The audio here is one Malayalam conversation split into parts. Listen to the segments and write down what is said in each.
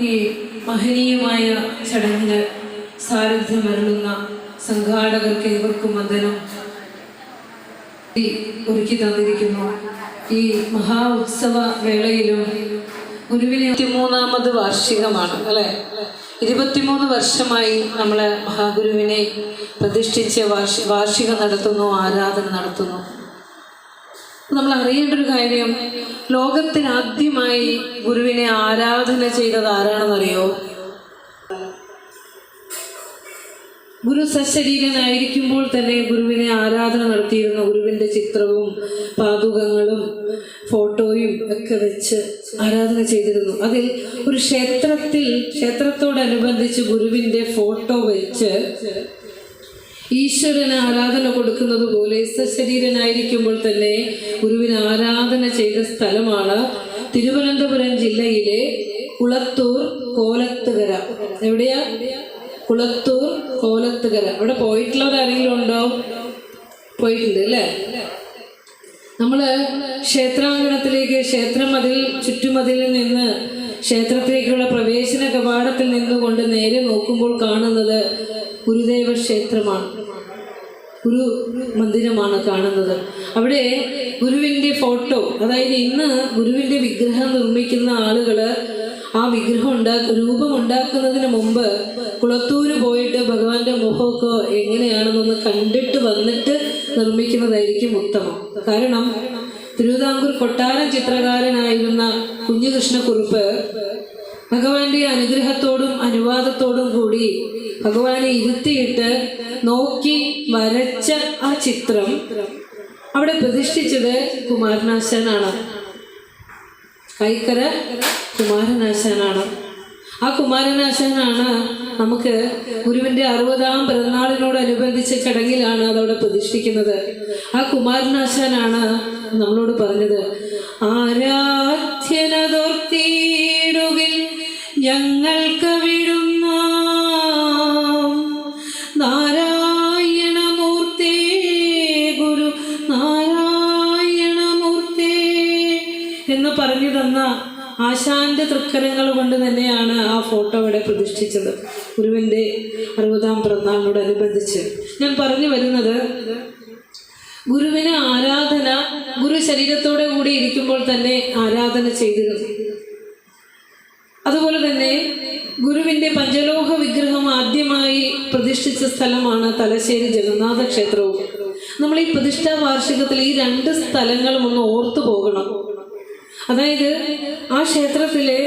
ഈ മഹനീയമായ ചടങ്ങിന് സാരഥ്യമരുളുന്ന സംഘാടകർക്ക് ഇവർക്കും വന്ദനം ഒരുക്കി തന്നിരിക്കുന്നു. ഈ മഹാ ഉത്സവ വേളയിലും ഗുരുവിന് 23ാമത് വാർഷികമാണ് അല്ലേ. 23 വർഷമായി നമ്മൾ മഹാഗുരുവിനെ പ്രതിഷ്ഠിച്ച് വാർഷികം നടത്തുന്നു, ആരാധന നടത്തുന്നു. നമ്മൾ അറിയേണ്ട ഒരു കാര്യം, ലോകത്തിൽ ആദ്യമായി ഗുരുവിനെ ആരാധന ചെയ്തത് ആരാണെന്നറിയോ? ഗുരു സശരീരനായിരിക്കുമ്പോൾ തന്നെ ഗുരുവിനെ ആരാധന നടത്തിയിരുന്ന, ഗുരുവിൻ്റെ ചിത്രവും പാദുകങ്ങളും ഫോട്ടോയും ഒക്കെ വെച്ച് ആരാധന ചെയ്തിരുന്നു. അതിൽ ഒരു ക്ഷേത്രത്തോടനുബന്ധിച്ച് ഗുരുവിൻ്റെ ഫോട്ടോ വെച്ച് ഈശ്വരന് ആരാധന കൊടുക്കുന്നത് പോലെ സശരീരനായിരിക്കുമ്പോൾ തന്നെ ഗുരുവിന് ആരാധന ചെയ്ത സ്ഥലമാണ് തിരുവനന്തപുരം ജില്ലയിലെ കുളത്തൂർ കോലത്തുകര. എവിടെയാ? കുളത്തൂർ കോലത്തുകര. അവിടെ പോയിട്ടുള്ളവരാരെങ്കിലും ഉണ്ടോ? പോയിട്ടുണ്ട് അല്ലേ? നമ്മള് ക്ഷേത്രാങ്കണത്തിലേക്ക്, ചുറ്റുമതിലിൽ നിന്ന് ക്ഷേത്രത്തിലേക്കുള്ള പ്രവേശന കവാടത്തിൽ നിന്നുകൊണ്ട് നേരെ നോക്കുമ്പോൾ കാണുന്നത് ഗുരുദേവ ക്ഷേത്രമാണ്, ഗുരു മന്ദിരമാണ് കാണുന്നത്. അവിടെ ഗുരുവിൻ്റെ ഫോട്ടോ, അതായത് ഇന്ന് ഗുരുവിൻ്റെ വിഗ്രഹം നിർമ്മിക്കുന്ന ആളുകള് ആ രൂപം ഉണ്ടാക്കുന്നതിന് മുമ്പ് കുളത്തൂര് പോയിട്ട് ഭഗവാന്റെ മുഖമൊക്കെ എങ്ങനെയാണെന്നൊന്ന് കണ്ടിട്ട് വന്നിട്ട് നിർമ്മിക്കുന്നതായിരിക്കും ഉത്തമം. കാരണം തിരുവിതാംകൂർ കൊട്ടാരം ചിത്രകാരനായിരുന്ന കുഞ്ഞികൃഷ്ണക്കുറുപ്പ് ഭഗവാന്റെ അനുഗ്രഹത്തോടും അനുവാദത്തോടും കൂടി ഭഗവാനെ ഇരുത്തിയിട്ട് നോക്കി വരച്ച ആ ചിത്രം അവിടെ പ്രതിഷ്ഠിച്ചത് കുമാരനാശാനാണ്. കൈക്കര കുമാരനാശാനാണ്. ആ കുമാരനാശാനാണ് നമുക്ക് ഗുരുവിൻ്റെ 60ാം പിറന്നാളിനോടനുബന്ധിച്ച ചടങ്ങിലാണ് അതവിടെ പ്രതിഷ്ഠിക്കുന്നത്. ആ കുമാരനാശാനാണ് നമ്മളോട് പറഞ്ഞത്, ആരാധ്യനതോർത്തിടുകിൽ ഞങ്ങൾക്ക് വിടുന്ന നാരായണമൂർത്തേ, ഗുരു നാരായണമൂർത്തേ എന്ന് പറഞ്ഞു തന്ന ആശാന്റെ തൃക്കരങ്ങൾ കൊണ്ട് തന്നെയാണ് ആ ഫോട്ടോ ഇവിടെ പ്രതിഷ്ഠിച്ചത് ഗുരുവിൻ്റെ 60ാം പിറന്നാളിനോടനുബന്ധിച്ച്. ഞാൻ പറഞ്ഞു വരുന്നത്, ഗുരുവിന് ആരാധന, ഗുരു ശരീരത്തോടെ കൂടി ഇരിക്കുമ്പോൾ തന്നെ ആരാധന ചെയ്തിരുന്നു. അതുപോലെ തന്നെ ഗുരുവിൻ്റെ പഞ്ചലോഹ വിഗ്രഹം ആദ്യമായി പ്രതിഷ്ഠിച്ച സ്ഥലമാണ് തലശ്ശേരി ജഗന്നാഥ ക്ഷേത്രവും. നമ്മൾ ഈ പ്രതിഷ്ഠാ വാർഷികത്തിൽ ഈ 2 സ്ഥലങ്ങളും ഒന്ന് ഓർത്തു പോകണം. അതായത് ആ ക്ഷേത്രത്തിലെ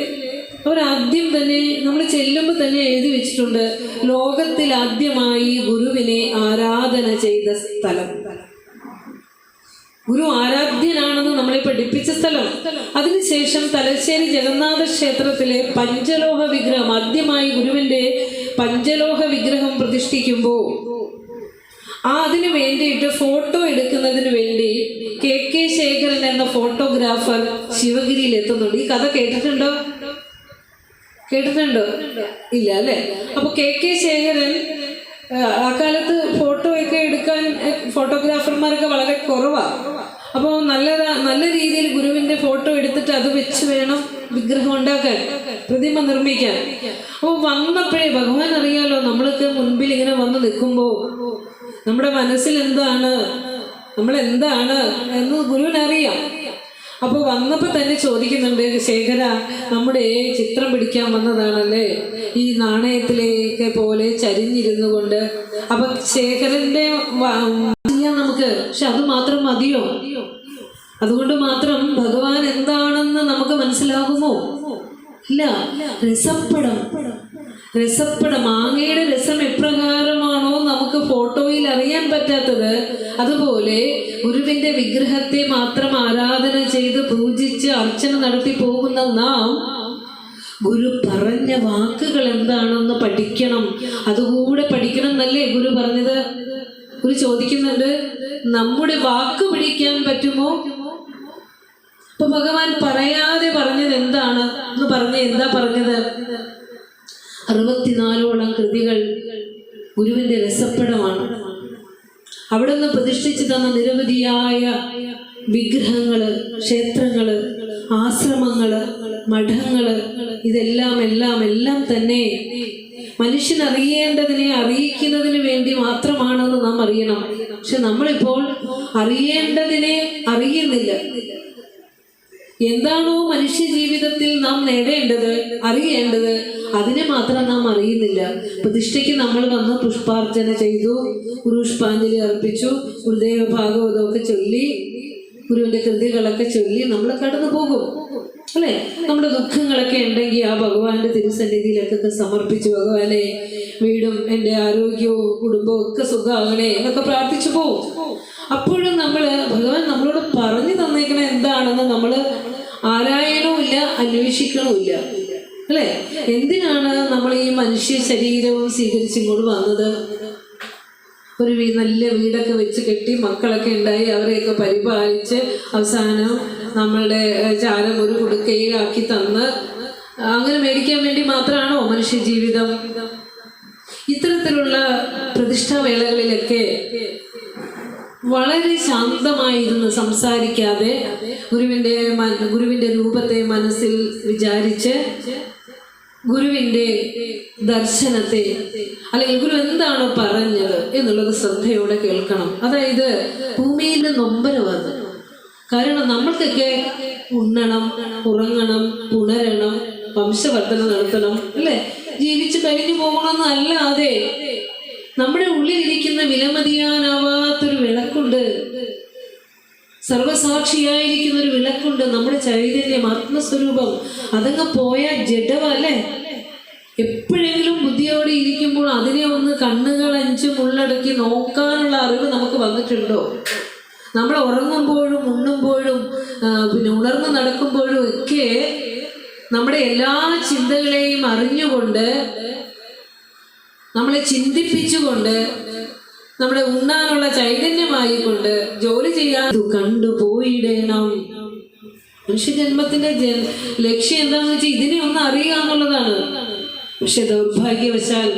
അവരാദ്യം തന്നെ നമ്മൾ ചെല്ലുമ്പോൾ തന്നെ എഴുതി വെച്ചിട്ടുണ്ട്, ലോകത്തിൽ ആദ്യമായി ഗുരുവിനെ ആരാധന ചെയ്ത സ്ഥലം, ഗുരു ആരാധ്യനാണെന്ന് നമ്മളെ പഠിപ്പിച്ച സ്ഥലം. അതിനുശേഷം തലശ്ശേരി ജഗന്നാഥ ക്ഷേത്രത്തിലെ പഞ്ചലോഹ വിഗ്രഹം, ആദ്യമായി ഗുരുവിൻ്റെ പഞ്ചലോഹ വിഗ്രഹം പ്രതിഷ്ഠിക്കുമ്പോൾ അതിന് വേണ്ടിയിട്ട് ഫോട്ടോ എടുക്കുന്നതിന് വേണ്ടി KK ശേഖരൻ എന്ന ഫോട്ടോഗ്രാഫർ ശിവഗിരിയിൽ എത്തുന്നുണ്ട്. ഈ കഥ കേട്ടിട്ടുണ്ടോ? ഇല്ല അല്ലേ? അപ്പോൾ KK ശേഖരൻ ആ കാലത്ത് ഫോട്ടോയൊക്കെ എടുക്കാൻ ഫോട്ടോഗ്രാഫർമാരൊക്കെ വളരെ കുറവാണ്. അപ്പോൾ നല്ല രീതിയിൽ ഗുരുവിൻ്റെ ഫോട്ടോ എടുത്തിട്ട് അത് വെച്ച് വേണം വിഗ്രഹം ഉണ്ടാക്കാൻ, പ്രതിമ നിർമ്മിക്കാൻ. അപ്പോൾ വന്നപ്പോഴേ ഭഗവാൻ അറിയാലോ, നമ്മളൊക്കെ മുൻപിൽ ഇങ്ങനെ വന്ന് നിൽക്കുമ്പോൾ നമ്മുടെ മനസ്സിൽ നമ്മളെന്താണ് എന്ന് ഗുരുവിനറിയാം. അപ്പോൾ വന്നപ്പോൾ തന്നെ ചോദിക്കുന്നുണ്ട്, ശേഖര, നമ്മുടെ ചിത്രം പിടിക്കാൻ വന്നതാണല്ലേ, ഈ നാണയത്തിലേക്ക് പോലെ ചരിഞ്ഞിരുന്നു കൊണ്ട്. അപ്പൊ ശേഖരന്റെ ചെയ്യാം നമുക്ക്, പക്ഷെ അത് മാത്രം മതിയോ? അതുകൊണ്ട് മാത്രം ഭഗവാൻ എന്താണെന്ന് നമുക്ക് മനസ്സിലാകുമോ? ഇല്ല. രസപ്പടം, മാങ്ങയുടെ രസം എപ്രകാരമാണോ നമുക്ക് ഫോട്ടോയിൽ അറിയാൻ പറ്റാത്തത്, അതുപോലെ ഗുരുവിന്റെ വിഗ്രഹത്തെ മാത്രം ആരാധന ചെയ്ത് പൂജിച്ച് അർച്ചന നടത്തി പോകുന്ന നാം ഗുരു പറഞ്ഞ വാക്കുകൾ എന്താണെന്ന് പഠിക്കണം. അതുകൂടെ പഠിക്കണം എന്നല്ലേ ഗുരു പറഞ്ഞത്? ഗുരു ചോദിക്കുന്നുണ്ട്, നമ്മുടെ വാക്ക് പിടിക്കാൻ പറ്റുമോ? അപ്പൊ ഭഗവാൻ പറയാതെ പറഞ്ഞത് എന്താണ് എന്ന് പറഞ്ഞ് എന്താ പറഞ്ഞത്? 64ഓളം കൃതികൾ ഗുരുവിന്റെ രസപ്പടമാണ്. അവിടെ നിന്ന് പ്രതിഷ്ഠിച്ചു തന്ന നിരവധിയായ വിഗ്രഹങ്ങള്, ക്ഷേത്രങ്ങള്, ആശ്രമങ്ങള്, മഠങ്ങള്, എല്ലാം തന്നെ മനുഷ്യൻ അറിയേണ്ടതിനെ അറിയിക്കുന്നതിന് വേണ്ടി മാത്രമാണെന്ന് നാം അറിയണം. പക്ഷെ നമ്മളിപ്പോൾ അറിയേണ്ടതിനെ അറിയുന്നില്ല. എന്താണോ മനുഷ്യ ജീവിതത്തിൽ നാം നേടേണ്ടത്, അറിയേണ്ടത്, അതിനെ മാത്രം നാം അറിയുന്നില്ല. പ്രതിഷ്ഠയ്ക്ക് നമ്മൾ വന്ന് പുഷ്പാർച്ചന ചെയ്തു, പുഷ്പാഞ്ജലി അർപ്പിച്ചു, ഗുരുദേവ ഭാഗവതമൊക്കെ ചൊല്ലി, ഗുരുവിന്റെ കൃതികളൊക്കെ ചൊല്ലി നമ്മൾ കടന്നു പോകും, അല്ലെ? നമ്മുടെ ദുഃഖങ്ങളൊക്കെ ഉണ്ടെങ്കിൽ ആ ഭഗവാന്റെ തിരുസന്നിധിയിലൊക്കെ സമർപ്പിച്ചു, ഭഗവാനെ വീടും എൻ്റെ ആരോഗ്യവും കുടുംബവും ഒക്കെ സുഖമാകണേ എന്നൊക്കെ പ്രാർത്ഥിച്ചു പോകും. അപ്പോഴും ഭഗവാൻ നമ്മളോട് പറഞ്ഞു തന്നേക്കണ എന്താണെന്ന് നമ്മൾ ആരായണവുമില്ല, അന്വേഷിക്കണമില്ല, അല്ലെ? എന്തിനാണ് നമ്മൾ ഈ മനുഷ്യ ശരീരവും സ്വീകരിച്ചിങ്ങോട്ട് വന്നത്? ഒരു നല്ല വീടൊക്കെ വെച്ച് കെട്ടി മക്കളൊക്കെ ഉണ്ടായി അവരെയൊക്കെ പരിപാലിച്ച് അവസാനം നമ്മളുടെ ചാരം ഒരു കുടുക്കയിലാക്കി തന്ന് അങ്ങനെ മേടിക്കാൻ വേണ്ടി മാത്രമാണോ മനുഷ്യ ജീവിതം? ഇത്തരത്തിലുള്ള പ്രതിഷ്ഠാവേളകളിലൊക്കെ വളരെ ശാന്തമായിരുന്ന് സംസാരിക്കാതെ ഗുരുവിന്റെ രൂപത്തെ മനസ്സിൽ വിചാരിച്ച് ഗുരുവിന്റെ ദർശനത്തെ, അല്ലെങ്കിൽ ഗുരു എന്താണ് പറഞ്ഞത് എന്നുള്ളത് ശ്രദ്ധയോടെ കേൾക്കണം. അതായത് ഭൂമിയിൽ നൊമ്പരമാണ്. കാരണം നമ്മൾക്കൊക്കെ ഉണ്ണണം, ഉറങ്ങണം, പുണരണം, വംശവർദ്ധന നടത്തണം, അല്ലെ? ജീവിച്ചു കഴിഞ്ഞു പോകണമെന്നല്ലാതെ നമ്മുടെ ഉള്ളിലിരിക്കുന്ന വിലമതിയാനാവാത്തൊരു വിളക്കുണ്ട്, സർവസാക്ഷിയായിരിക്കുന്ന ഒരു വിളക്കുണ്ട്, നമ്മുടെ ചൈതന്യം, ആത്മസ്വരൂപം. അതങ്ങ് പോയാൽ ജഡമല്ലേ? എപ്പോഴെങ്കിലും ബുദ്ധിയോടെ ഇരിക്കുമ്പോൾ അതിനെ ഒന്ന് കണ്ണുകൾ അഞ്ചും ഉള്ളടക്കി നോക്കാനുള്ള അറിവ് നമുക്ക് വന്നിട്ടുണ്ടോ? നമ്മൾ ഉറങ്ങുമ്പോഴും ഉണ്ണുമ്പോഴും പിന്നെ ഉണർന്ന് നടക്കുമ്പോഴും ഒക്കെ നമ്മുടെ എല്ലാ ചിന്തകളെയും അറിഞ്ഞുകൊണ്ട്, നമ്മളെ ചിന്തിപ്പിച്ചുകൊണ്ട്, നമ്മുടെ ഉണ്ണാനുള്ള ചൈതന്യമായിക്കൊണ്ട് ജോലി ചെയ്യാൻ കണ്ടുപോയിടണം. മനുഷ്യജന്മത്തിന്റെ ലക്ഷ്യം എന്താണെന്ന് വെച്ചാൽ ഇതിനെ ഒന്ന് അറിയുക എന്നുള്ളതാണ്. പക്ഷെ ദൗർഭാഗ്യവശാൽ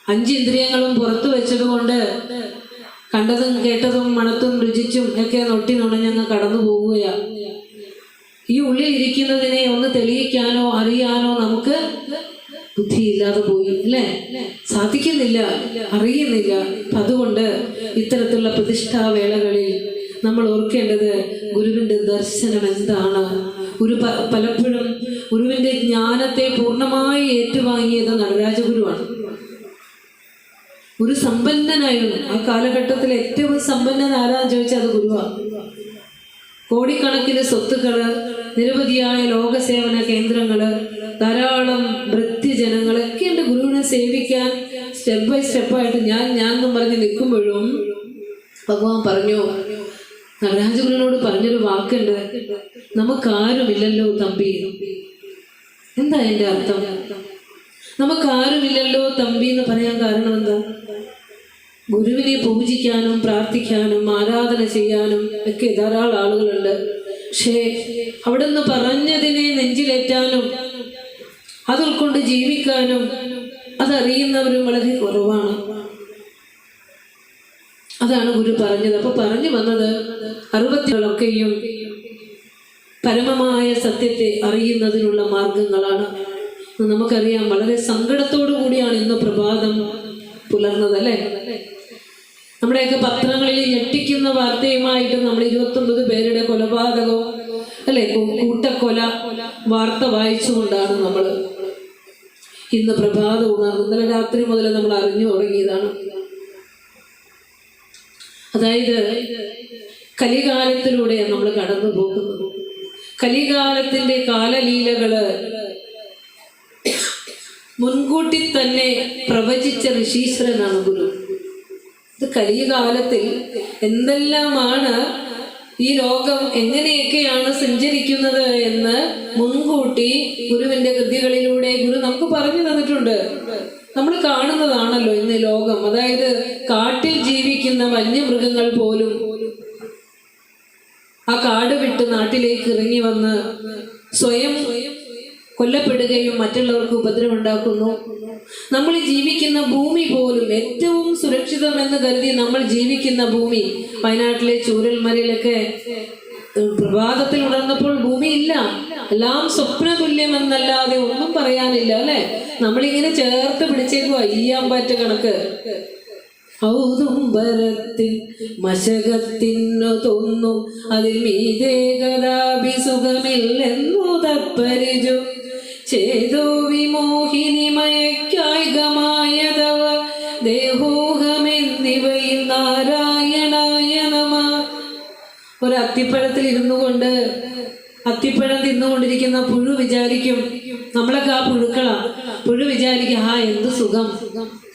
5 ഇന്ദ്രിയങ്ങളും പുറത്തു വെച്ചതുകൊണ്ട് കണ്ടതും കേട്ടതും മണത്തും രുചിച്ചും ഒക്കെ നൊട്ടി നുണഞ്ഞങ്ങ് കടന്നു പോവുകയാണ്. ഈ ഉള്ളിൽ ഇരിക്കുന്നതിനെ ഒന്ന് തെളിയിക്കാനോ അറിയാനോ നമുക്ക് ബുദ്ധിയില്ലാതെ പോയി, അല്ലേ? സാധിക്കുന്നില്ല, അറിയുന്നില്ല. അതുകൊണ്ട് ഇത്തരത്തിലുള്ള പ്രതിഷ്ഠാവേളകളിൽ നമ്മൾ ഓർക്കേണ്ടത് ഗുരുവിന്റെ ദർശനം എന്താണ്. പലപ്പോഴും ഗുരുവിന്റെ ജ്ഞാനത്തെ പൂർണ്ണമായി ഏറ്റുവാങ്ങിയത് നടരാജഗുരുവാണ്. ഒരു സമ്പന്നനായിരുന്നു. ആ കാലഘട്ടത്തിൽ ഏറ്റവും സമ്പന്നൻ ആരാന്ന് ചോദിച്ചാൽ അത് ഗുരുവാണ്. കോടിക്കണക്കിന് സ്വത്തുക്കള്, നിരവധിയായ ലോകസേവന കേന്ദ്രങ്ങള്, ധാരാളം വൃത്യജനങ്ങളൊക്കെ ഉണ്ട് ഗുരുവിനെ സേവിക്കാൻ. സ്റ്റെപ്പ് ബൈ സ്റ്റെപ്പായിട്ട് ഞാൻ എന്നും പറഞ്ഞ് നിൽക്കുമ്പോഴും ഭഗവാൻ പറഞ്ഞു, നടരാജഗുരുവിനോട് പറഞ്ഞൊരു വാക്കുണ്ട്, നമുക്കാരുമില്ലല്ലോ തമ്പി. എന്താ എൻ്റെ അർത്ഥം? നമുക്കാരുമില്ലല്ലോ തമ്പി എന്ന് പറയാൻ കാരണം എന്താ? ഗുരുവിനെ പൂജിക്കാനും പ്രാർത്ഥിക്കാനും ആരാധന ചെയ്യാനും ഒക്കെ ധാരാളം ആളുകളുണ്ട്. പക്ഷേ അവിടെ നിന്ന് പറഞ്ഞതിനെ നെഞ്ചിലേറ്റാനും അത് ഉൾക്കൊണ്ട് ജീവിക്കാനും അതറിയുന്നവരും വളരെ കുറവാണ്. അതാണ് ഗുരു പറഞ്ഞത്. അപ്പൊ പറഞ്ഞു വന്നത് 60കളൊക്കെയും പരമമായ സത്യത്തെ അറിയുന്നതിനുള്ള മാർഗങ്ങളാണ്. നമുക്കറിയാം, വളരെ സങ്കടത്തോടു കൂടിയാണ് ഇന്ന് പ്രഭാതം പുലർന്നത്, അല്ലേ? നമ്മുടെയൊക്കെ പത്രങ്ങളിൽ ഞെട്ടിക്കുന്ന വാർത്തയുമായിട്ട് നമ്മൾ 29 പേരുടെ കൊലപാതകവും, അല്ലെ, കൂട്ടക്കൊല വാർത്ത വായിച്ചുകൊണ്ടാണ് നമ്മൾ ഇന്ന് പ്രഭാതം ഉണർന്നത്. ഇന്നലെ രാത്രി മുതൽ നമ്മൾ അറിഞ്ഞു തുടങ്ങിയതാണ്. അതായത് കലികാലത്തിലൂടെ നമ്മൾ കടന്നു പോകുന്നത്. കലികാലത്തിന്റെ കാലലീലകള് മുൻകൂട്ടി തന്നെ പ്രവചിച്ച ഋഷീശ്വരനാണ് ഗുരു. ഇത് കലികാലത്തിൽ എന്തെല്ലാമാണ്, ഈ ലോകം എങ്ങനെയൊക്കെയാണ് സഞ്ചരിക്കുന്നത് എന്ന് മുൻകൂട്ടി ഗുരുവിന്റെ കൃതികളിലൂടെ ഗുരു നമുക്ക് പറഞ്ഞു തന്നിട്ടുണ്ട്. നമ്മൾ കാണുന്നതാണല്ലോ ഇന്ന് ലോകം. അതായത് കാട്ടിൽ ജീവിക്കുന്ന വന്യമൃഗങ്ങൾ പോലും ആ കാട് വിട്ട് നാട്ടിലേക്ക് ഇറങ്ങി വന്ന് സ്വയം കൊല്ലപ്പെടുകയും മറ്റുള്ളവർക്ക് ഉപദ്രവം ഉണ്ടാക്കുന്നു. നമ്മൾ ജീവിക്കുന്ന ഭൂമി പോലും ഏറ്റവും സുരക്ഷിതമെന്ന് കരുതി നമ്മൾ ജീവിക്കുന്ന ഭൂമി, വയനാട്ടിലെ ചൂരൽമലയിലൊക്കെ പ്രഭാതത്തിൽ ഉണർന്നപ്പോൾ ഭൂമിയില്ല, എല്ലാം സ്വപ്നതുല്യമെന്നല്ലാതെ ഒന്നും പറയാനില്ല അല്ലെ. നമ്മളിങ്ങനെ ചേർത്ത് പിടിച്ചേക്കുവാ ഈയാമ്പാറ്റ കണക്ക്. ഔദുംബരത്തിൻ മശകത്തിനു തോന്നും അതിൽ മീതേ കഥാപി സുഖമില്ലെന്നു തപ്പരിജു ചേതോ വിമോഹിനിമയക്കായികമായതവ ദേഹോഹമെന്നിവയിൽ നാരായണായ നമ. ഒരു അത്തിപ്പഴത്തിൽ ഇരുന്നു കൊണ്ട് അത്തിപ്പഴം തിന്നുകൊണ്ടിരിക്കുന്ന പുഴു വിചാരിക്കും, നമ്മളൊക്കെ ആ പുഴുക്കളാ, പുഴു വിചാരിക്കും ആ എന്ത് സുഖം,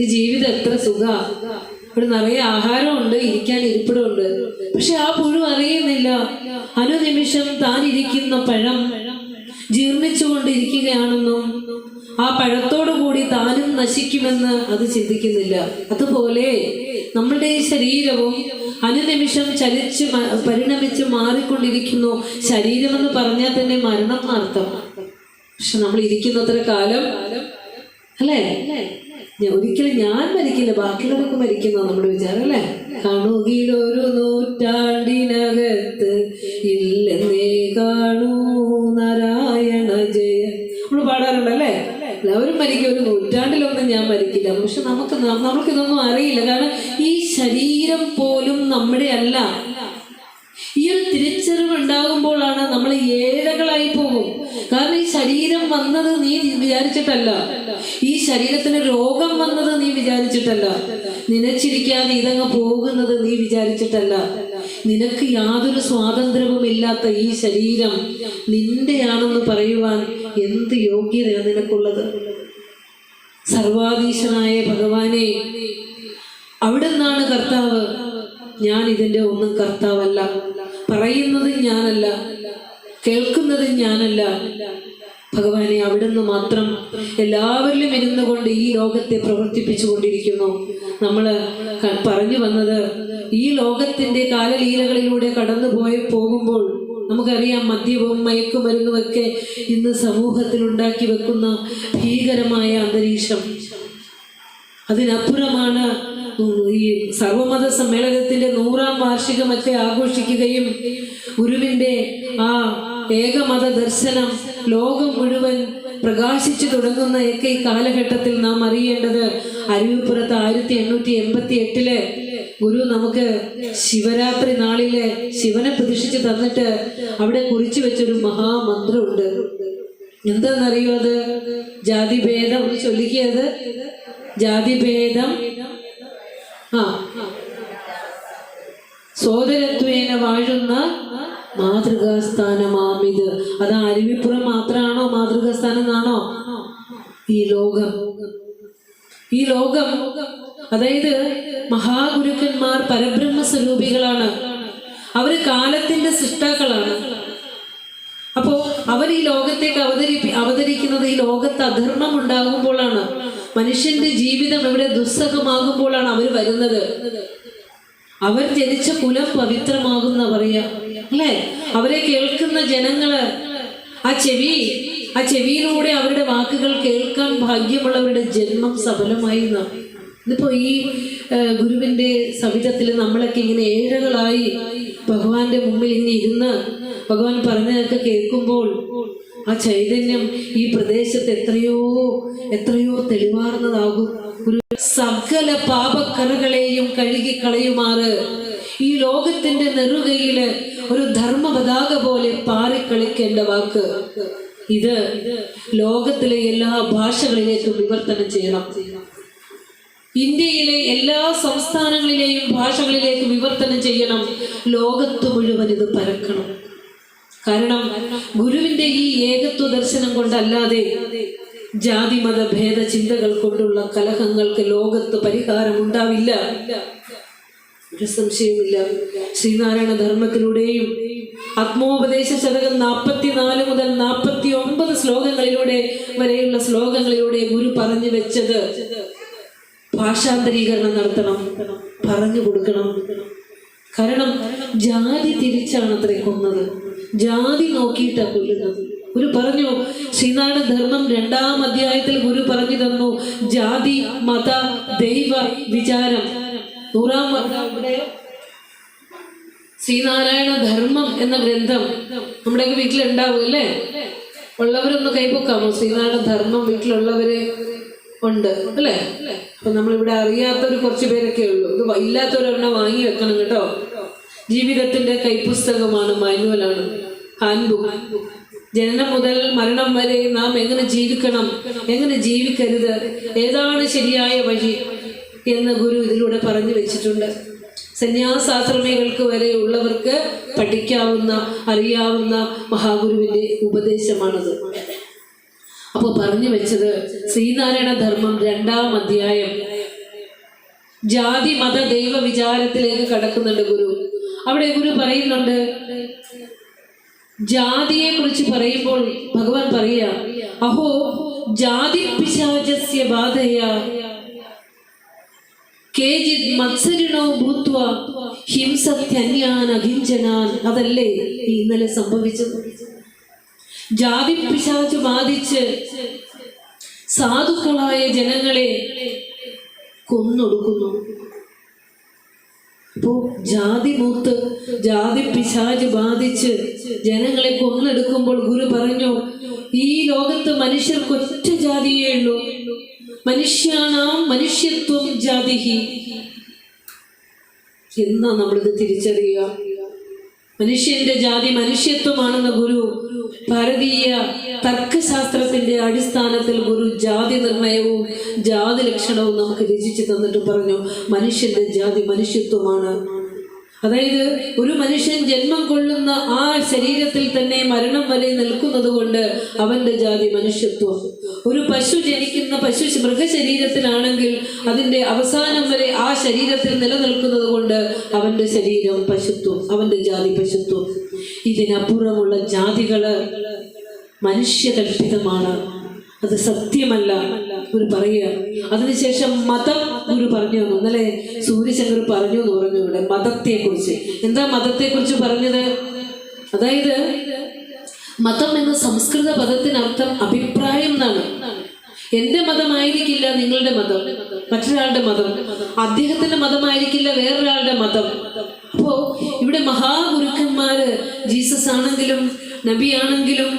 ഈ ജീവിതം എത്ര സുഖ, ഇവിടെ നിറയെ ആഹാരമുണ്ട്, ഇരിക്കാൻ ഇരിപ്പിടമുണ്ട്. പക്ഷെ ആ പുഴു അറിയുന്നില്ല അനുനിമിഷം താൻ ഇരിക്കുന്ന പഴം ജീർണിച്ചുകൊണ്ടിരിക്കുകയാണെന്നും ആ പഴത്തോടു കൂടി താനും നശിക്കുമെന്ന് അത് ചിന്തിക്കുന്നില്ല. അതുപോലെ നമ്മളുടെ ഈ ശരീരവും അനുനിമിഷം ചലിച്ച് പരിണമിച്ച് മാറിക്കൊണ്ടിരിക്കുന്നു. ശരീരമെന്ന് പറഞ്ഞാൽ തന്നെ മരണം എന്നർത്ഥം. പക്ഷെ നമ്മൾ ഇരിക്കുന്നത്ര കാലം അല്ലേ, ഒരിക്കലും ഞാൻ മരിക്കില്ല, ബാക്കിയുള്ളവരൊക്കെ മരിക്കുന്ന നമ്മുടെ വിചാരം അല്ലേ. കണുകിലൊരു നൂറ്റാണ്ടിനകത്ത് ഇല്ലെന്നേ കാണൂ നാരായണ ജയ, നമ്മൾ പാടാറുണ്ടല്ലേ. എല്ലാവരും മരിക്കും, ഒരു നൂറ്റാണ്ടിലൊന്നും ഞാൻ മരിക്കില്ല. പക്ഷെ നമുക്കിതൊന്നും അറിയില്ല. കാരണം ഈ ശരീരം പോലും നമ്മുടെ അല്ല. ഈ ഒരു തിരിച്ചറിവ് ഉണ്ടാകുമ്പോഴാണ് നമ്മൾ ഏഴകളായി പോകും. കാരണം ഈ ശരീരം വന്നത് നീ വിചാരിച്ചിട്ടല്ല, ഈ ശരീരത്തിന് രോഗം വന്നത് നീ വിചാരിച്ചിട്ടല്ല, നിനച്ചിരിക്കാതെ ഇതങ്ങ് പോകുന്നത് നീ വിചാരിച്ചിട്ടല്ല. നിനക്ക് യാതൊരു സ്വാതന്ത്ര്യവും ഇല്ലാത്ത ഈ ശരീരം നിന്റെയാണെന്ന് പറയുവാൻ എന്ത് യോഗ്യതയാണ് നിനക്കുള്ളത്? സർവാധീശനായ ഭഗവാനെ, അവിടെ നിന്നാണ് കർത്താവ്. ഞാൻ ഇതിന്റെ ഒന്നും കർത്താവല്ല, പറയുന്നത് ഞാനല്ല, കേൾക്കുന്നത് ഞാനല്ല. ഭഗവാനെ, അവിടുന്ന് മാത്രം എല്ലാവരിലും ഇരുന്നു കൊണ്ട് ഈ ലോകത്തെ പ്രവർത്തിപ്പിച്ചു കൊണ്ടിരിക്കുന്നു. നമ്മള് പറഞ്ഞു വന്നത് ഈ ലോകത്തിന്റെ കാലലീലകളിലൂടെ കടന്നു പോകുമ്പോൾ നമുക്കറിയാം, മദ്യവും മയക്കുമരുന്നും ഒക്കെ ഇന്ന് സമൂഹത്തിൽ ഉണ്ടാക്കി വെക്കുന്ന ഭീകരമായ അന്തരീക്ഷം. അതിനപ്പുറമാണ് ഈ സർവമത സമ്മേളനത്തിന്റെ 100ാം വാർഷികമൊക്കെ ആഘോഷിക്കുകയും ഗുരുവിന്റെ ആ ഏകമത ദർശനം ലോകം മുഴുവൻ പ്രകാശിച്ചു തുടങ്ങുന്ന ഒക്കെ ഈ കാലഘട്ടത്തിൽ നാം അറിയേണ്ടത്, അരുവിപ്പുറത്ത് 1888 ഗുരു നമുക്ക് ശിവരാത്രി നാളില് ശിവനെ പ്രതിഷ്ഠിച്ച് തന്നിട്ട് അവിടെ കുറിച്ചു വെച്ചൊരു മഹാമന്ത്രമുണ്ട്. എന്താണെന്നറിയോ? അത് ജാതിഭേദം ചൊല്ലിക്കത്. ജാതിഭേദം സോദരത്വേന വാഴുന്ന മാതൃകാസ്ഥാനമാമിത്. അത് അരുവിപ്പുറം മാത്രമാണോ മാതൃകാസ്ഥാനം എന്നാണോ? ഈ ലോകം അതായത് മഹാഗുരുക്കന്മാർ പരബ്രഹ്മ സ്വരൂപികളാണ്. അവര് കാലത്തിന്റെ സൃഷ്ടാക്കളാണ്. അപ്പോ അവർ ഈ ലോകത്തേക്ക് അവതരിക്കുന്നത് ഈ ലോകത്ത് അധർമ്മം ഉണ്ടാകുമ്പോഴാണ്, മനുഷ്യന്റെ ജീവിതം ഇവിടെ ദുസ്സഹമാകുമ്പോഴാണ് അവർ വരുന്നത്. അവർ ജനിച്ച കുലം പവിത്രമാകുന്ന പറയാ അല്ലേ. അവരെ കേൾക്കുന്ന ജനങ്ങള് ആ ചെവിയിലൂടെ അവരുടെ വാക്കുകൾ കേൾക്കാൻ ഭാഗ്യമുള്ളവരുടെ ജന്മം സഫലമായി. ഇതിപ്പോ ഈ ഗുരുവിന്റെ സവിധത്തിൽ നമ്മളൊക്കെ ഇങ്ങനെ ഏഴകളായി ഭഗവാന്റെ മുമ്പിൽ ഇങ്ങനെ ഇരുന്ന് ഭഗവാൻ പറഞ്ഞതൊക്കെ കേൾക്കുമ്പോൾ ആ ചൈതന്യം ഈ പ്രദേശത്ത് എത്രയോ തെളിവാർന്നതാകും. ഒരു സകല പാപക്കറകളെയും കഴുകി കളയുമാറ് ഈ ലോകത്തിന്റെ നെറുകയില് ഒരു ധർമ്മ പതാക പോലെ പാറിക്കളിക്കേണ്ട വാക്ക് ഇത് ലോകത്തിലെ എല്ലാ ഭാഷകളിലേക്കും വിവർത്തനം ചെയ്യണം. ഇന്ത്യയിലെ എല്ലാ സംസ്ഥാനങ്ങളിലെയും ഭാഷകളിലേക്ക് വിവർത്തനം ചെയ്യണം. ലോകത്ത് മുഴുവൻ ഇത് പരക്കണം. കാരണം ഗുരുവിന്റെ ഈ ഏകത്വ ദർശനം കൊണ്ടല്ലാതെ ജാതിമത ഭേദ ചിന്തകൾ കൊണ്ടുള്ള കലഹങ്ങൾക്ക് ലോകത്ത് പരിഹാരം ഉണ്ടാവില്ല, ഒരു സംശയമില്ല. ശ്രീനാരായണ ധർമ്മത്തിലൂടെയും ആത്മോപദേശ ശതകം 44 മുതൽ 49 ശ്ലോകങ്ങളിലൂടെ വരെയുള്ള ശ്ലോകങ്ങളിലൂടെ ഗുരു പറഞ്ഞു വെച്ചത് ഭാഷാന്തരീകരണം നടത്തണം, പറഞ്ഞു കൊടുക്കണം. കാരണം ജാതി തിരിച്ചാണ് അത്രയും കൊന്നത്, ജാതി നോക്കിയിട്ടാണ് കൊല്ലുന്നത്. ഗുരു പറഞ്ഞു ശ്രീനാരായണ ധർമ്മം 2-ാം അധ്യായത്തിൽ ഗുരു പറഞ്ഞു തന്നു ജാതി മത ദൈവ വിചാരം. 100-ാം ഇവിടെ ശ്രീനാരായണ ധർമ്മം എന്ന ഗ്രന്ഥം നമ്മുടെയൊക്കെ വീട്ടിലുണ്ടാവും അല്ലേ? ഉള്ളവരൊന്ന് കൈപ്പൊക്കാമോ? ശ്രീനാരായണ ധർമ്മം വീട്ടിലുള്ളവര് ഉണ്ട് അല്ലേ? അപ്പൊ നമ്മളിവിടെ അറിയാത്തൊരു കുറച്ച് പേരൊക്കെ ഉള്ളൂ. ഇത് ഇല്ലാത്തവരൊരെണ്ണം വാങ്ങി വെക്കണം കേട്ടോ. ജീവിതത്തിന്റെ കൈപ്പുസ്തകമാണ്, മാനുവലാണ്, ഹാൻഡ്ബുക്ക്. ജനനം മുതൽ മരണം വരെ നാം എങ്ങനെ ജീവിക്കണം, എങ്ങനെ ജീവിക്കരുത്, ഏതാണ് ശരിയായ വഴി എന്ന് ഗുരു ഇതിലൂടെ പറഞ്ഞു വെച്ചിട്ടുണ്ട്. സന്യാസാശ്രമികൾക്ക് വരെ ഉള്ളവർക്ക് പഠിക്കാവുന്ന അറിയാവുന്ന മഹാഗുരുവിന്റെ ഉപദേശമാണത്. അപ്പൊ പറഞ്ഞു വെച്ചത് ശ്രീനാരായണ ധർമ്മം 2-ാം അധ്യായം ജാതി മത ദൈവ വിചാരത്തിലേക്ക് കടക്കുന്നുണ്ട് ഗുരു. അവിടെ ഗുരു പറയുന്നുണ്ട്, ജാതിയെ കുറിച്ച് പറയുമ്പോൾ ഭഗവാൻ പറയാ അഹോ ജാതി പിശാചസ്യ ബാധയ കേജിത് മത്സരിണോ ഭൂത്വ ഹിംസത്യന്യാൻ അഹിംസനാൻ. അതല്ലേ ഇന്നലെ സംഭവിച്ചത്? ജാതി പിശാച് ബാധിച്ച് സാധുക്കളായ ജനങ്ങളെ കൊന്നൊടുക്കുന്നു. അപ്പോ ജാതി മൂത്ത് ജാതി പിശാച് ബാധിച്ച് ജനങ്ങളെ കൊന്നെടുക്കുമ്പോൾ ഗുരു പറഞ്ഞു ഈ ലോകത്ത് മനുഷ്യർക്ക് ഒറ്റ ജാതിയേ ഉള്ളൂ, മനുഷ്യാണാം മനുഷ്യത്വം ജാതിഹി. എന്നാ നമ്മളിത് തിരിച്ചറിയുക? മനുഷ്യന്റെ ജാതി മനുഷ്യത്വമാണെന്ന ഗുരു ഭാരതീയ തർക്കശാസ്ത്രത്തിന്റെ അടിസ്ഥാനത്തിൽ ഗുരു ജാതി നിർണയവും ജാതി ലക്ഷണവും നമുക്ക് രചിച്ചു തന്നിട്ട് പറഞ്ഞു മനുഷ്യന്റെ ജാതി മനുഷ്യത്വമാണ്. അതായത് ഒരു മനുഷ്യൻ ജന്മം കൊള്ളുന്ന ആ ശരീരത്തിൽ തന്നെ മരണം വരെ നിൽക്കുന്നത് കൊണ്ട് അവന്റെ ജാതി മനുഷ്യത്വം. ഒരു പശു ജനിക്കുന്ന പശു മൃഗശരീരത്തിലാണെങ്കിൽ അതിന്റെ അവസാനം വരെ ആ ശരീരത്തിൽ നിലനിൽക്കുന്നത് കൊണ്ട് അവന്റെ ശരീരം പശുത്വം, അവന്റെ ജാതി പശുത്വം. ഇതിനപ്പുറമുള്ള ജാതികള് മനുഷ്യകൽപ്പിതമാണ്, അത് സത്യമല്ല ഗുരു പറയുക. അതിനുശേഷം മതം ഗുരു പറഞ്ഞു തന്നു. ഇന്നലെ സൂര്യശങ്കർ പറഞ്ഞു എന്ന് പറഞ്ഞു ഇവിടെ മതത്തെ കുറിച്ച്. എന്താ മതത്തെ കുറിച്ച് പറഞ്ഞത്? അതായത് മതം എന്ന സംസ്കൃത പദത്തിനർത്ഥം അഭിപ്രായം എന്നാണ്. എന്റെ മതമായിരിക്കില്ല നിങ്ങളുടെ മതം, മറ്റൊരാളുടെ മതം, അദ്ദേഹത്തിന്റെ മതമായിരിക്കില്ല വേറൊരാളുടെ മതം. അപ്പോ ഇവിടെ മഹാഗുരുക്കന്മാര് ജീസസ് ആണെങ്കിലും നബിയാണെങ്കിലും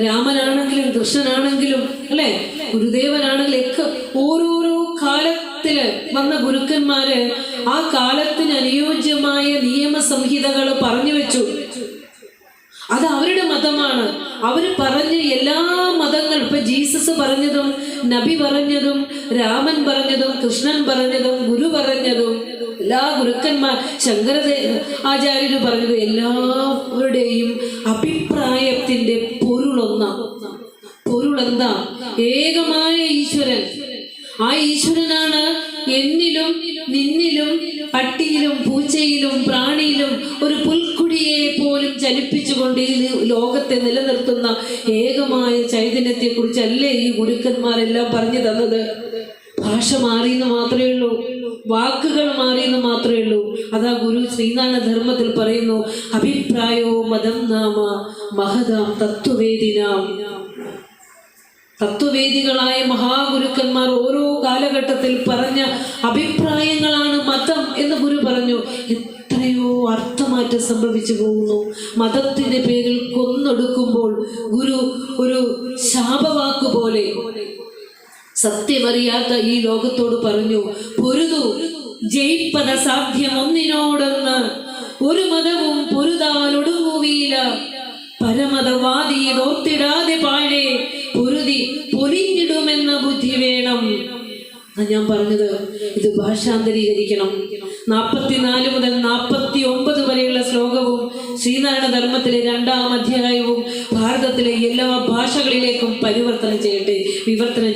രാമനാണെങ്കിലും കൃഷ്ണനാണെങ്കിലും അല്ലെ ഗുരുദേവനാണെങ്കിലും ഒക്കെ ഓരോരോ കാലത്തില് വന്ന ഗുരുക്കന്മാര് ആ കാലത്തിന് അനുയോജ്യമായ നിയമസംഹിതകൾ പറഞ്ഞു വെച്ചു. അത് അവരുടെ മതമാണ്. അവര് പറഞ്ഞ എല്ലാ മതങ്ങളും ഇപ്പൊ ജീസസ് പറഞ്ഞതും നബി പറഞ്ഞതും രാമൻ പറഞ്ഞതും കൃഷ്ണൻ പറഞ്ഞതും ഗുരു പറഞ്ഞതും എല്ലാ ഗുരുക്കന്മാർ ശങ്കരാചാര്യര് പറഞ്ഞത് എല്ലാവരുടെയും അഭിപ്രായത്തിന്റെ പൊരുളെന്താ? ഏകമായ ഈശ്വരൻ. ആ ഈശ്വരനാണ് എന്നിലും നിന്നിലും പട്ടിയിലും പൂച്ചയിലും പ്രാണിയിലും ഒരു പുൽക്കുടിയെ പോലും ചലിപ്പിച്ചുകൊണ്ട് ഈ ലോകത്തെ നിലനിർത്തുന്ന ഏകമായ ചൈതന്യത്തെ കുറിച്ചല്ലേ ഈ ഗുരുക്കന്മാരെല്ലാം പറഞ്ഞു തന്നത്. ഭാഷ മാറിയെന്ന് മാത്രമേ ഉള്ളൂ, വാക്കുകൾ മാറിയെന്ന് മാത്രമേ ഉള്ളൂ. അതാ ഗുരു ശ്രീനാരായണ ധർമ്മത്തിൽ പറയുന്നു അഭിപ്രായോ മതം നാമ മഹതാം തത്വവേദിനാം. തത്വവേദികളായ മഹാഗുരുക്കന്മാർ ഓരോ കാലഘട്ടത്തിൽ പറഞ്ഞ അഭിപ്രായങ്ങളാണ് മതം എന്ന് ഗുരു പറഞ്ഞു. എത്രയോ അർത്ഥമാറ്റം സംഭവിച്ചു പോകുന്നു. മതത്തിന്റെ പേരിൽ കൊന്നൊടുക്കുമ്പോൾ ഗുരു ഒരു ശാപവാക്ക് പോലെ സത്യമറിയാത്ത ഈ ലോകത്തോട് പറഞ്ഞു പൊരുതു ജയിപ്പത സാധ്യം ഒന്നിനോടൊന്ന്, ഒരു മതവും പൊരുതാലൊടുങ്ങുകയില്ല, പരമതവാദി ഓർത്തിടാതെ പാഴേ പൊരുതി പൊലിഞ്ഞിടുമെന്ന ബുദ്ധി വേണം. ഞാൻ പറഞ്ഞത് ഇത് ഭാഷാന്തരീകരിക്കണം. 44 മുതൽ 49 വരെയുള്ള ശ്ലോകവും ശ്രീനാരായണ ധർമ്മത്തിലെ 2-ാം അധ്യായവും ഭാരതത്തിലെ എല്ലാ ഭാഷകളിലേക്കും വിവർത്തനം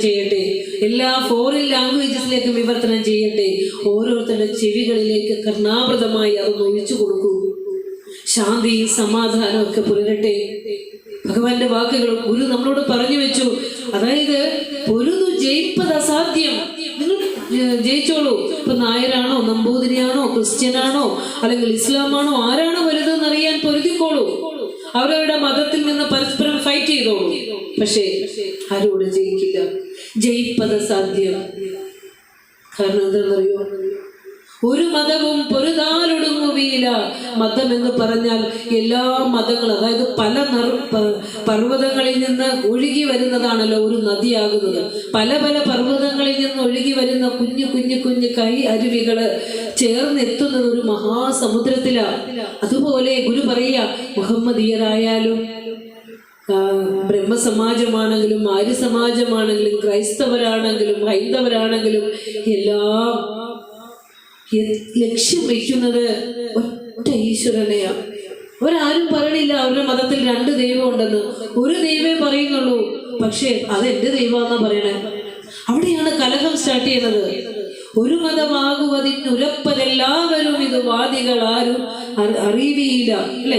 ചെയ്യട്ടെ. എല്ലാ ഫോറിൻ ലാംഗ്വേജസിലേക്കും വിവർത്തനം ചെയ്യട്ടെ. ഓരോരുത്തരുടെ ചെവികളിലേക്ക് കർണാമൃതമായി അതൊന്ന് ഒഴിച്ചു കൊടുക്കൂ. ശാന്തി സമാധാനം ഒക്കെ പുലരട്ടെ. ഭഗവാന്റെ വാക്കുകൾ ഗുരു നമ്മളോട് പറഞ്ഞു വെച്ചു. അതായത് പൊരുതു ജയിപ്പത് അസാധ്യം. നിങ്ങൾ ജയിച്ചോളൂ. ഇപ്പൊ നായരാണോ നമ്പൂതിരിയാണോ ക്രിസ്ത്യനാണോ അല്ലെങ്കിൽ ഇസ്ലാമാണോ ആരാണോ വലുതെന്ന് അറിയാൻ പൊരുതിക്കോളൂ. അവരവരുടെ മതത്തിൽ നിന്ന് പരസ്പരം ഫൈറ്റ് ചെയ്തോളൂ. പക്ഷേ ആരോട് ജയിക്കില്ല, ജയിപ്പത് സാധ്യം. കാരണം എന്താണെന്നറിയോ? ഒരു മതവും പൊരുതാലൊടുങ്ങുകയില്ല. മതം എന്ന് പറഞ്ഞാൽ എല്ലാ മതങ്ങളും, അതായത് പല പർവ്വതങ്ങളിൽ നിന്ന് ഒഴുകി വരുന്നതാണല്ലോ ഒരു നദിയാകുന്നത്. പല പല പർവ്വതങ്ങളിൽ നിന്ന് ഒഴുകി വരുന്ന കുഞ്ഞു കുഞ്ഞു കുഞ്ഞു അരുവികള് ചേർന്നെത്തുന്നത് ഒരു മഹാസമുദ്രത്തിലാണ്. അതുപോലെ ഗുരു പറയുക, മുഹമ്മദീയരായാലും ബ്രഹ്മസമാജമാണെങ്കിലും ആര്യ സമാജമാണെങ്കിലും ക്രൈസ്തവരാണെങ്കിലും ഹൈന്ദവരാണെങ്കിലും എല്ലാം ലക്ഷ്യം വയ്ക്കുന്നത് ഒറ്റ ഈശ്വരനെയാണ്. അവരാരും പറയണില്ല അവരുടെ മതത്തിൽ 2 ദൈവം ഉണ്ടെന്ന്. ഒരു ദൈവമേ പറയുന്നുള്ളൂ. പക്ഷേ അത് എൻ്റെ ദൈവമാണെന്നാ പറയണേ. അവിടെയാണ് കലഹം സ്റ്റാർട്ട് ചെയ്യുന്നത്. ഒരു മതമാകുവതിനുരപ്പതെല്ലാവരും ഇത് വാദികളാരും അറിയുകയില്ല. അല്ല,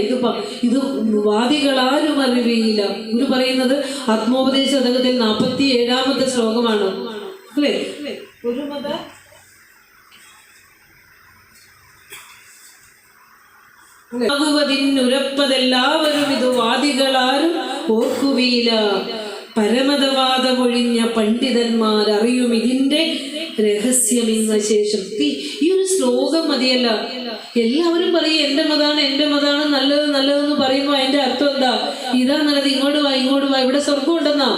ഇത് വാദികളാരും അറിയുകയില്ല. ഇത് പറയുന്നത് ആത്മോപദേശ ശതകത്തിൽ 47-ാമത്തെ ശ്ലോകമാണ് അല്ലേ? ഒരു ആകുവതിനുരപ്പതെല്ലാവരും ഇത് വാദികളാരും ഓർക്കുകയില്ല. പരമതവാദമൊഴിഞ്ഞ പണ്ഡിതന്മാർ അറിയും ഇതിന്റെ രഹസ്യമെന്ന ശേഷം. ഈ ഒരു ശ്ലോകം മതിയല്ല. എല്ലാവരും പറയും എൻ്റെ മതാണ് നല്ലത് നല്ലതെന്ന് പറയുമ്പോൾ അതിന്റെ അർത്ഥം എന്താ? ഇതാ നല്ലത്, ഇങ്ങോട്ട് വാ ഇവിടെ സ്വർഗം ഉണ്ടെന്നാ.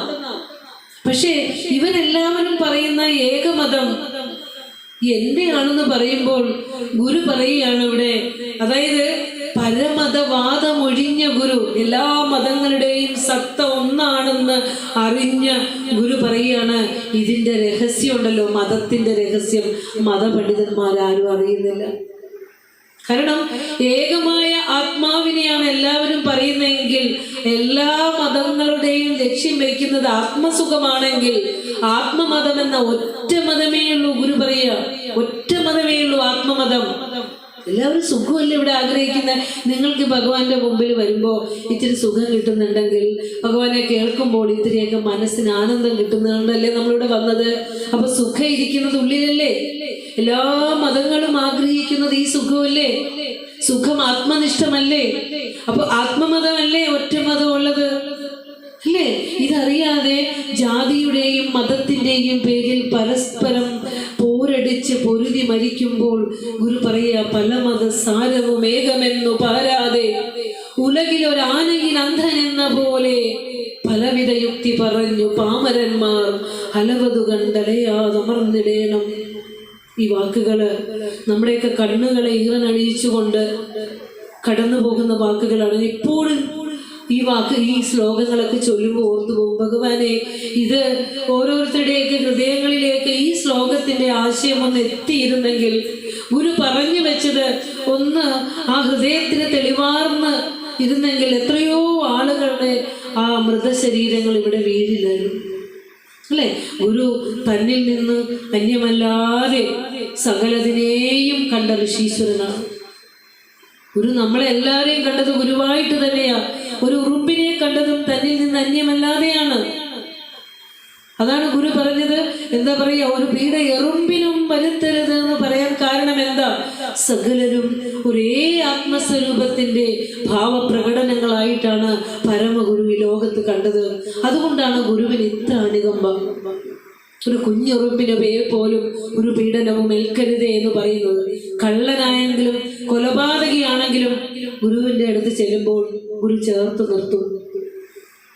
പക്ഷേ ഇവരെല്ലാവരും പറയുന്ന ഏകമതം എന്റെയാണെന്ന് പറയുമ്പോൾ ഗുരു പറയുകയാണ് ഇവിടെ, അതായത് പരമതവാദമൊഴിഞ്ഞ ഗുരു, എല്ലാ മതങ്ങളുടെയും സത്ത ഒന്നാണെന്ന് അറിഞ്ഞ ഗുരു പറയുകയാണ്, ഇതിന്റെ രഹസ്യം ഉണ്ടല്ലോ, മതത്തിന്റെ രഹസ്യം മതപണ്ഡിതന്മാരാരും അറിയുന്നില്ല. കാരണം ഏകമായ ആത്മാവിനെയാണ് എല്ലാവരും പറയുന്നതെങ്കിൽ, എല്ലാ മതങ്ങളുടെയും ലക്ഷ്യം വയ്ക്കുന്നത് ആത്മസുഖമാണെങ്കിൽ, ആത്മമതം എന്ന ഒറ്റ മതമേ ഉള്ളൂ. ഗുരു പറയുക, ഒറ്റ മതമേ ഉള്ളൂ, ആത്മമതം. എല്ലാവരും സുഖമല്ലേ ഇവിടെ ആഗ്രഹിക്കുന്നത്? നിങ്ങൾക്ക് ഭഗവാന്റെ മുമ്പിൽ വരുമ്പോൾ ഇത്തിരി സുഖം കിട്ടുന്നുണ്ടെങ്കിൽ, ഭഗവാനെ കേൾക്കുമ്പോൾ ഇത്തിരിയൊക്കെ മനസ്സിന് ആനന്ദം കിട്ടുന്നുണ്ടല്ലേ നമ്മളിവിടെ വന്നത്. അപ്പൊ സുഖം ഇരിക്കുന്നത് ഉള്ളിലല്ലേ? എല്ലാ മതങ്ങളും ആഗ്രഹിക്കുന്നത് ഈ സുഖമല്ലേ? സുഖം ആത്മനിഷ്ഠമല്ലേ? അപ്പൊ ആത്മമതമല്ലേ ഒറ്റ മതം ഉള്ളത് അല്ലേ? ഇതറിയാതെ ജാതിയുടെയും മതത്തിന്റെയും പേരിൽ പരസ്പരം പോരടിച്ച് പൊരുതി മരിക്കുമ്പോൾ ഗുരു പറയുക, പല മതസാരവും ഏകമെന്നു പാരാതെ ഉലകിലൊരാനയിൽ അന്ധനെന്ന പോലെ പലവിധ യുക്തി പറഞ്ഞു പാമരന്മാർ അലവതു കണ്ടലയാതമർന്നിടേണം. ഈ വാക്കുകള് നമ്മുടെയൊക്കെ കണ്ണുകളെ ഈറനണിയിച്ചുകൊണ്ട് കടന്നു പോകുന്ന വാക്കുകളാണ്. ഇപ്പോഴും ഈ ശ്ലോകങ്ങളൊക്കെ ചൊല്ലുമ്പോൾ ഓർത്തു പോകും, ഭഗവാനെ, ഇത് ഓരോരുത്തരുടെയൊക്കെ ഹൃദയങ്ങളിലേക്ക് ഈ ശ്ലോകത്തിന്റെ ആശയം ഒന്ന് എത്തിയിരുന്നെങ്കിൽ, ഗുരു പറഞ്ഞു വെച്ചത് ഒന്ന് ആ ഹൃദയത്തിന് തെളിവാർന്ന് ഇരുന്നെങ്കിൽ, എത്രയോ ആളുകളുടെ ആ മൃതശരീരങ്ങൾ ഇവിടെ വീഴില്ലായിരുന്നു അല്ലെ? ഗുരു തന്നിൽ നിന്ന് അന്യമല്ലാതെ സകലതിനെയും കണ്ട ഋഷീശ്വരനാണ്. ഗുരു നമ്മളെ എല്ലാവരെയും കണ്ടത് ഗുരുവായിട്ട് തന്നെയാ. ഒരു ഉറുമ്പിനെ കണ്ടതും തന്നിൽ നിന്ന് അന്യമല്ലാതെയാണ്. അതാണ് ഗുരു പറഞ്ഞത്, എന്താ പറയാ, ഒരു പീഡ എറുമ്പിനും വരുത്തരുത് എന്ന് പറയാൻ കാരണം എന്താ? സകലരും ഒരേ ആത്മസ്വരൂപത്തിന്റെ ഭാവപ്രകടനങ്ങളായിട്ടാണ് പരമഗുരു ഈ ലോകത്ത് കണ്ടത്. അതുകൊണ്ടാണ് ഗുരുവിന് ഇത്ര അനുകമ്പം. ഒരു കുഞ്ഞുറുമ്പിനെ പോലും ഒരു പീഡനവും ഏൽക്കരുതേ എന്ന് പറയുന്നത്. കള്ളനായെങ്കിലും കൊലപാതകിയാണെങ്കിലും ഗുരുവിന്റെ അടുത്ത് ചെല്ലുമ്പോൾ ഗുരു ചേർത്ത് നിർത്തും.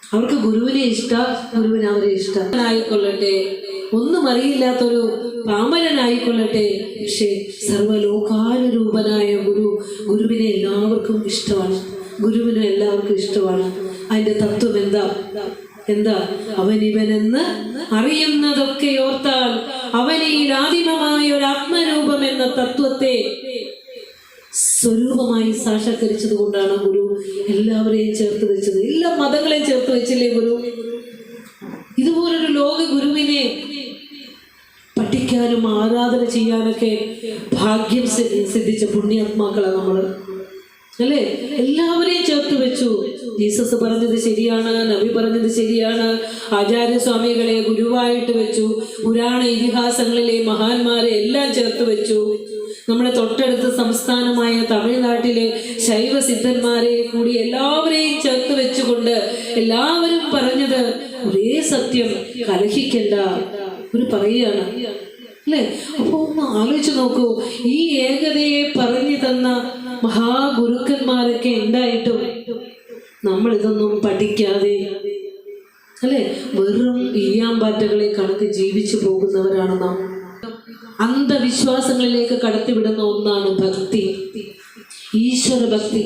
അവർക്ക് ഗുരുവിനെ ഗുരുവിന് അവരെ ഇഷ്ടമായിക്കൊള്ളട്ടെ, ഒന്നും അറിയില്ലാത്തൊരു പാമരനായിക്കൊള്ളട്ടെ, പക്ഷേ സർവലോകാനുരൂപനായ ഗുരുവിനെ എല്ലാവർക്കും ഇഷ്ടമാണ്. ഗുരുവിനെ എല്ലാവർക്കും ഇഷ്ടമാണ്. അതിന്റെ തത്വം എന്താ? അവനിവനെന്ന് അറിയുന്നതൊക്കെ ഓർത്താൽ അവനിൽ ആദിമമായ ഒരു ആത്മരൂപം എന്ന തത്വത്തെ സ്വരൂപമായി സാക്ഷാത്കരിച്ചത് കൊണ്ടാണ് ഗുരു എല്ലാവരെയും ചേർത്ത് വെച്ചത്. എല്ലാ മതങ്ങളെയും ചേർത്ത് വെച്ചില്ലേ ഗുരു? ഇതുപോലൊരു ലോക ഗുരുവിനെ പഠിക്കാനും ആരാധന ചെയ്യാനൊക്കെ ഭാഗ്യം സിദ്ധിച്ച പുണ്യാത്മാക്കളാണ് നമ്മള് അല്ലേ? എല്ലാവരെയും ചേർത്ത് വെച്ചു. ജീസസ് പറഞ്ഞത് ശരിയാണ്, നബി പറഞ്ഞത് ശരിയാണ്, ആചാര്യസ്വാമികളെ ഗുരുവായിട്ട് വെച്ചു, പുരാണ ഇതിഹാസങ്ങളിലെ മഹാന്മാരെ എല്ലാം ചേർത്ത് വെച്ചു. നമ്മുടെ തൊട്ടടുത്ത സംസ്ഥാനമായ തമിഴ്നാട്ടിലെ ശൈവ സിദ്ധന്മാരെ കൂടി എല്ലാവരെയും ചേർത്ത് വെച്ചുകൊണ്ട് എല്ലാവരും പറഞ്ഞത് ഒരേ സത്യം, കലഹിക്കണ്ട ഒരു പറയുകയാണ് അല്ലേ. അപ്പൊ ഒന്ന് ആലോചിച്ച് നോക്കൂ, ഈ ഏകതയെ പറഞ്ഞു തന്ന മഹാഗുരുക്കന്മാരൊക്കെ ഉണ്ടായിട്ടും നമ്മൾ ഇതൊന്നും പഠിക്കാതെ അല്ലെ വെറും ഇയ്യാമ്പാറ്റകളെ കണക്ക് ജീവിച്ചു പോകുന്നവരാണ് നാം. അന്ധവിശ്വാസങ്ങളിലേക്ക് കടത്തിവിടുന്ന ഒന്നാണ് ഭക്തി, ഈശ്വര ഭക്തി.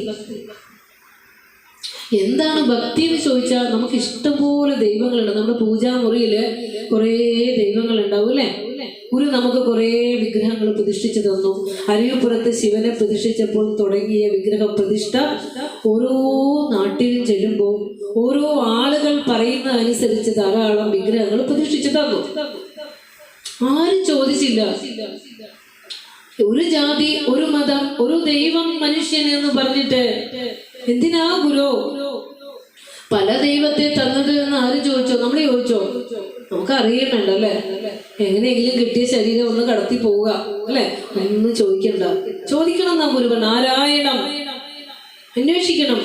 എന്താണ് ഭക്തി എന്ന് ചോദിച്ചാൽ നമുക്ക് ഇഷ്ടംപോലെ ദൈവങ്ങളുണ്ട്. നമ്മുടെ പൂജാമുറിയില് കുറേ ദൈവങ്ങൾ ഉണ്ടാവും അല്ലേ. ഗുരു നമുക്ക് കുറേ വിഗ്രഹങ്ങൾ പ്രതിഷ്ഠിച്ചു തന്നു. അരുവിപ്പുറത്ത് ശിവനെ പ്രതിഷ്ഠിച്ചപ്പോൾ തുടങ്ങിയ വിഗ്രഹ പ്രതിഷ്ഠ ഓരോ നാട്ടിലും ചെല്ലുമ്പോൾ ഓരോ ആളുകൾ പറയുന്ന അനുസരിച്ച് ധാരാളം വിഗ്രഹങ്ങൾ പ്രതിഷ്ഠിച്ചു തന്നു. ആരും ചോദിച്ചില്ല. ഒരു ജാതി, ഒരു മതം, ഒരു ദൈവം, മനുഷ്യൻ എന്ന് പറഞ്ഞിട്ട് എന്തിനാ ഗുരു പല ദൈവത്തെ തന്നത് എന്ന് ആരും ചോദിച്ചോ? നമ്മൾ ചോദിച്ചോ? നമുക്ക് അറിയാൻ വേണ്ട അല്ലേ. എങ്ങനെയെങ്കിലും കിട്ടിയ ശരീരം ഒന്ന് കടത്തി പോവുക അല്ലെ, ഒന്നും ചോദിക്കണ്ട. ചോദിക്കണം എന്നാ ഗുരുവൻ. നാരായണം അന്വേഷിക്കണം.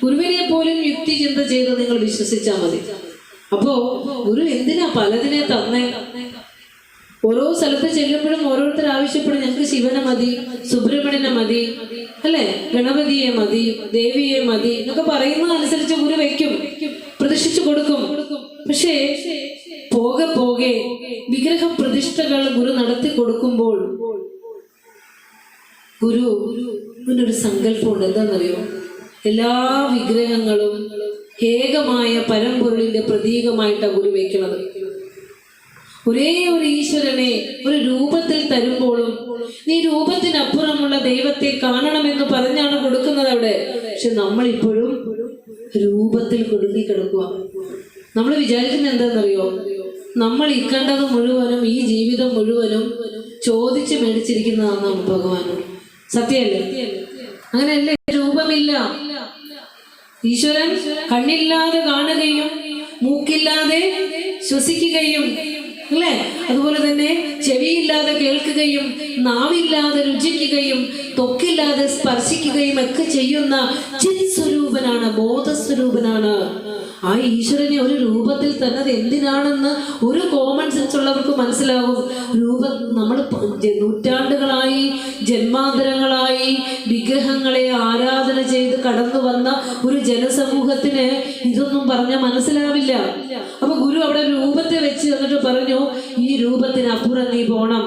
ഗുരുവിനെ പോലും യുക്തി ചിന്ത ചെയ്ത് നിങ്ങൾ വിശ്വസിച്ചാൽ മതി. അപ്പോ ഗുരു എന്തിനാ പലതിനെ തന്നേ? ഓരോ സ്ഥലത്ത് ചെല്ലുമ്പോഴും ഓരോരുത്തർ ആവശ്യപ്പെടും, ഞങ്ങൾക്ക് ശിവനെ മതി, സുബ്രഹ്മണ്യനെ മതി അല്ലെ, ഗണപതിയെ മതി, ദേവിയെ മതി എന്നൊക്കെ പറയുന്ന അനുസരിച്ച് ഗുരു വയ്ക്കും, പ്രതിഷ്ഠിച്ചു കൊടുക്കും. പക്ഷേ പോകെ പോകെ വിഗ്രഹ പ്രതിഷ്ഠകൾ ഗുരു നടത്തി കൊടുക്കുമ്പോൾ ഗുരുവിനൊരു സങ്കല്പമുണ്ട്. എന്താണെന്നറിയോ? എല്ലാ വിഗ്രഹങ്ങളും ഏകമായ പരമ്പൊരുളിന്റെ പ്രതീകമായിട്ടാണ് ഗുരു വയ്ക്കുന്നത്. ഒരേ ഒരു ഈശ്വരനെ ഒരു രൂപത്തിൽ തരുമ്പോഴും നീ രൂപത്തിനപ്പുറമുള്ള ദൈവത്തെ കാണണമെന്ന് പറഞ്ഞാണ് കൊടുക്കുന്നത് അവിടെ. പക്ഷെ നമ്മളിപ്പോഴും രൂപത്തിൽ കുടുങ്ങി കിടക്കുക. നമ്മൾ വിചാരിക്കുന്നത് എന്താണെന്നറിയോ? നമ്മൾ ഇക്കണ്ടത് മുഴുവനും, ഈ ജീവിതം മുഴുവനും ചോദിച്ച് മേടിച്ചിരിക്കുന്നതാണ് ഭഗവാനോട്. സത്യമല്ലേ? അങ്ങനെയല്ലേ? രൂപമില്ല. ഈശ്വരൻ കണ്ണില്ലാതെ കാണുകയും മൂക്കില്ലാതെ ശ്വസിക്കുകയും അല്ലേ, അതുപോലെ തന്നെ ചെവിയില്ലാതെ കേൾക്കുകയും നാവില്ലാതെ രുചിക്കുകയും ത്വക്കില്ലാതെ സ്പർശിക്കുകയും ഒക്കെ ചെയ്യുന്ന ചിത് സ്വരൂപനാണ്, ബോധസ്വരൂപനാണ്. ആ ഈശ്വരനെ ഒരു രൂപത്തിൽ തന്നത് എന്തിനാണെന്ന് ഒരു കോമൺ സെൻസ് ഉള്ളവർക്ക് മനസ്സിലാവും. രൂപം നമ്മൾ നൂറ്റാണ്ടുകളായി, ജന്മാന്തരങ്ങളായി വിഗ്രഹങ്ങളെ ആരാധന ചെയ്ത് കടന്നു വന്ന ഒരു ജനസമൂഹത്തിന് ഇതൊന്നും പറഞ്ഞാൽ മനസ്സിലാവില്ല. അപ്പൊ ഗുരു അവിടെ രൂപത്തെ വെച്ച് എന്നിട്ട് പറഞ്ഞു, ഈ രൂപത്തിനപ്പുറം നീ പോണം.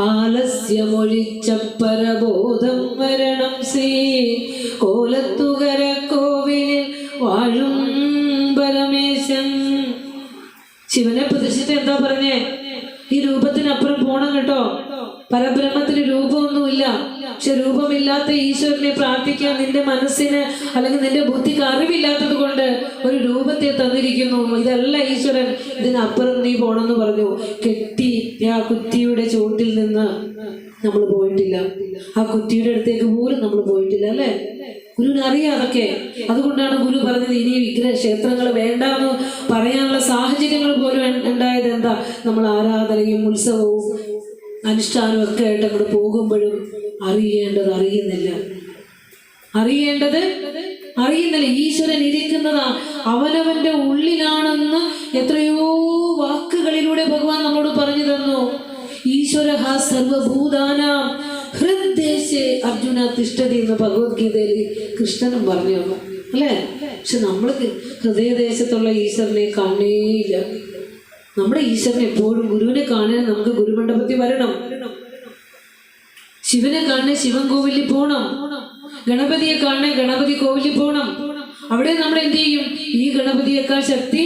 ആലസ്യമൊഴിച്ച പരബോധം വരണം ശ്രീ കോലത്തുകര കോവിലിൽ വാഴും പരമേശൻ. ശിവനെ പ്രതിഷ്ഠിച്ചിട്ട് എന്താ പറഞ്ഞേ? ഈ രൂപത്തിനപ്പുറം പോണം കേട്ടോ. പരബ്രഹ്മത്തിന് രൂപമൊന്നുമില്ല. പക്ഷെ രൂപമില്ലാത്ത ഈശ്വരനെ പ്രാർത്ഥിക്കാൻ നിന്റെ മനസ്സിന് അല്ലെങ്കിൽ നിന്റെ ബുദ്ധിക്ക് അറിവില്ലാത്തത് കൊണ്ട് ഒരു രൂപത്തെ തന്നിരിക്കുന്നു. ഇതല്ല ഈശ്വരൻ, ഇതിനപ്പുറം നീ പോണെന്ന് പറഞ്ഞു. കെട്ടി ആ കുറ്റിയുടെ ചുവട്ടിൽ നിന്ന് നമ്മൾ പോയിട്ടില്ല. ആ കുറ്റിയുടെ അടുത്തേക്ക് പോലും നമ്മൾ പോയിട്ടില്ല അല്ലേ. ഗുരുവിന് അറിയാം അതൊക്കെ. അതുകൊണ്ടാണ് ഗുരു പറഞ്ഞത് ഇനി വിഗ്രഹ ക്ഷേത്രങ്ങൾ വേണ്ടാന്ന് പറയാനുള്ള സാഹചര്യങ്ങൾ പോലും ഉണ്ടായത്. എന്താ? നമ്മൾ ആരാധനയും ഉത്സവവും അനുഷ്ഠാനവും ഒക്കെ ആയിട്ട് അങ്ങോട്ട് പോകുമ്പോഴും അറിയേണ്ടത് അറിയുന്നില്ല. ഈശ്വരൻ ഇരിക്കുന്നത് അവനവന്റെ ഉള്ളിലാണെന്ന് എത്രയോ വാക്കുകളിലൂടെ ഭഗവാൻ നമ്മളോട് പറഞ്ഞു തന്നു. ഈശ്വര സർവഭൂതാനാം ഹൃദ്ദേശേ അർജുന തിഷ്ഠതി എന്ന് ഭഗവത്ഗീതയിൽ കൃഷ്ണനും പറഞ്ഞു തന്നു അല്ലേ. പക്ഷെ നമ്മൾക്ക് ഹൃദയദേശത്തുള്ള ഈശ്വരനെ കാണേയില്ല. നമ്മുടെ ഈശ്വരനെ എപ്പോഴും ഗുരുവിനെ കാണാൻ നമുക്ക് ഗുരുമണ്ഡപത്തിൽ വരണം. ശിവനെ കാണാൻ ശിവൻ കോവിലിൽ പോകണം. ഗണപതിയെ കാണാൻ ഗണപതി കോവിലിൽ പോകണം. അവിടെ നമ്മൾ എന്ത് ചെയ്യും? ഈ ഗണപതിയേക്കാൾ ശക്തി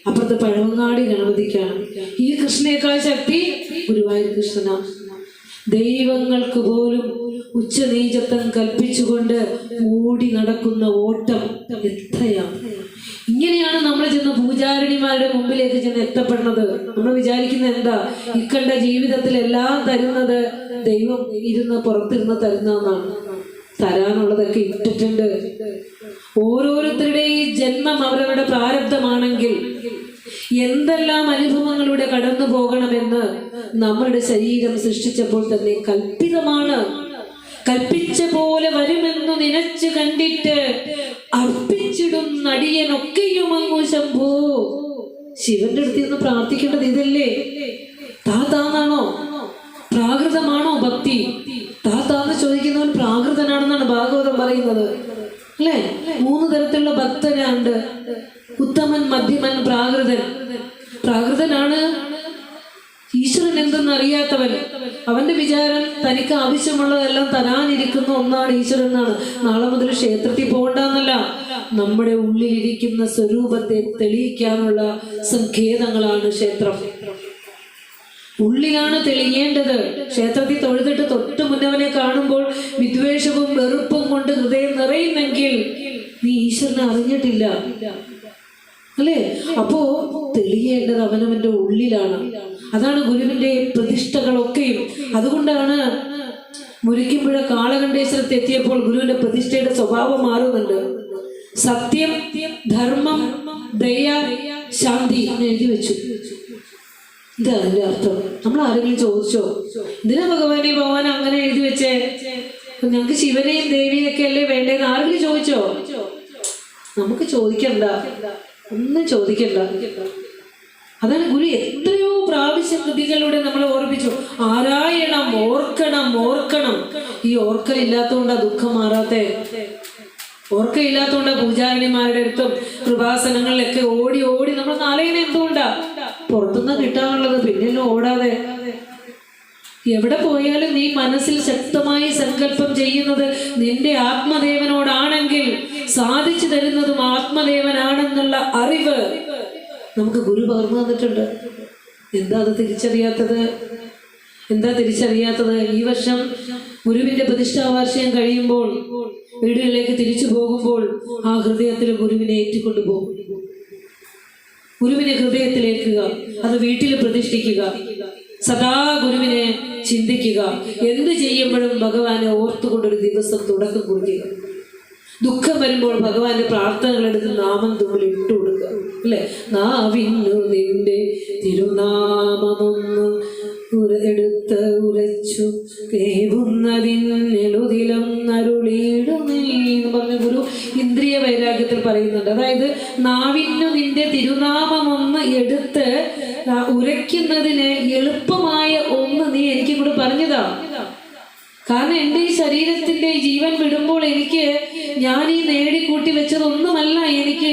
അപ്പുറത്ത് പഴവങ്ങാടി ഗണപതിക്കാണ്. ഈ കൃഷ്ണയേക്കാൾ ശക്തി ഗുരുവായൂർ കൃഷ്ണന. ദൈവങ്ങൾക്ക് പോലും ഉച്ചനീചത്വം കൽപ്പിച്ചുകൊണ്ട് ഓടി നടക്കുന്ന ഓട്ടം എത്രയാണ്. ഇങ്ങനെയാണ് നമ്മൾ ചെന്ന് പൂജാരിണിമാരുടെ മുമ്പിലേക്ക് ചെന്ന് എത്തപ്പെടുന്നത്. നമ്മൾ വിചാരിക്കുന്നത് എന്താ? ഇക്കണ്ട ജീവിതത്തിൽ എല്ലാം തരുന്നത് ദൈവം ഇരുന്ന് പുറത്തിരുന്ന് തരുന്നതെന്നാണ്. തരാനുള്ളതൊക്കെ ഇട്ടിട്ടുണ്ട്. ഓരോരുത്തരുടെയും ജന്മം അവരവരുടെ പ്രാരബ്ധമാണെങ്കിൽ എന്തെല്ലാം അനുഭവങ്ങളിലൂടെ കടന്നു പോകണമെന്ന് നമ്മളുടെ ശരീരം സൃഷ്ടിച്ചപ്പോൾ തന്നെ കൽപ്പിതമാണ്. കൽപ്പിച്ച പോലെ വരുമെന്നു നിനച്ചു കണ്ടിട്ട് അർപ്പിച്ചിടും നടിയനൊക്കെയും അങ്ങു ശംഭോ. ശിവന്റെ അടുത്ത് നിന്ന് പ്രാർത്ഥിക്കേണ്ടത് ഇതല്ലേ? താതാന്നാണോ? പ്രാകൃതമാണോ ഭക്തി? താത്താന്ന് ചോദിക്കുന്നവൻ പ്രാകൃതനാണെന്നാണ് ഭാഗവതം പറയുന്നത്, അല്ലേ? 3 തരത്തിലുള്ള ഭക്തനുണ്ട്: ഉത്തമൻ, മധ്യമൻ, പ്രാകൃതൻ. പ്രാകൃതനാണ് ഈശ്വരൻ എന്തെന്ന് അറിയാത്തവൻ. അവന്റെ വിചാരം തനിക്ക് ആവശ്യമുള്ളതെല്ലാം തരാനിരിക്കുന്ന ഒന്നാണ് ഈശ്വരൻ എന്നാണ്. നാളെ മുതൽ ക്ഷേത്രത്തിൽ പോകണ്ടെന്നല്ല, നമ്മുടെ ഉള്ളിലിരിക്കുന്ന സ്വരൂപത്തെ തെളിയിക്കാനുള്ള സങ്കേതങ്ങളാണ് ക്ഷേത്രം. ഉള്ളിലാണ് തെളിയേണ്ടത്. ക്ഷേത്രത്തിൽ തൊഴുതിട്ട് തൊട്ട് മുന്നവനെ കാണുമ്പോൾ വിദ്വേഷവും വെറുപ്പും കൊണ്ട് ഹൃദയം നിറയുന്നെങ്കിൽ നീ ഈശ്വരനെ അറിഞ്ഞിട്ടില്ല, അല്ലേ? അപ്പോ തെളിയേണ്ടത് അവനവന്റെ ഉള്ളിലാണ്. അതാണ് ഗുരുവിന്റെ പ്രതിഷ്ഠകളൊക്കെയും. അതുകൊണ്ടാണ് മുരിക്കുമ്പുഴ കാളകണ്ഠേശ്വരത്ത് എത്തിയപ്പോൾ ഗുരുവിന്റെ പ്രതിഷ്ഠയുടെ സ്വഭാവം മാറുന്നുണ്ട്. സത്യം, ധർമ്മം, ദയ, ശാന്തി എന്ന് എഴുതി വെച്ചു. ഇതാ അതിന്റെ അർത്ഥം. നമ്മൾ ആരെങ്കിലും ചോദിച്ചോ, ഇതിനാ ഭഗവാൻ അങ്ങനെ എഴുതി വെച്ചേ? ഞങ്ങൾക്ക് ശിവനെയും ദേവിയും ഒക്കെ അല്ലേ വേണ്ടേന്ന് ആരെങ്കിലും ചോദിച്ചോ? നമുക്ക് ചോദിക്കണ്ട, ഒന്നും ചോദിക്കണ്ട. അതാണ് ഗുരു എത്രയോ പ്രാവശ്യം കൃതികളിലൂടെ നമ്മളെ ഓർമ്മിച്ചു. ആരായണം, ഓർക്കണം, ഓർക്കണം. ഈ ഓർക്കലില്ലാത്തതുകൊണ്ടാ ദുഃഖം മാറാത്തെ. ഓർക്കയില്ലാത്തതുകൊണ്ടാ പൂജാരിണിമാരുടെ അടുത്തും കൃപാസനങ്ങളിലൊക്കെ ഓടി ഓടി നമ്മൾ നാളെയാണ്. എന്തുകൊണ്ടാ? പുറത്തുനിന്ന് കിട്ടാനുള്ളത് പിന്നെല്ലാം ഓടാതെ. എവിടെ പോയാലും നീ മനസ്സിൽ ശക്തമായി സങ്കല്പം ചെയ്യുന്നത് നിന്റെ ആത്മദേവനോടാണെങ്കിൽ സാധിച്ചു തരുന്നതും ആത്മദേവനാണെന്നുള്ള അറിവ് നമുക്ക് ഗുരു പകർന്നു തന്നിട്ടുണ്ട്. എന്താ അത് തിരിച്ചറിയാത്തത്? എന്താ തിരിച്ചറിയാത്തത്? ഈ വർഷം ഗുരുവിന്റെ പ്രതിഷ്ഠാവാർഷികം കഴിയുമ്പോൾ വീടുകളിലേക്ക് തിരിച്ചു പോകുമ്പോൾ ആ ഹൃദയത്തിൽ ഗുരുവിനെ ഏറ്റിക്കൊണ്ടുപോകും. ഗുരുവിനെ ഹൃദയത്തിലേക്കുക, അത് വീട്ടിൽ പ്രതിഷ്ഠിക്കുക, സദാ ഗുരുവിനെ ചിന്തിക്കുക. എന്ത് ചെയ്യുമ്പോഴും ഭഗവാനെ ഓർത്തുകൊണ്ടൊരു ദിവസം തുടക്കം കുറിക്കുക. ദുഃഖം വരുമ്പോൾ ഭഗവാന്റെ പ്രാർത്ഥനകളെടുത്ത് നാമം തുമ്പിൽ ഇട്ടു കൊടുക്കുക, അല്ലെ? നാവിന്നു നിന്റെ തിരുനാമമൊന്ന് എടുത്ത് ഉരച്ചു കേവുന്നതിനെളുതിലും അരുളിയിടുന്നേ എന്ന് പറഞ്ഞ ഗുരു ഇന്ദ്രിയ വൈരാഗ്യത്തിൽ പറയുന്നുണ്ട്. അതായത് നാവിന്നു നിന്റെ തിരുനാമമൊന്ന് എടുത്ത് ഉരയ്ക്കുന്നതിന് എളുപ്പമായ ഒന്ന് നീ എനിക്കും കൂടെ പറഞ്ഞതാ. കാരണം എൻ്റെ ഈ ശരീരത്തിന്റെ ജീവൻ വിടുമ്പോൾ എനിക്ക് ഞാൻ ഈ നേടിക്കൂട്ടി വെച്ചതൊന്നുമല്ല എനിക്ക്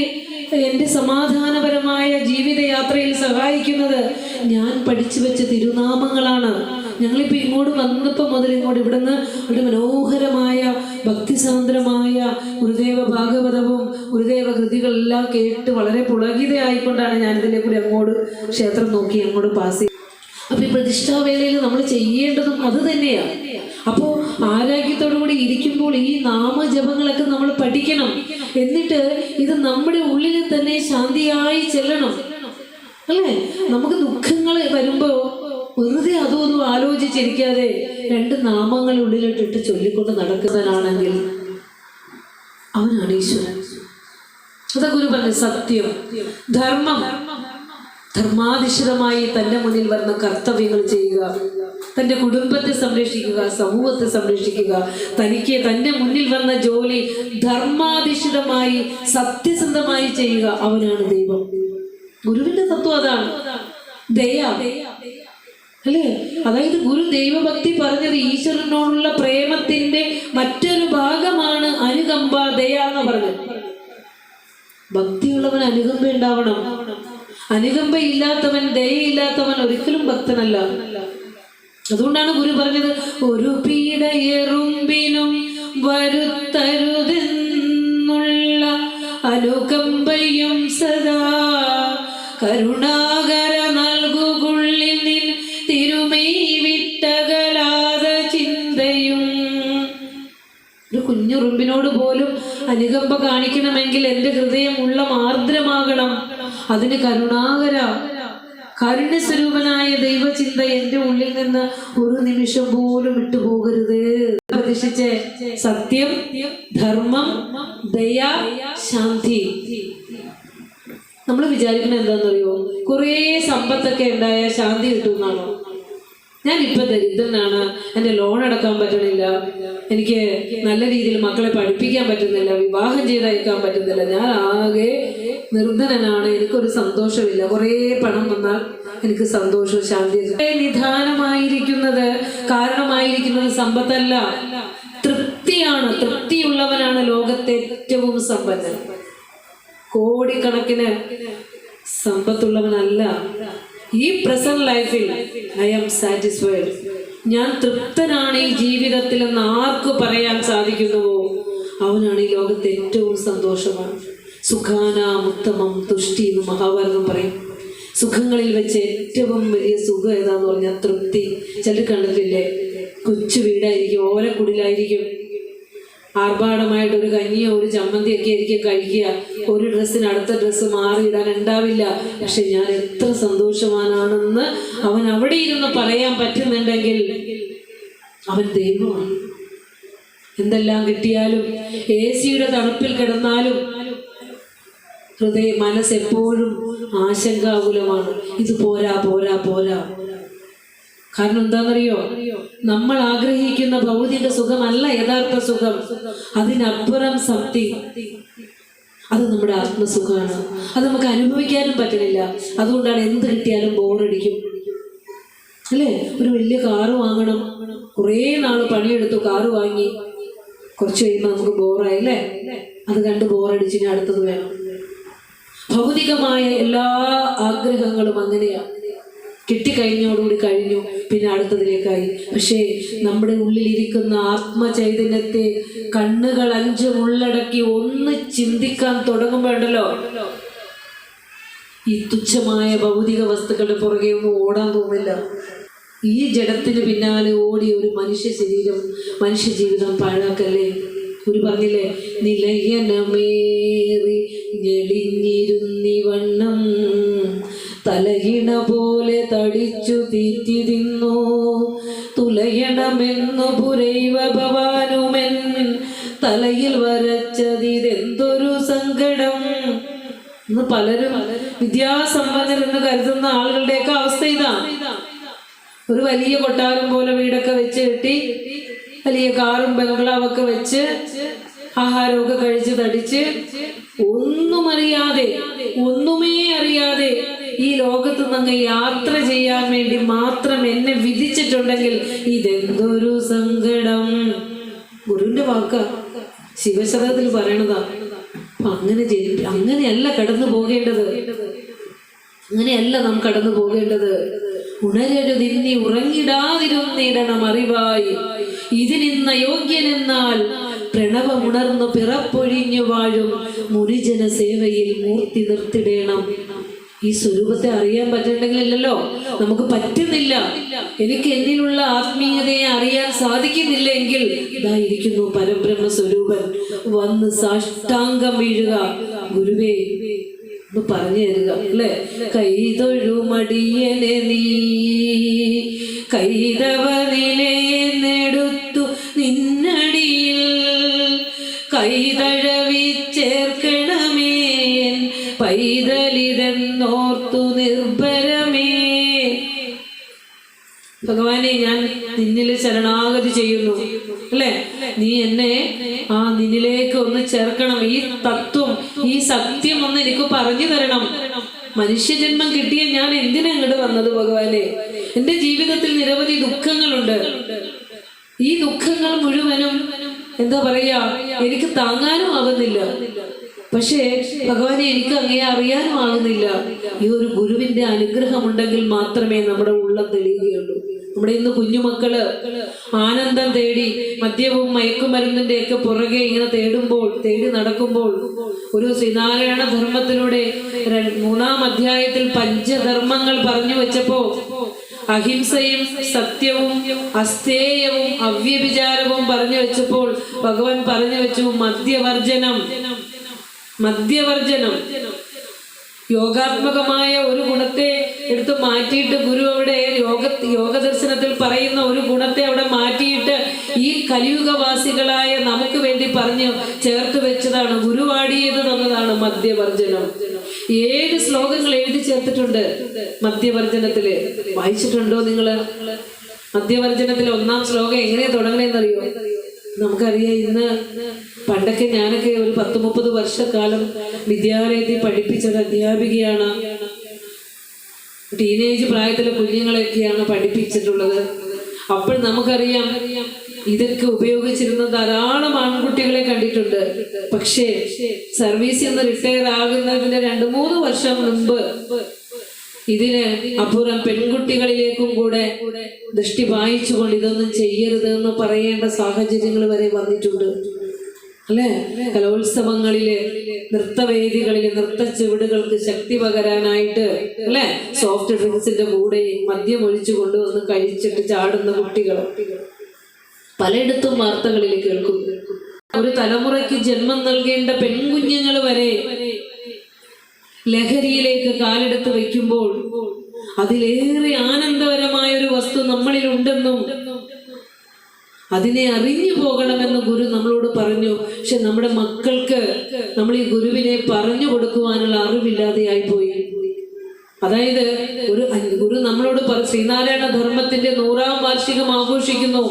എൻ്റെ സമാധാനപരമായ ജീവിതയാത്രയിൽ സഹായിക്കുന്നത്. ഞാൻ പഠിച്ചു വെച്ച തിരുനാമങ്ങളാണ്. ഞങ്ങളിപ്പോൾ ഇങ്ങോട്ട് വന്നപ്പോൾ മുതൽ ഇങ്ങോട്ട് ഇവിടുന്ന് ഒരു മനോഹരമായ ഭക്തിസാന്ദ്രമായ ഗുരുദേവ ഭാഗവതവും ഗുരുദേവ കൃതികളെല്ലാം കേട്ട് വളരെ പുളകിതയായിക്കൊണ്ടാണ് ഞാനിതിലെ കൂടി അങ്ങോട്ട് ക്ഷേത്രം നോക്കി അങ്ങോട്ട് പാസ് ചെയ്തത്. അപ്പൊ ഈ പ്രതിഷ്ഠാവേളയിൽ നമ്മൾ ചെയ്യേണ്ടതും അത് തന്നെയാണ്. അപ്പോൾ ആരോഗ്യത്തോടു കൂടി ഇരിക്കുമ്പോൾ ഈ നാമജപങ്ങളൊക്കെ നമ്മൾ പഠിക്കണം. എന്നിട്ട് ഇത് നമ്മുടെ ഉള്ളിൽ തന്നെ ശാന്തിയായി ചെല്ലണം, അല്ലേ? നമുക്ക് ദുഃഖങ്ങൾ വരുമ്പോ വെറുതെ അതും ആലോചിച്ചിരിക്കാതെ 2 നാമങ്ങൾ ഉള്ളിലിട്ടിട്ട് ചൊല്ലിക്കൊണ്ട് നടക്കുന്നവനാണെങ്കിൽ അവനാണ് ഈശ്വരൻ. അതാ ഗുരു പറഞ്ഞു. സത്യം, ധർമ്മം, ധർമാധിഷ്ഠിതമായി തന്റെ മുന്നിൽ വരുന്ന കർത്തവ്യങ്ങൾ ചെയ്യുക, തന്റെ കുടുംബത്തെ സംരക്ഷിക്കുക, സമൂഹത്തെ സംരക്ഷിക്കുക. തനിക്ക് തന്റെ മുന്നിൽ വന്ന ജോലി ധർമാധിഷ്ഠിതമായി സത്യസന്ധമായി ചെയ്യുക. അവനാണ് ദൈവം. ഗുരുവിന്റെ തത്വം അതാണ്. ദയ, അല്ലേ? അതായത് ഗുരു ദൈവഭക്തി പറഞ്ഞത് ഈശ്വരനോടുള്ള പ്രേമത്തിന്റെ മറ്റൊരു ഭാഗമാണ് അനുകമ്പ, ദയ എന്ന് പറഞ്ഞത്. ഭക്തിയുള്ളവൻ അനുകമ്പ ഉണ്ടാവണം. അനുകമ്പ ഇല്ലാത്തവൻ, ദയയില്ലാത്തവൻ ഒരിക്കലും ഭക്തനല്ല. അതുകൊണ്ടാണ് ഗുരു പറഞ്ഞത് ഒരു പീഡയെറുമ്പിനും വരുത്തരുതെന്നുള്ള അനുകമ്പയും സദാ കരുണാകര നൽകുകുള്ളിൽ നിൻ തിരുമൈ വിട്ടകലാത ചിന്തയും. ഒരു കുഞ്ഞുറുമ്പിനോട് പോലും അനുകമ്പ കാണിക്കണമെങ്കിൽ എൻ്റെ ഹൃദയം ഉള്ള ആർദ്രമാകണം. അതിന് കരുണാകര കാരുണ്യസ്വരൂപനായ ദൈവചിന്ത എൻ്റെ ഉള്ളിൽ നിന്ന് ഒരു നിമിഷം പോലും വിട്ടുപോകരുത്. പ്രതിഷ്ഠിച്ച് സത്യം, ധർമ്മം, ദയ, ശാന്തി. നമ്മൾ വിചാരിക്കുന്നത് എന്താണെന്നറിയോ? കുറേ സമ്പത്തൊക്കെ ഉണ്ടായാൽ ശാന്തി കിട്ടുമെന്നാണോ? ഞാനിപ്പോൾ ദരിദ്രനാണ്, എൻ്റെ ലോൺ അടക്കാൻ പറ്റണില്ല, എനിക്ക് നല്ല രീതിയിൽ മക്കളെ പഠിപ്പിക്കാൻ പറ്റുന്നില്ല, വിവാഹം ചെയ്തയക്കാൻ പറ്റുന്നില്ല, ഞാൻ ആകെ നിർധനനാണ്, എനിക്കൊരു സന്തോഷമില്ല, കുറേ പണം വന്നാൽ എനിക്ക് സന്തോഷവും ശാന്തിയും. നിധാനമായിരിക്കുന്നത് കാരണമായിരിക്കുന്നത് സമ്പത്തല്ല, തൃപ്തിയാണ്. തൃപ്തിയുള്ളവനാണ് ലോകത്തെ ഏറ്റവും സമ്പന്നൻ. കോടിക്കണക്കിന് സമ്പത്തുള്ളവനല്ല. ഈ പ്രസന്റ് ലൈഫിൽ ഐ ആം സാറ്റിസ്ഫൈഡ്, ഞാൻ തൃപ്തനാണ് ഈ ജീവിതത്തിൽ എന്ന് ആർക്ക് പറയാൻ സാധിക്കുന്നുവോ അവനാണ് ഈ ലോകത്തെ ഏറ്റവും സന്തോഷമാണ്. സുഖാനാമുത്തമം തുഷ്ടി എന്ന് മഹാഭാരതം പറയും. സുഖങ്ങളിൽ വെച്ച് ഏറ്റവും വലിയ സുഖം ഏതാന്ന് പറഞ്ഞാൽ തൃപ്തി. ചിലർ കണ്ടിട്ടില്ലേ, കൊച്ചു വീടായിരിക്കും, ഓലക്കുടിലായിരിക്കും, ആർഭാടമായിട്ട് ഒരു കഞ്ഞിയോ ഒരു ചമ്മന്തിയൊക്കെ ആയിരിക്കും കഴിക്കുക, ഒരു ഡ്രസ്സിന് അടുത്ത ഡ്രസ്സ് മാറിയിടാൻ ഉണ്ടാവില്ല. പക്ഷെ ഞാൻ എത്ര സന്തോഷവാനാണെന്ന് അവൻ അവിടെ ഇരുന്ന് പറയാൻ പറ്റുന്നുണ്ടെങ്കിൽ അവൻ ദൈവമാണ്. എന്തെല്ലാം കിട്ടിയാലും, AC-യുടെ തണുപ്പിൽ കിടന്നാലും മനസ്സെപ്പോഴും ആശങ്കാകുലമാണ്. ഇത് പോരാ പോരാ പോരാ. കാരണം എന്താണെന്നറിയോ? നമ്മൾ ആഗ്രഹിക്കുന്ന ഭൗതിക സുഖമല്ല യഥാർത്ഥ സുഖം, അതിനപ്പുറം സംതിങ്. അത് നമ്മുടെ ആത്മസുഖമാണ്. അത് നമുക്ക് അനുഭവിക്കാനും പറ്റുന്നില്ല. അതുകൊണ്ടാണ് എന്ത് കിട്ടിയാലും ബോറടിക്കും അല്ലേ? ഒരു വലിയ കാറ് വാങ്ങണം, കുറേ നാള് പണിയെടുത്തു കാറ് വാങ്ങി, കുറച്ച് കഴിയുമ്പോൾ നമുക്ക് ബോറായി അല്ലേ? അത് കണ്ട് ബോറടിച്ചിന് അടുത്തത് വേണം. ഭൗതികമായ എല്ലാ ആഗ്രഹങ്ങളും അങ്ങനെയാണ്. കിട്ടിക്കഴിഞ്ഞോടുകൂടി കഴിഞ്ഞു, പിന്നെ അടുത്തതിലേക്കായി. പക്ഷേ നമ്മുടെ ഉള്ളിലിരിക്കുന്ന ആത്മചൈതന്യത്തെ കണ്ണുകൾ 5 ഉള്ളടക്കി ഒന്ന് ചിന്തിക്കാൻ തുടങ്ങുമ്പോഴല്ലോ ഈ തുച്ഛമായ ഭൗതിക വസ്തുക്കളുടെ പുറകെ ഒന്നും ഓടാൻ തോന്നില്ല. ഈ ജഡത്തിന് പിന്നാലെ ഓടി ഒരു മനുഷ്യ ശരീരം, മനുഷ്യ ജീവിതം പാഴാക്കല്ലേ. ഒരു പറഞ്ഞില്ലേ, നിലയനമേറി ഞെളിഞ്ഞിരുന്നി വണ്ണം തലയിണ പോലെ തടിച്ചു തീറ്റി തിന്നു തുലയണമെന്നു പുരൈവ ഭവാനുമെൻ തലയിൽ വരച്ചതിതെന്തൊരു സങ്കടം. ഇന്ന് പലരും വിദ്യാസമ്പന്നരെന്ന് കരുതുന്ന ആളുകളുടെയൊക്കെ അവസ്ഥ ഇതാ. ഒരു വലിയ കൊട്ടാരം പോലെ വീടൊക്കെ വെച്ച് കെട്ടി, വലിയ കാറും ബംഗ്ലാവൊക്കെ വെച്ച്, ആഹാരമൊക്കെ കഴിച്ച് തടിച്ച്, ഒന്നും അറിയാതെ, ഒന്നുമേ അറിയാതെ ഈ ലോകത്ത് നിന്ന് യാത്ര ചെയ്യാൻ വേണ്ടി മാത്രം എന്നെ വിധിച്ചിട്ടുണ്ടെങ്കിൽ ഇതെന്തൊരു സങ്കടം. ഗുരുവിന്റെ വാക്ക, ശിവശതകത്തിൽ പറയണതാ. അങ്ങനെയല്ല കടന്നു പോകേണ്ടത്, അങ്ങനെയല്ല നാം കടന്നു പോകേണ്ടത്. ഉണരരുതിന്നി ഉറങ്ങിടാതിരുന്നിടണം അറിവായി, ഇതിനിന്ന യോഗ്യനെന്നാൽ പ്രണവമുണർന്നു പിറപ്പൊഴിഞ്ഞു വാഴും മുനിജന സേവയിൽ മൂർത്തി നിർത്തിടേണം. ഈ സ്വരൂപത്തെ അറിയാൻ പറ്റുന്നുണ്ടെങ്കിലല്ലോ നമുക്ക് പറ്റുന്നില്ല. എനിക്ക് എന്നിലുള്ള ആത്മീയതയെ അറിയാൻ സാധിക്കുന്നില്ല എങ്കിൽ ഇതായിരിക്കുന്നു പരബ്രഹ്മ സ്വരൂപൻ. വന്ന് സാഷ്ടാംഗം വീഴുക, ഗുരുവേ ഒന്ന് പറഞ്ഞു തരിക അല്ലേ. കൈതൊഴുമടിയനെ നീ കൈതവനിലെടുത്തു നിന്നടിയിൽ കൈതഴവിച്ചേർക്കണമേ പൈതലിതെന്നോർത്തു നിർഭരമേ. ഭഗവാനെ, ഞാൻ നിന്നിൽ ശരണാഗതി ചെയ്യുന്നു അല്ലേ. നീ എന്നെ ആ നിന്നിലേക്ക് ഒന്ന് ചേർക്കണം. ഈ തത്വം, ഈ സത്യം ഒന്ന് എനിക്ക് പറഞ്ഞു തരണം. മനുഷ്യജന്മം കിട്ടിയ ഞാൻ എന്തിനാ ഇങ്ങോട്ട് വന്നത് ഭഗവാനെ? എൻ്റെ ജീവിതത്തിൽ നിരവധി ദുഃഖങ്ങളുണ്ട്. ഈ ദുഃഖങ്ങൾ മുഴുവനും എന്താ പറയാ, എനിക്ക് താങ്ങാനും ആകുന്നില്ല. പക്ഷേ ഭഗവാനെ, എനിക്ക് അങ്ങയെ അറിയാനും ആകുന്നില്ല. ഈ ഒരു ഗുരുവിന്റെ അനുഗ്രഹമുണ്ടെങ്കിൽ മാത്രമേ നമ്മുടെ ഉള്ളം തെളിയുകയുള്ളൂ. നമ്മുടെ ഇന്ന് കുഞ്ഞുമക്കള് ആനന്ദം തേടി മദ്യവും മയക്കുമരുന്നിന്റെ ഒക്കെ പുറകെ ഇങ്ങനെ തേടി നടക്കുമ്പോൾ, ഒരു ശ്രീനാരായണ ധർമ്മത്തിലൂടെ 3-ാം അധ്യായത്തിൽ പഞ്ചധർമ്മങ്ങൾ പറഞ്ഞു വെച്ചപ്പോ അഹിംസയും സത്യവും അസ്ഥേയവും അവ്യഭിചാരവും പറഞ്ഞു വെച്ചപ്പോൾ ഭഗവാൻ പറഞ്ഞു വെച്ചു മദ്യവർജനം. യോഗാത്മകമായ ഒരു ഗുണത്തെ എടുത്ത് മാറ്റിയിട്ട് ഗുരു അവിടെ യോഗദർശനത്തിൽ പറയുന്ന ഒരു ഗുണത്തെ അവിടെ മാറ്റിയിട്ട് ഈ കലിയുഗവാസികളായ നമുക്ക് വേണ്ടി പറഞ്ഞു ചേർത്ത് വെച്ചതാണ്. ഗുരു വാടിയത് തന്നതാണ് മദ്യവർജനം. 7 ശ്ലോകങ്ങൾ എഴുതി ചേർത്തിട്ടുണ്ട് മദ്യവർജനത്തില്. വായിച്ചിട്ടുണ്ടോ നിങ്ങള്? മദ്യവർജനത്തിലെ 1-ാം ശ്ലോകം എങ്ങനെയാ തുടങ്ങണേന്നറിയോ? നമുക്കറിയാം, ഇന്ന് പണ്ടൊക്കെ ഞാനൊക്കെ ഒരു 10-30 വർഷക്കാലം വിദ്യാലയത്തിൽ പഠിപ്പിച്ചത് അധ്യാപികയാണ്. ടീനേജ് പ്രായത്തിലെ കുഞ്ഞുങ്ങളെയൊക്കെയാണ് പഠിപ്പിച്ചിട്ടുള്ളത്. അപ്പോൾ നമുക്കറിയാം ഇതൊക്കെ ഉപയോഗിച്ചിരുന്ന ധാരാളം ആൺകുട്ടികളെ കണ്ടിട്ടുണ്ട്. പക്ഷേ സർവീസിൽ നിന്ന് റിട്ടയർ ആകുന്നതിന് 2-3 വർഷം മുൻപ് ഇതിന് അപ്പുറം പെൺകുട്ടികളിലേക്കും കൂടെ ദൃഷ്ടി വായിച്ചുകൊണ്ട് ഇതൊന്നും ചെയ്യരുത് എന്ന് പറയേണ്ട സാഹചര്യങ്ങൾ വരെ വന്നിട്ടുണ്ട്, അല്ലെ? കലോത്സവങ്ങളില്, നൃത്തവേദികളില് നൃത്ത ചുവടുകൾക്ക് ശക്തി പകരാനായിട്ട്, അല്ലെ, സോഫ്റ്റ് ഡ്രിങ്ക്സിന്റെ കൂടെ മദ്യം ഒഴിച്ചു കൊണ്ടുവന്ന് കഴിച്ചിട്ട് ചാടുന്ന കുട്ടികൾ പലയിടത്തും വാർത്തകളിൽ കേൾക്കുന്നു. ഒരു തലമുറയ്ക്ക് ജന്മം നൽകേണ്ട പെൺകുഞ്ഞുങ്ങൾ വരെ ലഹരിയിലേക്ക് കാലെടുത്ത് വയ്ക്കുമ്പോൾ അതിലേറെ ആനന്ദകരമായ ഒരു വസ്തു നമ്മളിൽ ഉണ്ടെന്നും അതിനെ അറിഞ്ഞു പോകണമെന്ന് ഗുരു നമ്മളോട് പറഞ്ഞു. പക്ഷെ നമ്മുടെ മക്കൾക്ക് നമ്മൾ ഈ ഗുരുവിനെ പറഞ്ഞു കൊടുക്കുവാനുള്ള അറിവില്ലാതെയായി പോയി. അതായത് ഗുരു നമ്മളോട് ശ്രീനാരായണ ധർമ്മത്തിന്റെ 100-ാം വാർഷികം ആഘോഷിക്കുന്നു.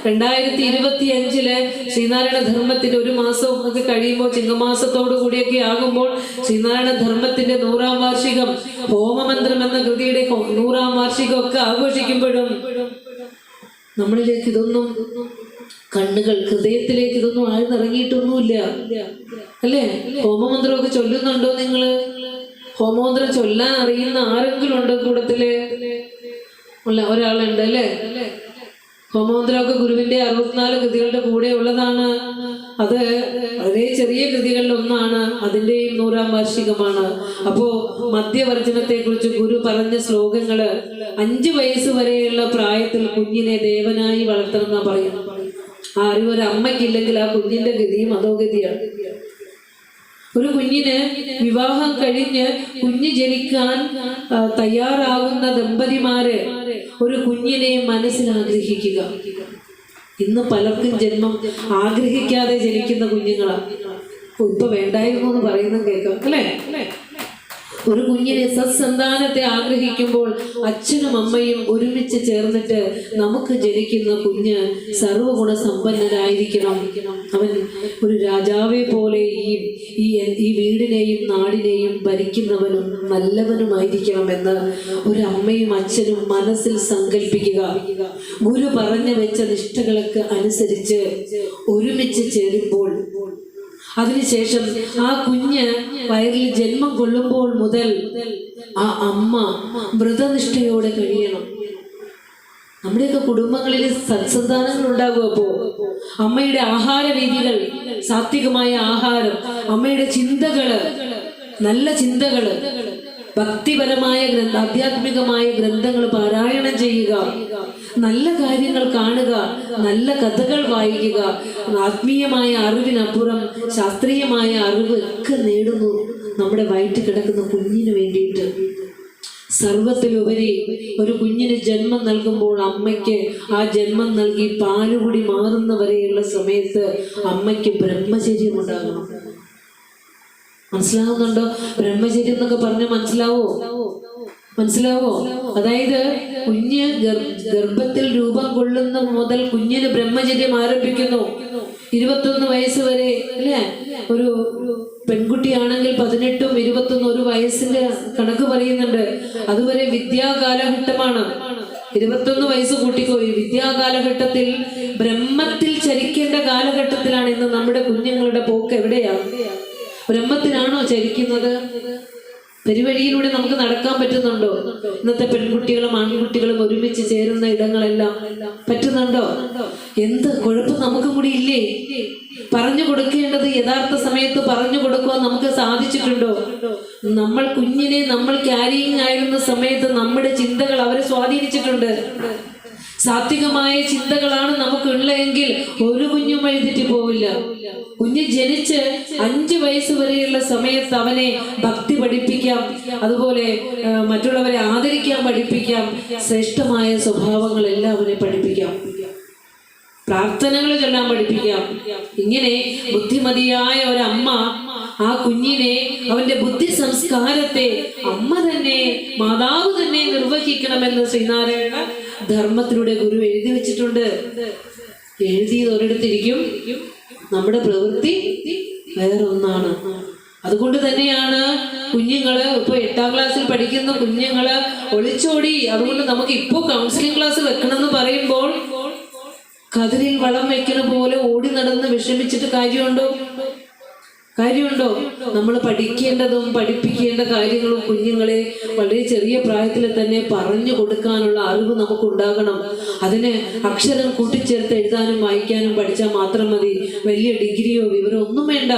2025 ശ്രീനാരായണ ധർമ്മത്തിന്റെ 1 മാസം ഒക്കെ കഴിയുമ്പോൾ, ചിങ്ങമാസത്തോടു കൂടിയൊക്കെ ആകുമ്പോൾ ശ്രീനാരായണ ധർമ്മത്തിന്റെ 100-ാം വാർഷികം, ഹോമമന്ത്രം എന്ന കൃതിയുടെ 100-ാം വാർഷികം ഒക്കെ ആഘോഷിക്കുമ്പോഴും നമ്മളിലേക്ക് ഇതൊന്നും, കണ്ണുകൾ ഹൃദയത്തിലേക്ക് ഇതൊന്നും ആഴ്ന്നിറങ്ങിയിട്ടൊന്നുമില്ല, അല്ലേ? ഹോമമന്ത്രമൊക്കെ ചൊല്ലുന്നുണ്ടോ നിങ്ങള്? ഹോമമന്ത്രം ചൊല്ലാൻ അറിയുന്ന ആരെങ്കിലും ഉണ്ടോ കൂട്ടത്തില്? ഒരാളുണ്ട്, അല്ലേ? ഹോമമന്ത്രമൊക്കെ ഗുരുവിന്റെ 64 കൃതികളുടെ കൂടെ ഉള്ളതാണ്. അത് വളരെ ചെറിയ കൃതികളിൽ ഒന്നാണ്. അതിന്റെയും 100-ാം വാർഷികമാണ്. അപ്പോ മദ്യവർജനത്തെ കുറിച്ച് ഗുരു പറഞ്ഞ ശ്ലോകങ്ങള് 5 വയസ്സ് വരെയുള്ള പ്രായത്തിൽ കുഞ്ഞിനെ ദേവനായി വളർത്തണം എന്നാ പറയുന്നത്. ആ അറിവ് ഒരു അമ്മയ്ക്കില്ലെങ്കിൽ ആ കുഞ്ഞിന്റെ ഗതിയും അധോഗതിയാണ്. ഒരു കുഞ്ഞിന് വിവാഹം കഴിഞ്ഞ് കുഞ്ഞ് ജനിക്കാൻ തയ്യാറാകുന്ന ദമ്പതിമാര് ഒരു കുഞ്ഞിനെ മനസ്സിൽ ആഗ്രഹിക്കുക. ഇന്ന് പലർക്കും ജന്മം ആഗ്രഹിക്കാതെ ജനിക്കുന്ന കുഞ്ഞുങ്ങളാണ്. ഇപ്പൊ വേണ്ടായിരുന്നു എന്ന് പറയുന്നത് കേൾക്കാം, അല്ലേ? ഒരു കുഞ്ഞിനെ സത്സന്താനത്തെ ആഗ്രഹിക്കുമ്പോൾ അച്ഛനും അമ്മയും ഒരുമിച്ച് ചേർന്നിട്ട് നമുക്ക് ജനിക്കുന്ന കുഞ്ഞ് സർവഗുണ സമ്പന്നനായിരിക്കണം. അവൻ ഒരു രാജാവെ പോലെ ഈ വീടിനെയും നാടിനെയും ഭരിക്കുന്നവനും നല്ലവനുമായിരിക്കണം എന്ന് ഒരു അമ്മയും അച്ഛനും മനസ്സിൽ സങ്കല്പിക്കുക. ഗുരു പറഞ്ഞു വെച്ച നിഷ്ഠകൾക്ക് അനുസരിച്ച് ഒരുമിച്ച് ചേരുമ്പോൾ, അതിനുശേഷം ആ കുഞ്ഞ് വയറിൽ ജന്മം കൊള്ളുമ്പോൾ മുതൽ ആ അമ്മ വ്രതനിഷ്ഠയോടെ കഴിയണം. നമ്മുടെയൊക്കെ കുടുംബങ്ങളിൽ സത്സന്താനങ്ങൾ ഉണ്ടാകും. അപ്പോ അമ്മയുടെ ആഹാര രീതികൾ, സാത്വികമായ ആഹാരം, അമ്മയുടെ ചിന്തകള്, നല്ല ചിന്തകള്, ഭക്തിപരമായ ആധ്യാത്മികമായ ഗ്രന്ഥങ്ങൾ പാരായണം ചെയ്യുക, നല്ല കാര്യങ്ങൾ കാണുക, നല്ല കഥകൾ വായിക്കുക, ആത്മീയമായ അറിവിനപ്പുറം ശാസ്ത്രീയമായ അറിവ് ഒക്കെ നേടുന്നു നമ്മുടെ വയറ്റിൽ കിടക്കുന്ന കുഞ്ഞിന് വേണ്ടിയിട്ട്. സർവത്തിലുപരി ഒരു കുഞ്ഞിന് ജന്മം നൽകുമ്പോൾ അമ്മയ്ക്ക് ആ ജന്മം നൽകി പാലുകുടി മാറുന്നവരെയുള്ള സമയത്ത് അമ്മയ്ക്ക് ബ്രഹ്മചര്യം ഉണ്ടാകണം. മനസ്സിലാവുന്നുണ്ടോ? ബ്രഹ്മചര്യം എന്നൊക്കെ പറഞ്ഞാൽ മനസ്സിലാവോ? അതായത് കുഞ്ഞ് ഗർഭത്തിൽ രൂപം കൊള്ളുന്ന മുതൽ കുഞ്ഞിന് ബ്രഹ്മചര്യം ആരംഭിക്കുന്നു. 21 വയസ്സ് വരെ, അല്ലേ? ഒരു പെൺകുട്ടിയാണെങ്കിൽ 18ഉം 21 ഒരു വയസ്സിന്റെ കണക്ക് പറയുന്നുണ്ട്. അതുവരെ വിദ്യാകാലഘട്ടമാണ്. 21 വയസ്സ് കൂട്ടിക്കോ. വിദ്യാകാലഘട്ടത്തിൽ ബ്രഹ്മത്തിൽ ചരിക്കേണ്ട കാലഘട്ടത്തിലാണ് ഇന്ന് നമ്മുടെ കുഞ്ഞുങ്ങളുടെ പോക്ക്. എവിടെയാണ്? ബ്രഹ്മത്തിനാണോ ചരിക്കുന്നത്? പെരുവഴിയിലൂടെ നമുക്ക് നടക്കാൻ പറ്റുന്നുണ്ടോ? ഇന്നത്തെ പെൺകുട്ടികളും ആൺകുട്ടികളും ഒരുമിച്ച് ചേരുന്ന ഇടങ്ങളെല്ലാം പറ്റുന്നുണ്ടോ? എന്ത് കുഴപ്പം നമുക്കും കൂടി ഇല്ലേ? പറഞ്ഞു കൊടുക്കേണ്ടത് യഥാർത്ഥ സമയത്ത് പറഞ്ഞു കൊടുക്കുവാൻ നമുക്ക് സാധിച്ചിട്ടുണ്ടോ? നമ്മൾ കുഞ്ഞിനെ നമ്മൾ ക്യാരിയിങ് ആയിരുന്ന സമയത്ത് നമ്മുടെ ചിന്തകൾ അവരെ സ്വാധീനിച്ചിട്ടുണ്ട്. സാത്വികമായ ചിന്തകളാണ് നമുക്കുള്ളതെങ്കിൽ ഒരു കുഞ്ഞും വഴിതെറ്റി പോവില്ല. കുഞ്ഞ് ജനിച്ച് 5 വയസ്സ് വരെയുള്ള സമയത്ത് അവനെ ഭക്തി പഠിപ്പിക്കാം, അതുപോലെ മറ്റുള്ളവരെ ആദരിക്കാൻ പഠിപ്പിക്കാം, ശ്രേഷ്ഠമായ സ്വഭാവങ്ങളെല്ലാം അവനെ പഠിപ്പിക്കാം, പ്രാർത്ഥനകൾ ചൊല്ലാൻ പഠിപ്പിക്കാം. ഇങ്ങനെ ബുദ്ധിമതിയായ ഒരമ്മ ആ കുഞ്ഞിനെ, അവന്റെ ബുദ്ധി സംസ്കാരത്തെ അമ്മ തന്നെ, മാതാവ് തന്നെ നിർവഹിക്കണമെന്ന് ശ്രീനാരായണ ധർമ്മത്തിലൂടെ ഗുരു എഴുതി വെച്ചിട്ടുണ്ട്. എഴുതിയത് ഒരിടത്തിരിക്കും, നമ്മുടെ പ്രവൃത്തി വേറൊന്നാണ്. അതുകൊണ്ട് തന്നെയാണ് കുഞ്ഞുങ്ങള് ഇപ്പൊ 8ാം ക്ലാസ്സിൽ പഠിക്കുന്ന കുഞ്ഞുങ്ങള് ഒളിച്ചോടി. അതുകൊണ്ട് നമുക്ക് ഇപ്പോ കൗൺസിലിംഗ് ക്ലാസ് വെക്കണം എന്ന് പറയുമ്പോൾ കതിരിൽ വളം വെക്കുന്ന പോലെ ഓടി നടന്ന് വിഷമിച്ചിട്ട് കാര്യമുണ്ടോ? നമ്മൾ പഠിക്കേണ്ടതും പഠിപ്പിക്കേണ്ട കാര്യങ്ങളും കുഞ്ഞുങ്ങളെ വളരെ ചെറിയ പ്രായത്തിൽ തന്നെ പറഞ്ഞു കൊടുക്കാനുള്ള അറിവ് നമുക്കുണ്ടാകണം. അതിന് അക്ഷരം കൂട്ടിച്ചേർത്ത് എഴുതാനും വായിക്കാനും പഠിച്ചാൽ മാത്രം മതി. വലിയ ഡിഗ്രിയോ വിവരമോ ഒന്നും വേണ്ട.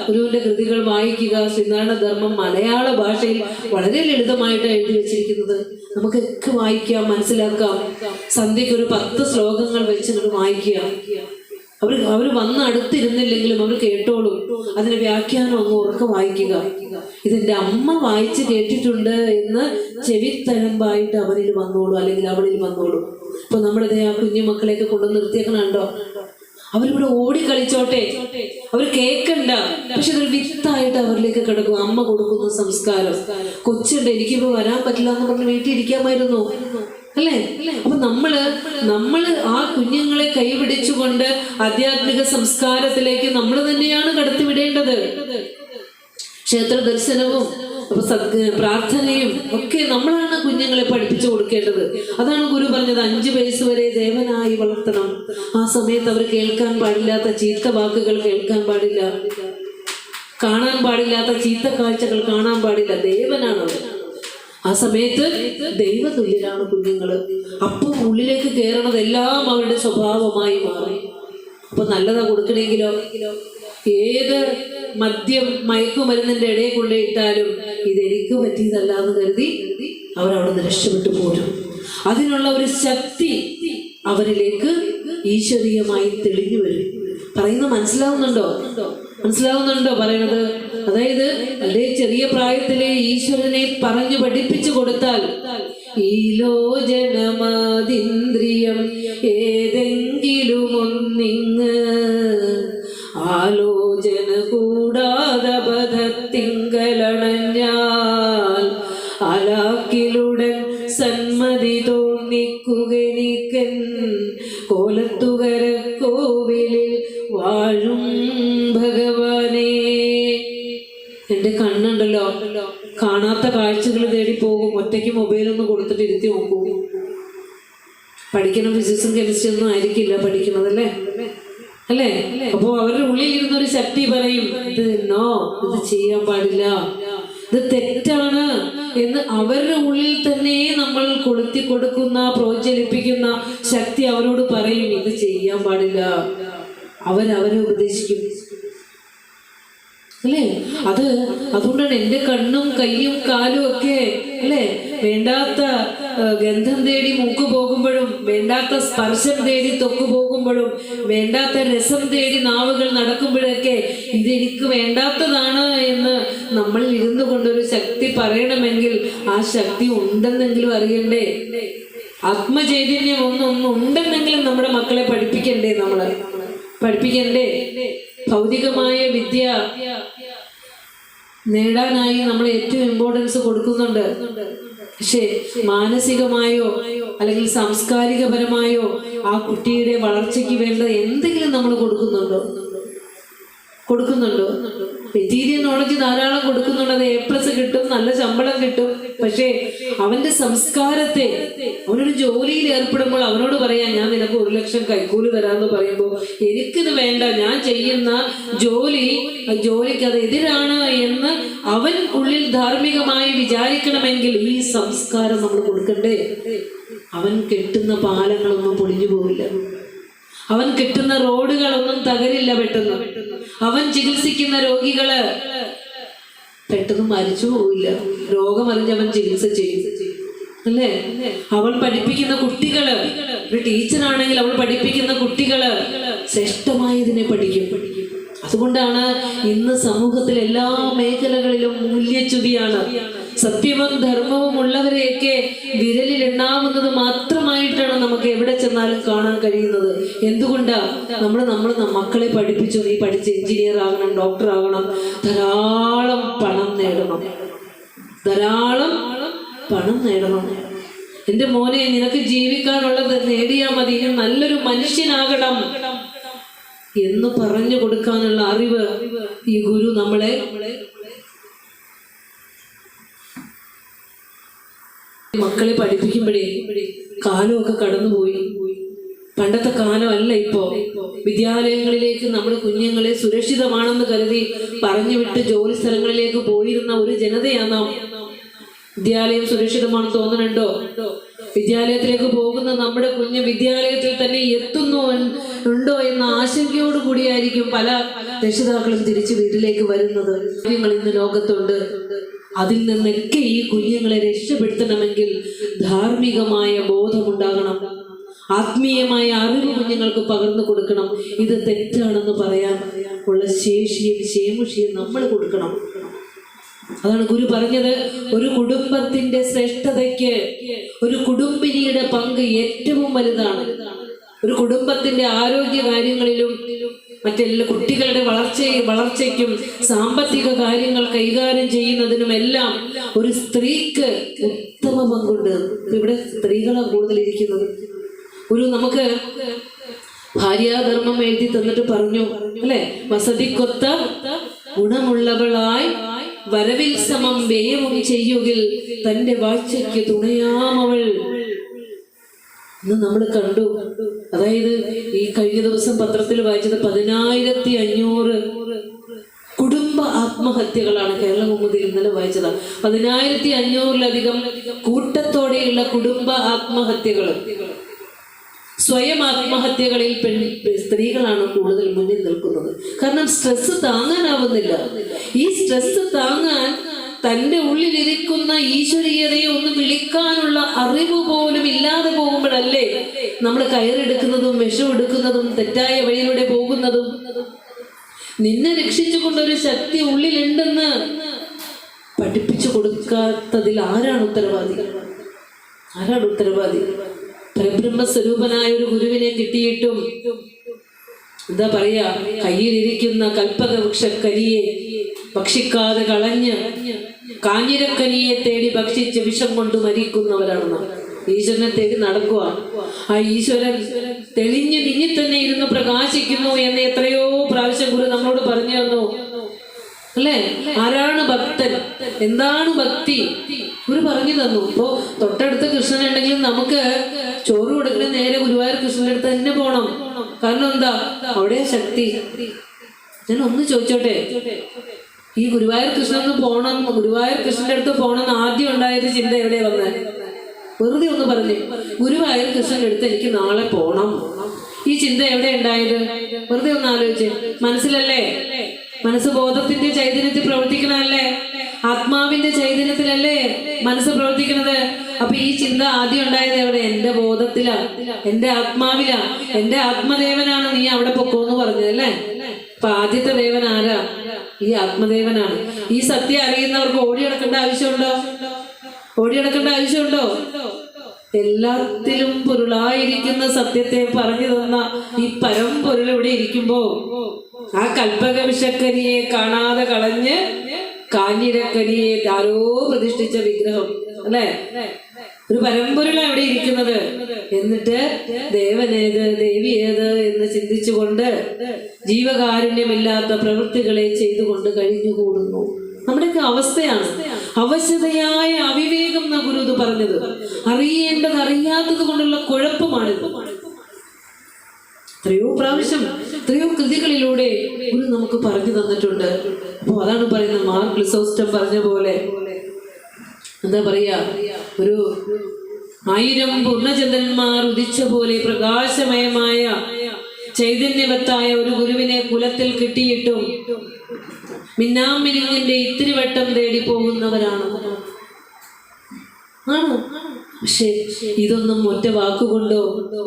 ഗുരുവിന്റെ കൃതികൾ വായിക്കുക. ശ്രീനാരായണ ധർമ്മം മലയാള ഭാഷയിൽ വളരെ ലളിതമായിട്ട് എഴുതി വെച്ചിരിക്കുന്നത്. നമുക്കൊക്കെ വായിക്കാം, മനസ്സിലാക്കാം. സന്ധ്യയ്ക്ക് ഒരു 10 ശ്ലോകങ്ങൾ വെച്ചിട്ട് വായിക്കുക. അവർ വന്ന് അടുത്തിരുന്നില്ലെങ്കിലും അവർ കേട്ടോളും. അതിന് വ്യാഖ്യാനം അങ്ങ് ഉറക്കെ വായിക്കുക. ഇതെന്റെ അമ്മ വായിച്ച് കേട്ടിട്ടുണ്ട് എന്ന് ചെവിത്തഴമ്പായിട്ട് അവരിൽ വന്നോളൂ, അല്ലെങ്കിൽ അവളിൽ വന്നോളൂ. ഇപ്പൊ നമ്മുടെ ആ കുഞ്ഞു മക്കളെയൊക്കെ കൊണ്ടു നിർത്തിയേക്കണുണ്ടോ? അവരിവിടെ ഓടി കളിച്ചോട്ടെ, അവർ കേൾക്കണ്ട. പക്ഷെ അതൊരു വിത്തായിട്ട് അവരിലേക്ക് കിടക്കും. അമ്മ കൊടുക്കുന്ന സംസ്കാരം. കൊച്ചുണ്ട്, എനിക്കിപ്പോ വരാൻ പറ്റില്ല എന്ന് പറഞ്ഞ് വീട്ടിൽ ഇരിക്കാമായിരുന്നു, അല്ലേ? അപ്പൊ നമ്മള് ആ കുഞ്ഞുങ്ങളെ കൈപിടിച്ചുകൊണ്ട് ആധ്യാത്മിക സംസ്കാരത്തിലേക്ക് നമ്മൾ തന്നെയാണ് കടത്തിവിടേണ്ടത്. ക്ഷേത്ര ദർശനവും പ്രാർത്ഥനയും ഒക്കെ നമ്മളാണ് കുഞ്ഞുങ്ങളെ പഠിപ്പിച്ചു കൊടുക്കേണ്ടത്. അതാണ് ഗുരു പറഞ്ഞത്, 5 വയസ്സ് വരെ ദേവനായി വളർത്തണം. ആ സമയത്ത് അവർ കേൾക്കാൻ പാടില്ലാത്ത ചീത്ത വാക്കുകൾ കേൾക്കാൻ പാടില്ല, കാണാൻ പാടില്ലാത്ത ചീത്ത കാഴ്ചകൾ കാണാൻ പാടില്ല. ദേവനാണ് ആ സമയത്ത് ദൈവതുല്യരാണ് കുഞ്ഞുങ്ങള്. അപ്പോൾ ഉള്ളിലേക്ക് കയറണതെല്ലാം അവരുടെ സ്വഭാവമായി മാറി. അപ്പൊ നല്ലതാ കൊടുക്കണമെങ്കിലോ ഏത് മദ്യം മയക്കുമരുന്നിന്റെ ഇടയിൽ കൊണ്ടിട്ടാലും ഇതെനിക്ക് പറ്റിയതല്ല എന്ന് കരുതി അവരവിടെ നിന്ന് രക്ഷപ്പെട്ടു പോരും. അതിനുള്ള ഒരു ശക്തി അവരിലേക്ക് ഈശ്വരീയമായി തെളിഞ്ഞു വരും. പറയുന്നത് മനസ്സിലാവുന്നുണ്ടോ പറയണത്? അതായത് വളരെ ചെറിയ പ്രായത്തിലെ ഈശ്വരനെ പറഞ്ഞു പഠിപ്പിച്ചു കൊടുത്താൽ ഈ ലോചനമാതിന്ദ്രിയം ഏതെങ്കിലും ഒന്നിങ്ങ് ആലോചന കൂടാതെ ബധത്തിങ്കലണഞ്ഞാൽ അലാക്കിലുടൻ സന്മതി തോന്നിക്കുകനിക്കൻ കോലത്തുകര കോവിലിൽ വാഴും ഭഗവാനേ. എന്റെ കണ്ണുണ്ടല്ലോ, കാണാത്ത കാഴ്ചകൾ തേടി പോകും. ഒറ്റയ്ക്ക് മൊബൈലൊന്നും കൊടുത്തിട്ട് ഇരുത്തി നോക്കൂ. പഠിക്കണം ഫിസിക്സും കെമിസ്ട്രി ഒന്നും ആയിരിക്കില്ല പഠിക്കണതല്ലേ, അല്ലേ? അപ്പോ അവരുടെ ഉള്ളിൽ ഇരുന്നൊരു ശക്തി പറയും, ഇത് ഇത് ചെയ്യാൻ പാടില്ല, ഇത് തെറ്റാണ് എന്ന് അവരുടെ ഉള്ളിൽ തന്നെ നമ്മൾ കൊളുത്തി കൊടുക്കുന്ന, പ്രോജ്വലിപ്പിക്കുന്ന ശക്തി അവരോട് പറയും, ഇത് ചെയ്യാൻ പാടില്ല. അവരെ ഉപദേശിക്കും, അല്ലേ? അതുകൊണ്ടാണ് എൻ്റെ കണ്ണും കയ്യും കാലും ഒക്കെ, അല്ലേ, വേണ്ടാത്ത ഗന്ധം തേടി മൂക്ക് പോകുമ്പോഴും, വേണ്ടാത്ത സ്പർശം തേടി തൊക്ക് പോകുമ്പോഴും, വേണ്ടാത്ത രസം തേടി നാവുകൾ നടക്കുമ്പോഴൊക്കെ ഇതെനിക്ക് വേണ്ടാത്തതാണ് എന്ന് നമ്മൾ ഇരുന്നു കൊണ്ടൊരു ശക്തി പറയണമെങ്കിൽ ആ ശക്തി ഉണ്ടെന്നെങ്കിലും അറിയണ്ടേ? ആത്മചൈതന്യം ഒന്നുണ്ടെന്നെങ്കിലും നമ്മുടെ മക്കളെ പഠിപ്പിക്കണ്ടേ? ഭൗതികമായ വിദ്യ നേടാനായി നമ്മൾ ഏറ്റവും ഇമ്പോർട്ടൻസ് കൊടുക്കുന്നുണ്ട്. പക്ഷേ മാനസികമായോ അല്ലെങ്കിൽ സാംസ്കാരികപരമായോ ആ കുട്ടിയുടെ വളർച്ചയ്ക്ക് വേണ്ട എന്തെങ്കിലും നമ്മൾ കൊടുക്കുന്നുണ്ടോ? മെറ്റീരിയൽ നോളജ് ധാരാളം കൊടുക്കുന്നുണ്ട്. അത് A+ കിട്ടും, നല്ല ശമ്പളം കിട്ടും. പക്ഷേ അവന്റെ സംസ്കാരത്തെ, അവനൊരു ജോലിയിൽ ഏർപ്പെടുമ്പോൾ അവനോട് പറയാൻ, ഞാൻ നിനക്ക് 1 ലക്ഷം കൈക്കൂലി തരാമെന്ന് പറയുമ്പോൾ എനിക്കിത് വേണ്ട, ഞാൻ ചെയ്യുന്ന ജോലിക്ക് അത് എതിരാണ് എന്ന് അവൻ ഉള്ളിൽ ധാർമ്മികമായി വിചാരിക്കണമെങ്കിൽ ഈ സംസ്കാരം നമ്മൾ കൊടുക്കണ്ടേ? അവൻ കെട്ടുന്ന പാലങ്ങളൊന്നും പൊളിഞ്ഞു പോവില്ല, അവൻ കെട്ടുന്ന റോഡുകളൊന്നും തകരില്ല പെട്ടെന്ന്, അവൻ ചികിത്സിക്കുന്ന രോഗികള് പെട്ടെന്ന് മരിച്ചു പോവില്ല. രോഗമറിഞ്ഞ് അവൻ ചികിത്സ ചെയ്യും, അല്ലേ? അവൾ പഠിപ്പിക്കുന്ന കുട്ടികള്, ഒരു ടീച്ചറാണെങ്കിൽ അവൾ പഠിപ്പിക്കുന്ന കുട്ടികള് ശ്രേഷ്ഠമായി ഇതിനെ പഠിക്കും. അതുകൊണ്ടാണ് ഇന്ന് സമൂഹത്തിൽ എല്ലാ മേഖലകളിലും മൂല്യച്യുതിയാണ്. സത്യവും ധർമ്മവും ഉള്ളവരെയൊക്കെ വിരലിൽ എണ്ണാവുന്നത് മാത്രമായിട്ടാണ് നമുക്ക് എവിടെ ചെന്നാലും കാണാൻ കഴിയുന്നത്. എന്തുകൊണ്ടാ? നമ്മൾ മക്കളെ പഠിപ്പിച്ചു, നീ പഠിച്ച് എഞ്ചിനീയർ ആകണം, ഡോക്ടർ ആകണം, ധാരാളം പണം നേടണം, ധാരാളം പണം നേടണം. എന്റെ മോനെ, നിനക്ക് ജീവിക്കാനുള്ളത് നേടിയാൽ മതി, ഇനി നല്ലൊരു മനുഷ്യനാകണം എന്ന് പറഞ്ഞു കൊടുക്കാനുള്ള അറിവ് ഈ ഗുരു നമ്മളെ മക്കളെ പഠിപ്പിക്കുമ്പോഴേ കാലമൊക്കെ കടന്നുപോയി. പണ്ടത്തെ കാലമല്ല ഇപ്പോ. വിദ്യാലയങ്ങളിലേക്ക് നമ്മുടെ കുഞ്ഞുങ്ങളെ സുരക്ഷിതമാണെന്ന് കരുതി പറഞ്ഞു വിട്ട് ജോലി സ്ഥലങ്ങളിലേക്ക് പോയിരുന്ന ഒരു ജനതയാണ് നാം. വിദ്യാലയം സുരക്ഷിതമാണെന്ന് തോന്നുന്നുണ്ടോ? വിദ്യാലയത്തിലേക്ക് പോകുന്ന നമ്മുടെ കുഞ്ഞ് വിദ്യാലയത്തിൽ തന്നെ ഉണ്ടോ എന്ന ആശങ്കയോട് കൂടിയായിരിക്കും പല രക്ഷിതാക്കളും തിരിച്ചു വീട്ടിലേക്ക് വരുന്നത്. കാര്യങ്ങൾ ഇന്ന് ലോകത്തുണ്ട്. അതിൽ നിന്നൊക്കെ ഈ കുഞ്ഞുങ്ങളെ രക്ഷപ്പെടുത്തണമെങ്കിൽ ധാർമ്മികമായ ബോധമുണ്ടാകണം, ആത്മീയമായ അറിവ് കുഞ്ഞുങ്ങൾക്ക് പകർന്നു കൊടുക്കണം. ഇത് തെറ്റാണെന്ന് പറയാൻ ഉള്ള ശേഷിയും ക്ഷേമുഷിയും നമ്മൾ കൊടുക്കണം. അതാണ് ഗുരു പറഞ്ഞത്. ഒരു കുടുംബത്തിന്റെ ശ്രേഷ്ഠതയ്ക്ക് ഒരു കുടുംബിനിയുടെ പങ്ക് ഏറ്റവും വലുതാണ്. ഒരു കുടുംബത്തിന്റെ ആരോഗ്യ കാര്യങ്ങളിലും മറ്റെല്ലാ കുട്ടികളുടെ വളർച്ചയ്ക്കും സാമ്പത്തിക കാര്യങ്ങൾ കൈകാര്യം ചെയ്യുന്നതിനുമെല്ലാം ഒരു സ്ത്രീക്ക് ഉത്തമ പങ്കുണ്ട്. ഇവിടെ സ്ത്രീകളാണ് കൂടുതൽ ഇരിക്കുന്നത്. നമുക്ക് ഭാര്യാധർമ്മം എഴുതി തന്നിട്ട് പറഞ്ഞു അല്ലെ, വസതിക്കൊത്ത ഗുണമുള്ളവളായി വരവിൽ സമം വ്യയവും ചെയ്യുകിൽ തന്റെ വാഴ്ചയ്ക്ക് തുണയാമവൾ എന്ന് നമ്മൾ കണ്ടു. അതായത് ഈ കഴിഞ്ഞ ദിവസം പത്രത്തിൽ വായിച്ചത് 10,500 കുടുംബ ആത്മഹത്യകളാണ് കേരളകൗമുദിയിൽ ഇന്നലെ വായിച്ചത്. 10,500-ലധികം കൂട്ടത്തോടെയുള്ള കുടുംബ ആത്മഹത്യകൾ. സ്വയം ആത്മഹത്യകളിൽ സ്ത്രീകളാണ് കൂടുതൽ മുന്നിൽ നിൽക്കുന്നത്. കാരണം സ്ട്രെസ് താങ്ങാനാവുന്നില്ല. ഈ സ്ട്രെസ് താങ്ങാൻ തൻ്റെ ഉള്ളിലിരിക്കുന്ന ഈശ്വരീയതയെ ഒന്ന് വിളിക്കാനുള്ള അറിവ് പോലും ഇല്ലാതെ പോകുമ്പോഴല്ലേ നമ്മൾ കയറെടുക്കുന്നതും വിഷമെടുക്കുന്നതും തെറ്റായ വഴിയിലൂടെ പോകുന്നതും. നിന്നെ രക്ഷിച്ചുകൊണ്ടൊരു ശക്തി ഉള്ളിലുണ്ടെന്ന് പഠിപ്പിച്ചു കൊടുക്കാത്തതിൽ ആരാണ് ഉത്തരവാദി? പരബ്രഹ്മസ്വരൂപനായ ഒരു ഗുരുവിനെ കിട്ടിയിട്ടും എന്താ പറയാ, കയ്യിലിരിക്കുന്ന കൽപ്പക വൃക്ഷക്കരിയെ ഭക്ഷിക്കാതെ കളഞ്ഞ് കാഞ്ഞിരക്കനിയെ തേടി ഭക്ഷിച്ച് വിഷം കൊണ്ട് മരിക്കുന്നവരാണ്. ഈശ്വരനെ തേടി നടക്കുക. ആ ഈശ്വരൻ തെളിഞ്ഞു നിന്നിൽ തന്നെ ഇരുന്ന് പ്രകാശിക്കുന്നു എന്ന് എത്രയോ പ്രാവശ്യം ഗുരു നമ്മളോട് പറഞ്ഞു തന്നു അല്ലേ? ആരാണ് ഭക്തൻ, എന്താണ് ഭക്തി, ഗുരു പറഞ്ഞു തന്നു. ഇപ്പോ തൊട്ടടുത്ത് കൃഷ്ണൻ ഉണ്ടെങ്കിലും നമുക്ക് ചോറ് കൊടുക്കുന്ന നേരെ ഗുരുവായൂർ കൃഷ്ണന്റെ അടുത്ത് തന്നെ പോണം. കാരണം എന്താ, അവിടെ ശക്തി. ഞാൻ ഒന്ന് ചോദിച്ചോട്ടെ, ഈ ഗുരുവായൂർ കൃഷ്ണന് പോണം, ഗുരുവായൂർ കൃഷ്ണന്റെ അടുത്ത് പോണം ആദ്യം ഉണ്ടായത് ചിന്ത എവിടെ വന്ന്? വെറുതെ ഒന്ന് പറഞ്ഞു, ഗുരുവായൂർ കൃഷ്ണന്റെ അടുത്ത് എനിക്ക് നാളെ പോണം. ഈ ചിന്ത എവിടെ ഉണ്ടായത്? വെറുതെ ഒന്ന് ആലോചിച്ച്. മനസ്സിലല്ലേ? മനസ്സ് ബോധത്തിന്റെ ചൈതന്യത്തിൽ പ്രവർത്തിക്കണല്ലേ? ആത്മാവിന്റെ ചൈതന്യത്തിലല്ലേ മനസ്സ് പ്രവർത്തിക്കുന്നത്? അപ്പൊ ഈ ചിന്ത ആദ്യം ഉണ്ടായത് എവിടെ? എന്റെ ബോധത്തിലാ, എന്റെ ആത്മാവിലാ. എന്റെ ആത്മദേവനാണ് നീ അവിടെ പൊക്കോന്ന് പറഞ്ഞതല്ലേ? അപ്പൊ ആദ്യത്തെ ദേവൻ ആരാ? ഈ ആത്മദേവനാണ്. ഈ സത്യം അറിയുന്നവർക്ക് ഓടിയടക്കേണ്ട ആവശ്യമുണ്ടോ? ഓടിയടക്കേണ്ട ആവശ്യമുണ്ടോ? എല്ലാത്തിലും പൊരുളായിരിക്കുന്ന സത്യത്തെ പറഞ്ഞു തന്ന ഈ പരമ്പൊരുൾ ഇവിടെ ഇരിക്കുമ്പോ ആ കൽപ്പക വിഷക്കരിയെ കാണാതെ കളഞ്ഞ് കാഞ്ഞിരക്കരിയെ ആരോ പ്രതിഷ്ഠിച്ച വിഗ്രഹം അല്ലെ? ഒരു പരമ്പൊരുള അവിടെ ഇരിക്കുന്നത്. എന്നിട്ട് ദേവനേത് ദേവി ഏത് എന്ന് ചിന്തിച്ചുകൊണ്ട് ജീവകാരുണ്യമില്ലാത്ത പ്രവൃത്തികളെ ചെയ്തുകൊണ്ട് കഴിഞ്ഞുകൂടുന്നു. നമ്മുടെയൊക്കെ അവസ്ഥയാണ്. അവശതയായ അവിവേകം എന്ന ഗുരു ഇത് പറഞ്ഞത്. അറിയേണ്ടത് അറിയാത്തത് കൊണ്ടുള്ള കുഴപ്പമാണിത്. എത്രയോ പ്രാവശ്യം എത്രയോ കൃതികളിലൂടെ ഗുരു നമുക്ക് പറഞ്ഞു തന്നിട്ടുണ്ട്. അപ്പൊ അതാണ് പറയുന്നത്, മാർ ക്രിസോസ്റ്റം പറഞ്ഞ പോലെ എന്താ പറയാ, ഒരു 1000 പൂർണ്ണചന്ദ്രന്മാർ ഉദിച്ച പോലെ പ്രകാശമയമായ ചൈതന്യവത്തായ ഒരു ഗുരുവിനെ കുലത്തിൽ കിട്ടിയിട്ടും മിന്നാമിനിങ്ങിന്റെ ഇത്തിരി വട്ടം തേടി പോകുന്നവരാണ്. പക്ഷെ ഇതൊന്നും ഒറ്റ വാക്കുകൊണ്ടോ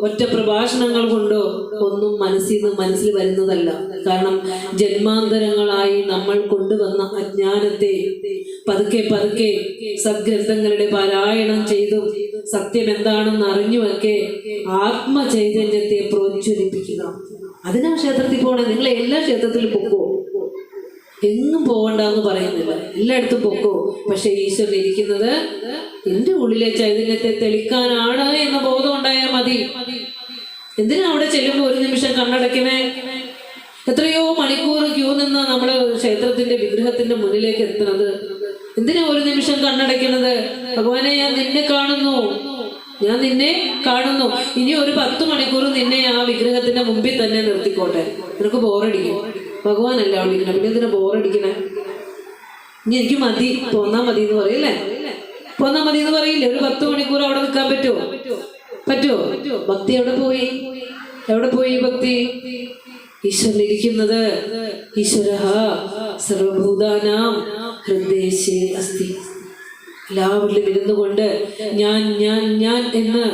ഒറ്റ പ്രഭാഷണങ്ങൾ കൊണ്ടോ ഒന്നും മനസ്സിൽ വരുന്നതല്ല. കാരണം ജന്മാന്തരങ്ങളായി നമ്മൾ കൊണ്ടുവന്ന അജ്ഞാനത്തെ പതുക്കെ പതുക്കെ സദ്ഗ്രന്ഥങ്ങളുടെ പാരായണം ചെയ്തും സത്യം എന്താണെന്ന് അറിഞ്ഞുമൊക്കെ ആത്മചൈതന്യത്തെ പ്രോജ്വലിപ്പിക്കുക. അതിനാ ക്ഷേത്രത്തിൽ പോകണേ. നിങ്ങൾ എല്ലാ ക്ഷേത്രത്തിലും പൊക്കോ, എങ്ങും പോകണ്ടെന്ന് പറയുന്നില്ല, എല്ലായിടത്തും പൊക്കോ. പക്ഷെ ഈശ്വരൻ ഇരിക്കുന്നത് എന്റെ ഉള്ളിലെ ചൈതന്യത്തെ തെളിക്കാനാണ് എന്ന ബോധം ഉണ്ടായാൽ മതി. എന്തിനാ അവിടെ ചെല്ലുമ്പോൾ ഒരു നിമിഷം കണ്ണടക്കണേ? എത്രയോ മണിക്കൂർ ക്യൂ നിന്ന് നമ്മള് ക്ഷേത്രത്തിന്റെ വിഗ്രഹത്തിന്റെ മുന്നിലേക്ക് എത്തുന്നത് എന്തിനാ ഒരു നിമിഷം കണ്ണടയ്ക്കുന്നത്? ഭഗവാനെ, ഞാൻ നിന്നെ കാണുന്നു, ഞാൻ നിന്നെ കാണുന്നു. ഇനി ഒരു 10 മണിക്കൂർ നിന്നെ ആ വിഗ്രഹത്തിന്റെ മുമ്പിൽ തന്നെ നിർത്തിക്കോട്ടെ, നിനക്ക് ബോറടിക്കും. ഭഗവാനല്ല വിളിക്കണേ, പിന്നെ എന്തിനാ ബോറടിക്കണേ? ഇനി എനിക്ക് മതി, പോന്നാ മതി എന്ന് പറയല്ലേ? പോന്നാ മതി എന്ന് പറയില്ലേ? ഒരു 10 മണിക്കൂർ അവിടെ നിൽക്കാൻ പറ്റുമോ? ഭക്തി എവിടെ പോയി? എവിടെ പോയി ഭക്തി? ഈശ്വരൻ ഇരിക്കുന്നത് ഈശ്വരഃ സർവഭൂതാനാം ഹൃദയേശേ അസ്തി. എല്ലാവരിലും ഇരുന്നു കൊണ്ട് ഞാൻ ഞാൻ ഞാൻ എന്ന്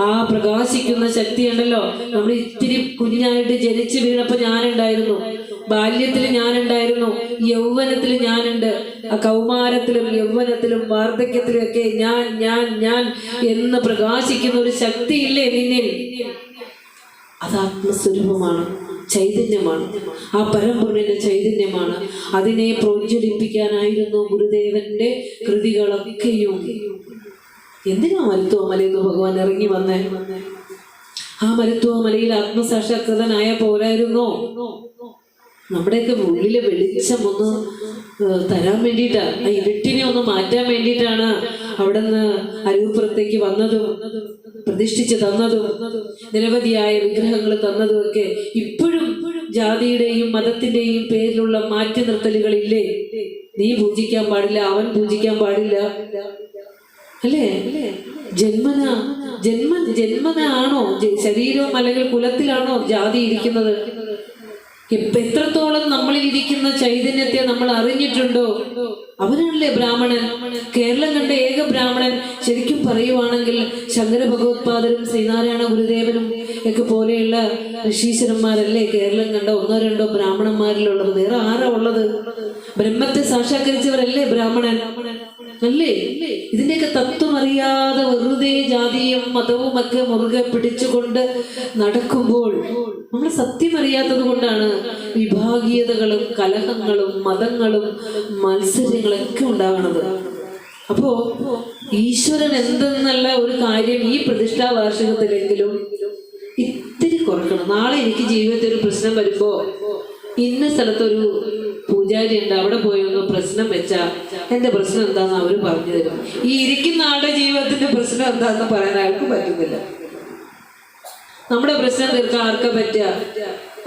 ആ പ്രകാശിക്കുന്ന ശക്തി ഉണ്ടല്ലോ. നമ്മൾ ഇത്തിരി കുഞ്ഞായിട്ട് ജനിച്ചു വീണപ്പോ ഞാനുണ്ടായിരുന്നു, ബാല്യത്തിൽ ഞാനുണ്ടായിരുന്നു, യൗവനത്തിൽ ഞാനുണ്ട്, ആ കൗമാരത്തിലും യൗവനത്തിലും വാർദ്ധക്യത്തിലും ഒക്കെ ഞാൻ ഞാൻ ഞാൻ എന്ന് പ്രകാശിക്കുന്ന ഒരു ശക്തി ഇല്ലേ നിന്നിൽ? അത് ആത്മസ്വരൂപമാണ്, ചൈതന്യമാണ്, ആ പരമ്പൊരുളിന്റെ ചൈതന്യമാണ്. അതിനെ പ്രോജ്വലിപ്പിക്കാനായിരുന്നു ഗുരുദേവന്റെ കൃതികളൊക്കെയും. എന്തിനാ മരുത്വമലയെന്ന് ഭഗവാൻ ഇറങ്ങി വന്നേ? ആ മരുത്വമലയിൽ ആത്മസാക്ഷാത്കൃതനായ പോരായിരുന്നോ? നമ്മുടെയൊക്കെ ഉള്ളിലെ വെളിച്ചം ഒന്ന് തരാൻ വേണ്ടിയിട്ടാണ്, ആ ഇരുട്ടിനെ ഒന്ന് മാറ്റാൻ വേണ്ടിയിട്ടാണ് അവിടുന്ന് അരൂപ്പുറത്തേക്ക് വന്നതും പ്രതിഷ്ഠിച്ച് തന്നതും നിരവധിയായ വിഗ്രഹങ്ങൾ തന്നതും ഒക്കെ. ഇപ്പോഴും ജാതിയുടെയും മതത്തിന്റെയും പേരിലുള്ള മാറ്റി നിർത്തലുകളില്ലേ? നീ പൂജിക്കാൻ പാടില്ല, അവൻ പൂജിക്കാൻ പാടില്ല, അല്ലേ? ജന്മനാണോ ശരീരവും അല്ലെങ്കിൽ കുലത്തിലാണോ ജാതി ഇരിക്കുന്നത്? എത്രത്തോളം നമ്മളിൽ ഇരിക്കുന്ന ചൈതന്യത്തെ നമ്മൾ അറിഞ്ഞിട്ടുണ്ടോ? അവനാണല്ലേ ബ്രാഹ്മണൻ, കേരളം കണ്ട ഏക ബ്രാഹ്മണൻ. ശരിക്കും പറയുവാണെങ്കിൽ ശങ്കര ഭഗവത്പാദരും ശ്രീനാരായണ ഗുരുദേവനും ഒക്കെ പോലെയുള്ള ഋഷീശ്വരന്മാരല്ലേ കേരളം കണ്ട 1-2 ബ്രാഹ്മണന്മാരിലുള്ളത്? വേറെ ആരാ ഉള്ളത്? ബ്രഹ്മത്തെ സാക്ഷാത്കരിച്ചവരല്ലേ ബ്രാഹ്മണൻ, അല്ലേ? ഇതിന്റെയൊക്കെ തത്വം അറിയാതെ വെറുതെ ജാതിയും മതവും ഒക്കെ മുറുകെ പിടിച്ചുകൊണ്ട് നടക്കുമ്പോൾ നമ്മൾ സത്യം അറിയാത്തത് കൊണ്ടാണ് വിഭാഗീയതകളും കലഹങ്ങളും മതങ്ങളും മത്സരങ്ങളൊക്കെ ഉണ്ടാകണത്. അപ്പോ ഈശ്വരൻ എന്തെന്നുള്ള ഒരു കാര്യം ഈ പ്രതിഷ്ഠാ വാർഷികത്തിലെങ്കിലും ഇത്തിരി കുറക്കണം. നാളെ എനിക്ക് ജീവിതത്തിൽ ഒരു പ്രശ്നം വരുമ്പോ ഇന്ന സ്ഥലത്തൊരു പൂജാരി ഉണ്ട്, അവിടെ പോയി ഒന്ന് പ്രശ്നം വെച്ചാ എന്റെ പ്രശ്നം എന്താന്ന് അവര് പറഞ്ഞു തരും. ഈ ഇരിക്കുന്ന ആളുടെ ജീവിതത്തിന്റെ പ്രശ്നം എന്താന്ന് പറയാൻ അയാൾക്ക് പറ്റുന്നില്ല. നമ്മുടെ പ്രശ്നം തീർക്കാൻ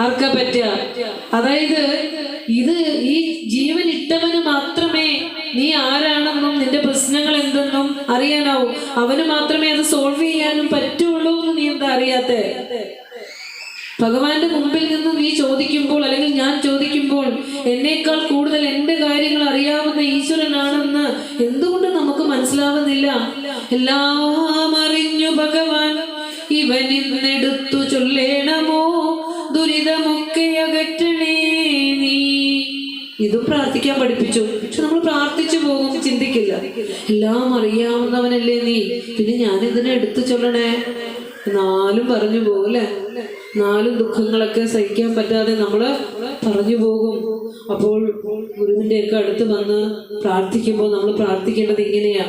ആർക്കാ പറ്റുക? അതായത് ഇത് ഈ ജീവൻ ഇട്ടവന് മാത്രമേ നീ ആരാണെന്നും നിന്റെ പ്രശ്നങ്ങൾ എന്തെന്നും അറിയാനാവൂ. അവന് മാത്രമേ അത് സോൾവ് ചെയ്യാനും പറ്റുള്ളൂ എന്ന് നീ എന്താ അറിയാത്തെ? ഭഗവാന്റെ മുമ്പിൽ നിന്ന് നീ ചോദിക്കുമ്പോൾ, അല്ലെങ്കിൽ ഞാൻ ചോദിക്കുമ്പോൾ, എന്നേക്കാൾ കൂടുതൽ എന്റെ കാര്യങ്ങൾ അറിയാവുന്ന ഈശ്വരനാണെന്ന് എന്തുകൊണ്ട് നമുക്ക് മനസ്സിലാവുന്നില്ല? എല്ലാം അറിഞ്ഞു ഭഗവാൻ ഇവനിന്നെടുത്തു ചൊല്ലേണമോ ദുരിതമൊക്കെ അകറ്റണേ നീ. ഇതും പ്രാർത്ഥിക്കാൻ പഠിപ്പിച്ചു. പക്ഷെ നമ്മൾ പ്രാർത്ഥിച്ചു പോകും, ചിന്തിക്കില്ല. എല്ലാം അറിയാവുന്നവനല്ലേ നീ, പിന്നെ ഞാൻ ഇതിനെ എടുത്തു ചൊല്ലണേ? 4 പറഞ്ഞു പോകും അല്ലേ? 4 ദുഃഖങ്ങളൊക്കെ സഹിക്കാൻ പറ്റാതെ നമ്മള് പറഞ്ഞു പോകും. അപ്പോൾ ഗുരുവിന്റെ ഒക്കെ അടുത്ത് വന്ന് പ്രാർത്ഥിക്കുമ്പോൾ നമ്മൾ പ്രാർത്ഥിക്കേണ്ടത് ഇങ്ങനെയാ: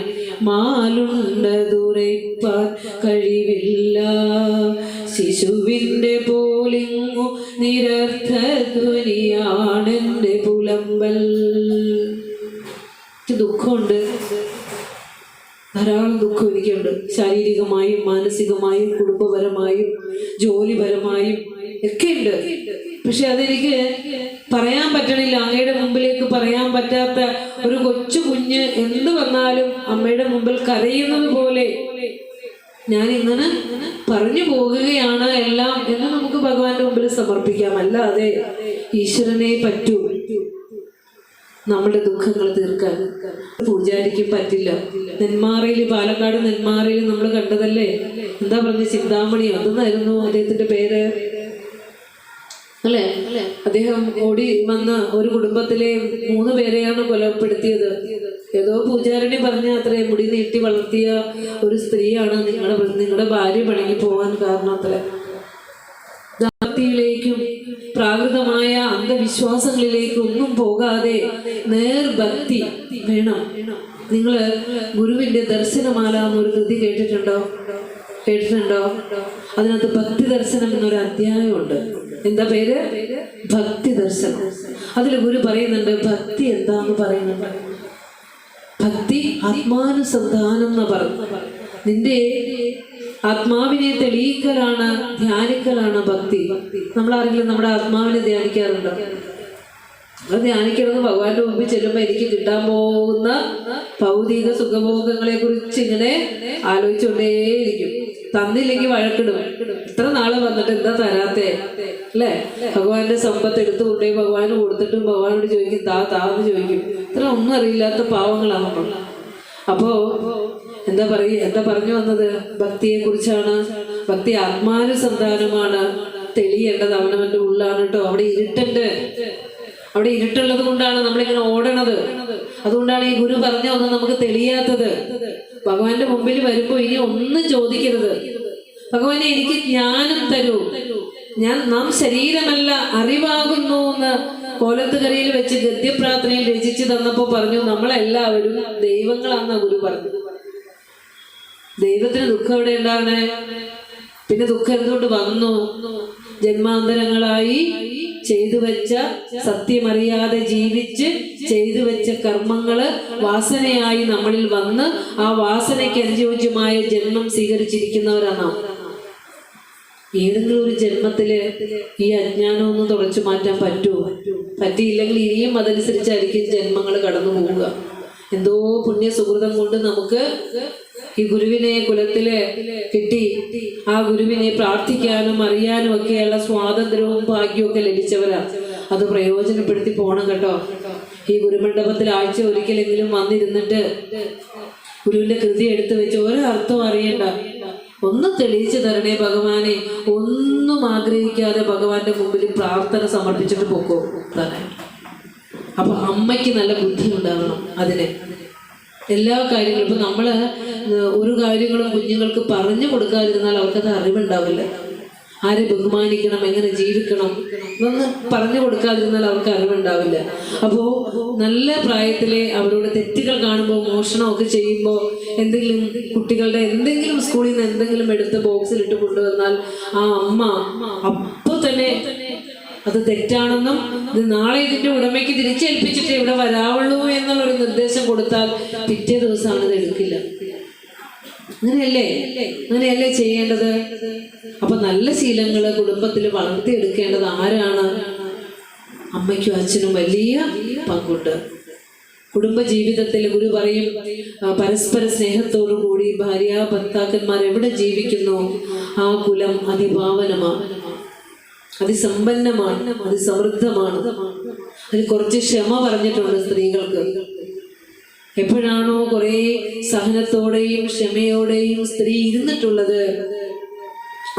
മാലുണ്ടതുറയ്പാൻ കഴിവില്ല ശിശുവിന്റെ പോലിങ്ങു നിരർത്ഥധ്വനിയാണെന്റെ പുലമ്പൽ. ദുഃഖമുണ്ട്, ധാരാളം ദുഃഖം എനിക്കുണ്ട്. ശാരീരികമായും മാനസികമായും കുടുംബപരമായും ജോലിപരമായും ഒക്കെ ഉണ്ട്. പക്ഷെ അതെനിക്ക് പറയാൻ പറ്റണില്ല. അങ്ങയുടെ മുമ്പിലേക്ക് പറയാൻ പറ്റാത്ത ഒരു കൊച്ചു കുഞ്ഞ് എന്ത് വന്നാലും അമ്മയുടെ മുമ്പിൽ കരയുന്നത് പോലെ ഞാൻ ഇങ്ങനെ പറഞ്ഞു പോകുകയാണ് എല്ലാം എന്ന് നമുക്ക് ഭഗവാന്റെ മുമ്പിൽ സമർപ്പിക്കാം. അല്ലാതെ ഈശ്വരനെ പറ്റൂ. നമ്മളുടെ ദുഃഖങ്ങൾ തീർക്കാൻ പൂജാരിക്ക് പറ്റില്ല. നെന്മാറയിൽ, പാലക്കാട് നെന്മാറയിൽ നമ്മൾ കണ്ടതല്ലേ, എന്താ പറഞ്ഞ, ചിന്താമണി അതെന്നായിരുന്നു അദ്ദേഹത്തിന്റെ പേര് അല്ലേ. അദ്ദേഹം ഓടി വന്ന ഒരു കുടുംബത്തിലെ 3 പേരെയാണ് കൊലപ്പെടുത്തിയത്. ഏതോ പൂജാരിണി പറഞ്ഞ അത്രേ, മുടി നീട്ടി വളർത്തിയ ഒരു സ്ത്രീയാണ് നിങ്ങളുടെ ഭാര്യ പിണങ്ങി പോകാൻ കാരണം അത്രേ. ഭക്തിയിലേക്കും പ്രാകൃതമായ അന്ധവിശ്വാസങ്ങളിലേക്കും ഒന്നും പോകാതെ നേർഭക്തി വേണം. നിങ്ങള് ഗുരുവിന്റെ ദർശനമാല എന്നൊരു കൃതി കേട്ടിട്ടുണ്ടോ? അതിനകത്ത് ഭക്തി ദർശനം എന്നൊരു അധ്യായമുണ്ട്. എന്താ പേര്? ഭക്തി ദർശനം. അതിൽ ഗുരു പറയുന്നുണ്ട് ഭക്തി എന്താന്ന് പറയുന്നുണ്ട്. ഭക്തി ആത്മാനുസന്ധാനം എന്ന് പറഞ്ഞു. നിന്റെ ആത്മാവിനെ തെളിയിക്കലാണ്, ധ്യാനിക്കലാണ് ഭക്തി. നമ്മളാരെങ്കിലും നമ്മുടെ ആത്മാവിനെ ധ്യാനിക്കാറുണ്ടോ? അത് ധ്യാനിക്കണമെന്ന് ഭഗവാന്റെ മുമ്പിൽ ചെല്ലുമ്പോൾ എനിക്ക് കിട്ടാൻ പോകുന്ന ഭൗതിക സുഖഭോഗങ്ങളെ കുറിച്ച് ഇങ്ങനെ ആലോചിച്ചുകൊണ്ടേയിരിക്കും. തന്നില്ലെങ്കിൽ വഴക്കിടും. ഇത്ര നാള് വന്നിട്ട് എന്താ തരാത്തേ അല്ലേ? ഭഗവാന്റെ സമ്പത്ത് എടുത്തുകൊണ്ടേ ഭഗവാന് കൊടുത്തിട്ടും ഭഗവാനോട് ചോദിക്കും താന്ന് ചോദിക്കും. ഇത്ര ഒന്നും അറിയില്ലാത്ത പാവങ്ങളാണ് നമ്മൾ. അപ്പോ എന്താ പറഞ്ഞു വന്നത്? ഭക്തിയെ കുറിച്ചാണ്. ഭക്തി ആത്മാനുസന്ധാനമാണ്. തെളിയേണ്ടത് അവനവന്റെ ഉള്ളാണ് കേട്ടോ. അവിടെ ഇരുട്ടുള്ളത് കൊണ്ടാണ് നമ്മളിങ്ങനെ ഓടണത്. അതുകൊണ്ടാണ് ഈ ഗുരു പറഞ്ഞ ഒന്നും നമുക്ക് തെളിയാത്തത്. ഭഗവാന്റെ മുമ്പിൽ വരുമ്പോ ഇനി ഒന്നും ചോദിക്കരുത്. ഭഗവാനെ എനിക്ക് ജ്ഞാനം തരൂ, നാം ശരീരമല്ല അറിവാകുന്നു എന്ന് കോലത്തുകരയിൽ വെച്ച് ഗദ്യപ്രാർത്ഥനയിൽ രചിച്ചു തന്നപ്പോ പറഞ്ഞു നമ്മളെല്ലാവരും ദൈവങ്ങളാണെന്നാ ഗുരു പറഞ്ഞു. ദൈവത്തിന് ദുഃഖം എവിടെ ഉണ്ടാകണേ? പിന്നെ ദുഃഖം എന്തുകൊണ്ട് വന്നു? ജന്മാന്തരങ്ങളായി ചെയ്തു വെച്ച, സത്യമറിയാതെ ജീവിച്ച് ചെയ്തു വെച്ച കർമ്മങ്ങള് വാസനയായി നമ്മളിൽ വന്ന് ആ വാസനയ്ക്ക് അനുയോജ്യമായ ജന്മം സ്വീകരിച്ചിരിക്കുന്നവരാണ് നാം. ഏതെങ്കിലും ഒരു ജന്മത്തില് ഈ അജ്ഞാനം ഒന്ന് തുടച്ചു മാറ്റാൻ പറ്റുമോ? പറ്റിയില്ലെങ്കിൽ ഇനിയും അതനുസരിച്ചായിരിക്കും ജന്മങ്ങൾ കടന്നു പോവുക. എന്തോ പുണ്യ സുഹൃതം കൊണ്ട് നമുക്ക് ഈ ഗുരുവിനെ കുലത്തില് കിട്ടി. ആ ഗുരുവിനെ പ്രാർത്ഥിക്കാനും അറിയാനും ഒക്കെയുള്ള സ്വാതന്ത്ര്യവും ഭാഗ്യവും ഒക്കെ ലഭിച്ചവരാണ്. അത് പ്രയോജനപ്പെടുത്തി പോണം കേട്ടോ. ഈ ഗുരുമണ്ഡപത്തിൽ ആഴ്ച ഒരിക്കലെങ്കിലും വന്നിരുന്നിട്ട് ഗുരുവിന്റെ കൃതി എടുത്തു വെച്ച് ഒരർത്ഥം അറിയണ്ട, ഒന്ന് തെളിയിച്ചു തരണേ ഭഗവാനെ, ഒന്നും ആഗ്രഹിക്കാതെ ഭഗവാന്റെ മുമ്പിൽ പ്രാർത്ഥന സമർപ്പിച്ചിട്ട് പോക്കോ. അപ്പൊ അമ്മയ്ക്ക് നല്ല ബുദ്ധി ഉണ്ടാകണം. അതിന് എല്ലാ കാര്യങ്ങളും ഇപ്പൊ നമ്മള് ഒരു കാര്യങ്ങളും കുഞ്ഞുങ്ങൾക്ക് പറഞ്ഞു കൊടുക്കാതിരുന്നാൽ അവർക്കത് അറിവുണ്ടാവില്ല. ആരെ ബഹുമാനിക്കണം, എങ്ങനെ ജീവിക്കണം എന്നൊന്ന് പറഞ്ഞു കൊടുക്കാതിരുന്നാൽ അവർക്ക് അറിവുണ്ടാവില്ല. അപ്പോ നല്ല പ്രായത്തിലെ അവരോട് തെറ്റുകൾ കാണുമ്പോൾ, മോഷണമൊക്കെ ചെയ്യുമ്പോൾ, എന്തെങ്കിലും കുട്ടികളുടെ എന്തെങ്കിലും സ്കൂളിൽ നിന്ന് എന്തെങ്കിലും എടുത്ത് ബോക്സിലിട്ട് കൊണ്ടുവന്നാൽ ആ അമ്മ അപ്പൊ തന്നെ അത് തെറ്റാണെന്നും ഇത് നാളെ ഇതിന്റെ ഉടമയ്ക്ക് തിരിച്ചേൽപ്പിച്ചിട്ട് ഇവിടെ വരാവുള്ളൂ എന്നുള്ളൊരു നിർദ്ദേശം കൊടുത്താൽ പിറ്റേ ദിവസമാണ് ഇത് എടുക്കില്ല. അങ്ങനെയല്ലേ ചെയ്യേണ്ടത്? അപ്പൊ നല്ല ശീലങ്ങള് കുടുംബത്തിൽ വളർത്തിയെടുക്കേണ്ടത് ആരാണ്? അമ്മയ്ക്കും അച്ഛനും വലിയ പങ്കുണ്ട്. കുടുംബ ജീവിതത്തിൽ ഗുരു പറയും പരസ്പര സ്നേഹത്തോടു കൂടി ഭാര്യ ഭർത്താക്കന്മാർ എവിടെ ജീവിക്കുന്നു ആ കുലം അതിപാവനമാണ്, അതിസമ്പന്നമാണ്, അതിസമൃദ്ധമാണ്. അതിൽ കുറച്ച് ക്ഷമ പറഞ്ഞിട്ടുണ്ട് സ്ത്രീകൾക്ക്. എപ്പോഴാണോ കുറെ സഹനത്തോടെയും ക്ഷമയോടെയും സ്ത്രീ ഇരുന്നിട്ടുള്ളത്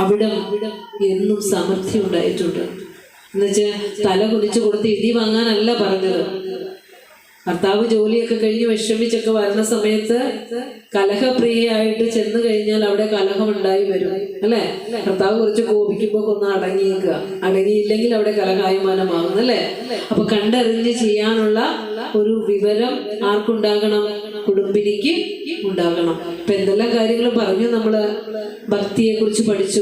അവിടം എന്നും സമൃദ്ധി ഉണ്ടായിട്ടുണ്ട്. എന്നുവെച്ചാൽ തല കുനിച്ചു കൊടുത്ത് ഇടി വാങ്ങാനല്ല പറഞ്ഞത്. ഭർത്താവ് ജോലിയൊക്കെ കഴിഞ്ഞ് വിഷമിച്ചൊക്കെ വരുന്ന സമയത്ത് കലഹപ്രിയയായിട്ട് ചെന്ന് കഴിഞ്ഞാൽ അവിടെ കലഹം ഉണ്ടായി വരും അല്ലെ. ഭർത്താവ് കുറച്ച് കോപിക്കുമ്പോ ഒന്ന് അടങ്ങിയേക്കുക, അടങ്ങിയില്ലെങ്കിൽ അവിടെ കലഹായമാനമാകും അല്ലെ. അപ്പൊ കണ്ടറിഞ്ഞ് ചെയ്യാനുള്ള ഒരു വിവരം ആർക്കുണ്ടാകണം? കുടുംബിനിക്ക് ഉണ്ടാകണം. ഇപ്പൊ എന്തെല്ലാം കാര്യങ്ങൾ പറഞ്ഞു. നമ്മള് ഭക്തിയെ കുറിച്ച് പഠിച്ചു